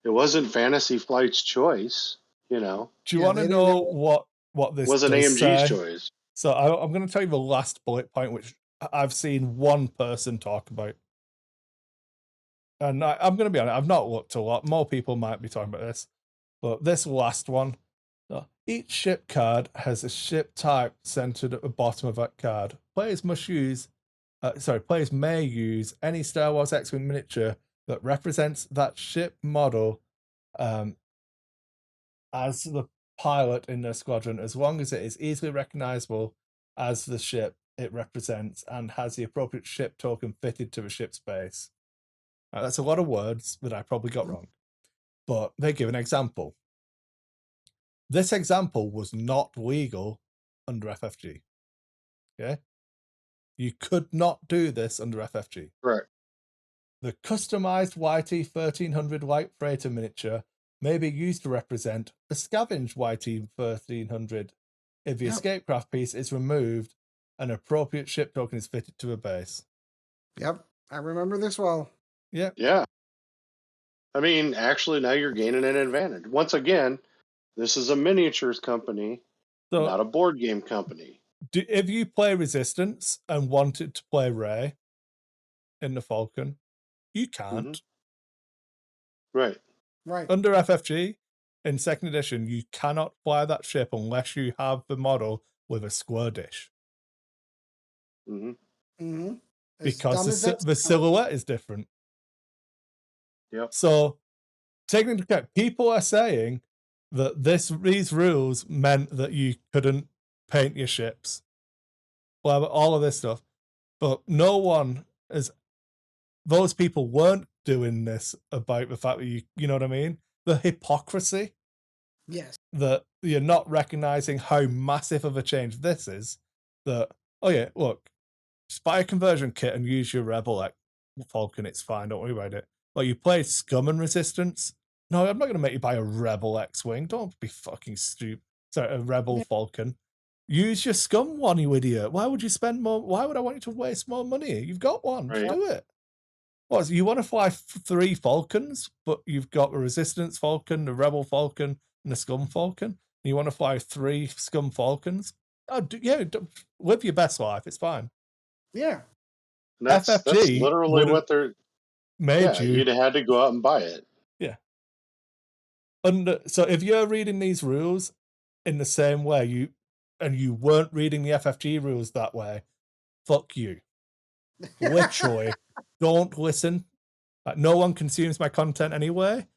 It wasn't Fantasy Flight's choice. Do you Yeah, want to they didn't know know. what this Wasn't does AMG's say? choice. So I'm going to tell you the last bullet point, which I've seen one person talk about. And I'm going to be honest, I've not looked a lot. More people might be talking about this. But this last one Each ship card has a ship type centered at the bottom of that card. Players may use any Star Wars X-Wing miniature that represents that ship model as the pilot in their squadron, as long as it is easily recognizable as the ship it represents and has the appropriate ship token fitted to the ship's base. Now, that's a lot of words that I probably got wrong, but they give an example. This example was not legal under FFG. Okay? You could not do this under FFG. Correct. The customized YT 1300 light freighter miniature may be used to represent a scavenged YT 1300 if the escape craft piece is removed, an appropriate ship token is fitted to a base. Yep, I remember this well. Yeah. Yeah. I mean, actually, now you're gaining an advantage. Once again, this is a miniatures company, not a board game company. If you play Resistance and wanted to play Rey in the Falcon, you can't. Right. Right. Under FFG, in second edition, you cannot fly that ship unless you have the model with a square dish. Because the silhouette is different. Yep. So, taking into account, people are saying that these rules meant that you couldn't paint your ships. Well, all of this stuff. But no one is... Those people weren't doing this about the fact that you know what I mean? The hypocrisy. Yes. That you're not recognizing how massive of a change this is. That, oh yeah, look, just buy a conversion kit and use your Rebel Falcon, it's fine, don't worry about it. Like, you play Scum and Resistance. No, I'm not going to make you buy a Rebel X-Wing. Don't be fucking stupid. Sorry, a Rebel Falcon. Use your Scum one, you idiot. Why would you spend more? Why would I want you to waste more money? You've got one. Right. Do it. What, you want to fly 3 Falcons, but you've got the Resistance Falcon, the Rebel Falcon, and the Scum Falcon? You want to fly 3 Scum Falcons? Oh, live your best life. It's fine. Yeah. That's literally what they're... made you. You'd have had to go out and buy it. Yeah. So if you're reading these rules in the same way, you weren't reading the FFG rules that way, fuck you. Literally, don't listen. Like, no one consumes my content anyway,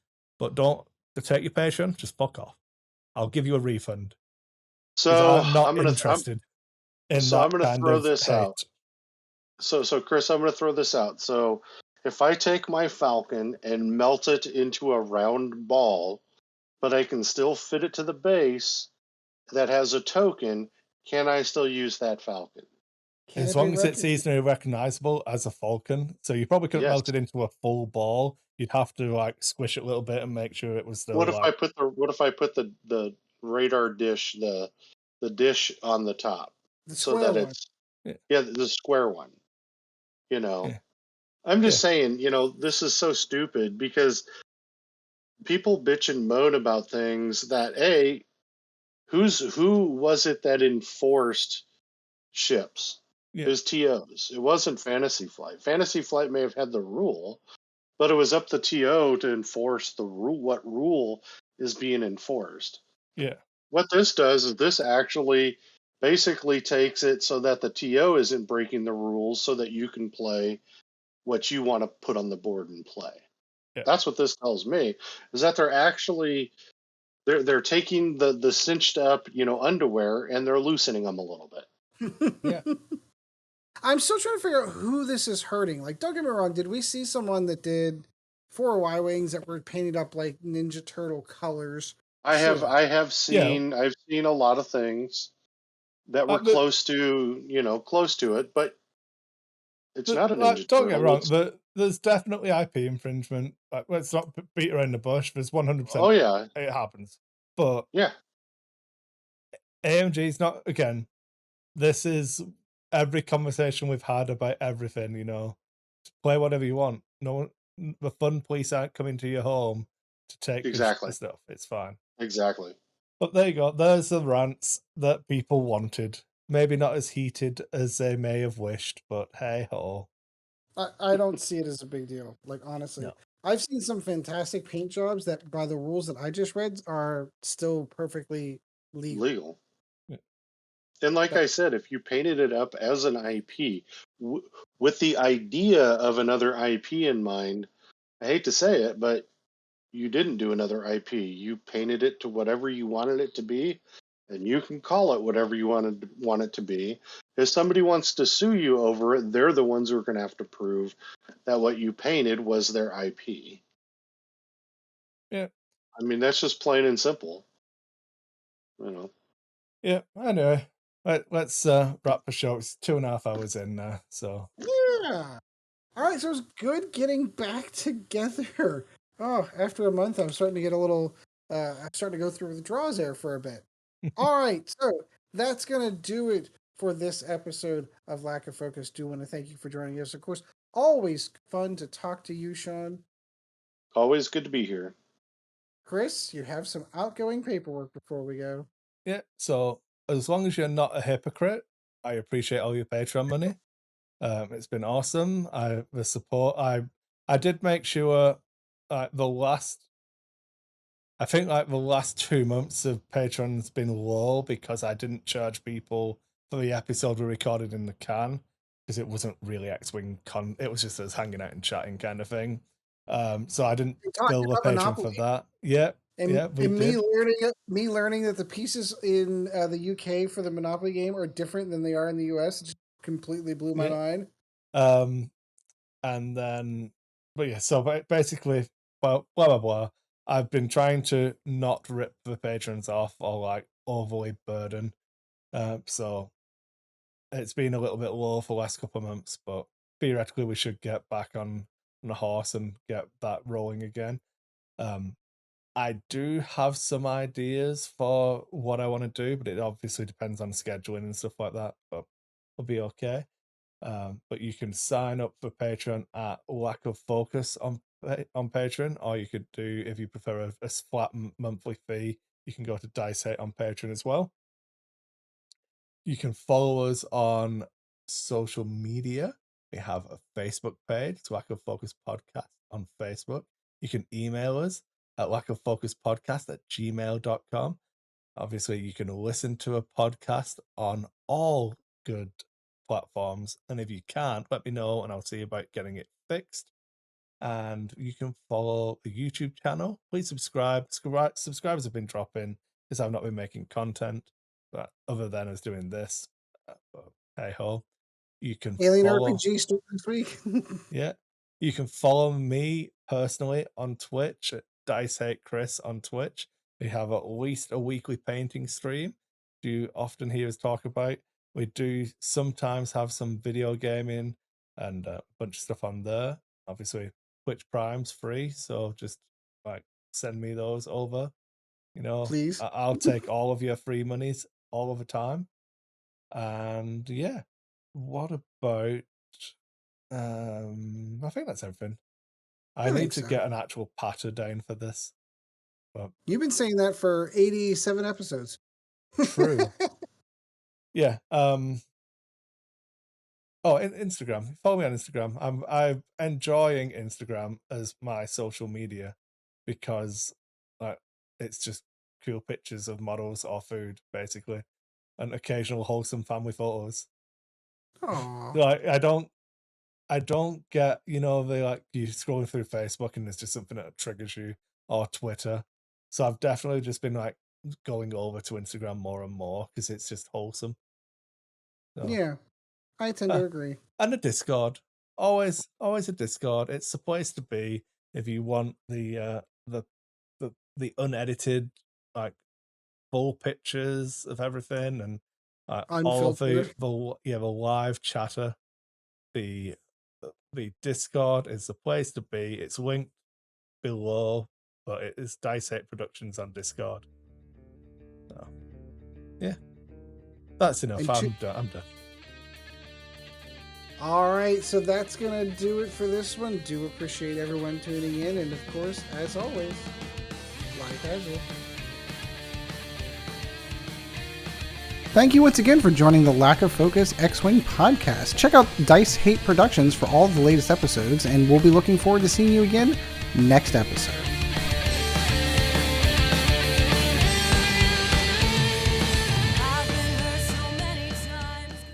but to take your patience, just fuck off. I'll give you a refund. So I'm not interested in so that I'm going to throw this hate. out. So Chris, I'm going to throw this out. So if I take my Falcon and melt it into a round ball, but I can still fit it to the base that has a token, can I still use that Falcon? As long as it's easily recognizable as a Falcon. So you probably couldn't melt it into a full ball. You'd have to like squish it a little bit and make sure it was still. What if I put the radar dish, the dish on the top, so that it's the square one? You know, I'm just saying, this is so stupid because people bitch and moan about things that who was it that enforced ships? It was TOs. It wasn't Fantasy Flight. Fantasy Flight may have had the rule, but it was up to TO to enforce the rule. What rule is being enforced? Yeah. What this does is this actually basically takes it so that the TO isn't breaking the rules, so that you can play what you want to put on the board and play. Yeah. That's what this tells me, is that they're actually they're taking the cinched up underwear and they're loosening them a little bit. Yeah. I'm still trying to figure out who this is hurting. Like, don't get me wrong, did we see someone that did 4 Y-Wings that were painted up like Ninja Turtle colors? I have seen I've seen a lot of things that were close to it, but it's not a Ninja Don't Turtle. Get me wrong, there's definitely IP infringement. Like, let's not beat around the bush. There's 100%. Oh yeah, it happens. But yeah, AMG's not, again, this is every conversation we've had about everything, play whatever you want. No, the fun police aren't coming to your home to take the stuff. It's fine. Exactly. But there you go. There's the rants that people wanted. Maybe not as heated as they may have wished, but hey ho. I don't see it as a big deal. Like, honestly. No. I've seen some fantastic paint jobs that, by the rules that I just read, are still perfectly legal. Legal. Yeah. And like That I said, if you painted it up as an IP with the idea of another IP in mind, I hate to say it, but you didn't do another IP. You painted it to whatever you wanted it to be, and you can call it whatever you want it to be. If somebody wants to sue you over it, they're the ones who are going to have to prove that what you painted was their IP. Yeah. I mean, that's just plain and simple. You know. Yeah. Anyway, let's wrap the show. It's 2.5 hours in now, so yeah. All right, so it's good getting back together. Oh, after a month, I'm starting to get a little. I'm starting to go through the draws there for a bit. All right, so that's gonna do it for this episode of Lack of Focus. Do want to thank you for joining us. Of course, always fun to talk to you, Sean. Always good to be here. Chris, you have some outgoing paperwork before we go. yeah. So as long as you're not a hypocrite, I appreciate all your Patreon money. It's been awesome. The support. I did make sure I think like the last 2 months of Patreon's been low because I didn't charge people for the episode we recorded in the can because it wasn't really X-Wing it was just us hanging out and chatting kind of thing. So I didn't You're talking build a about Patreon Monopoly. for that. Yeah, And, yeah, we and did. me learning that the pieces in the UK for the Monopoly game are different than they are in the US just completely blew my Yeah. mind. And then, but yeah, so basically, well, blah blah blah. I've been trying to not rip the patrons off or like overly burden. So it's been a little bit low for the last couple of months, but theoretically we should get back on a horse and get that rolling again. I do have some ideas for what I want to do, but it obviously depends on scheduling and stuff like that. But we'll be okay. But you can sign up for Patreon at Lack of Focus on Patreon, or you could do, if you prefer a flat monthly fee, you can go to Dice Hate on Patreon as well. You can follow us on social media. We have a Facebook page, it's Lack of Focus Podcast on Facebook. You can email us at lackoffocuspodcast@gmail.com. Obviously, you can listen to a podcast on all good platforms. And if you can't, let me know and I'll see about getting it fixed. And you can follow the YouTube channel. Please subscribe. Subscribers have been dropping because I've not been making content, but other than us doing this, but hey ho. You can Alien follow. RPG started this week. Yeah. You can follow me personally on Twitch at Dice Hate Chris on Twitch. We have at least a weekly painting stream. You often hear us talk about. We do sometimes have some video gaming and a bunch of stuff on there. Obviously, Twitch Prime's free, so just like send me those over. You know, Please. I'll take all of your free monies all of the time. And yeah, what about I think that's everything. I I need think to so. get an actual patter down for this. But You've been saying that for 87 episodes. true. Yeah. Instagram. Follow me on Instagram. I'm enjoying Instagram as my social media because like it's just cool pictures of models or food, basically, and occasional wholesome family photos. Aw. Like I don't get, they like you scrolling through Facebook and there's just something that triggers you or Twitter. So I've definitely just been like going over to Instagram more and more because it's just wholesome. So, Yeah, I tend to agree. and a Discord, always a Discord. It's the place to be if you want the unedited like full pictures of everything and all of Unfiltered. the live chatter. The the Discord is the place to be. It's linked below, but it is Dice 8 Productions on Discord. So, yeah, that's enough. And I'm done. All right, so that's going to do it for this one. Do appreciate everyone tuning in. And of course, as always, fly casual. Thank you once again for joining the Lack of Focus X-Wing podcast. Check out Dice Hate Productions for all the latest episodes, and we'll be looking forward to seeing you again next episode.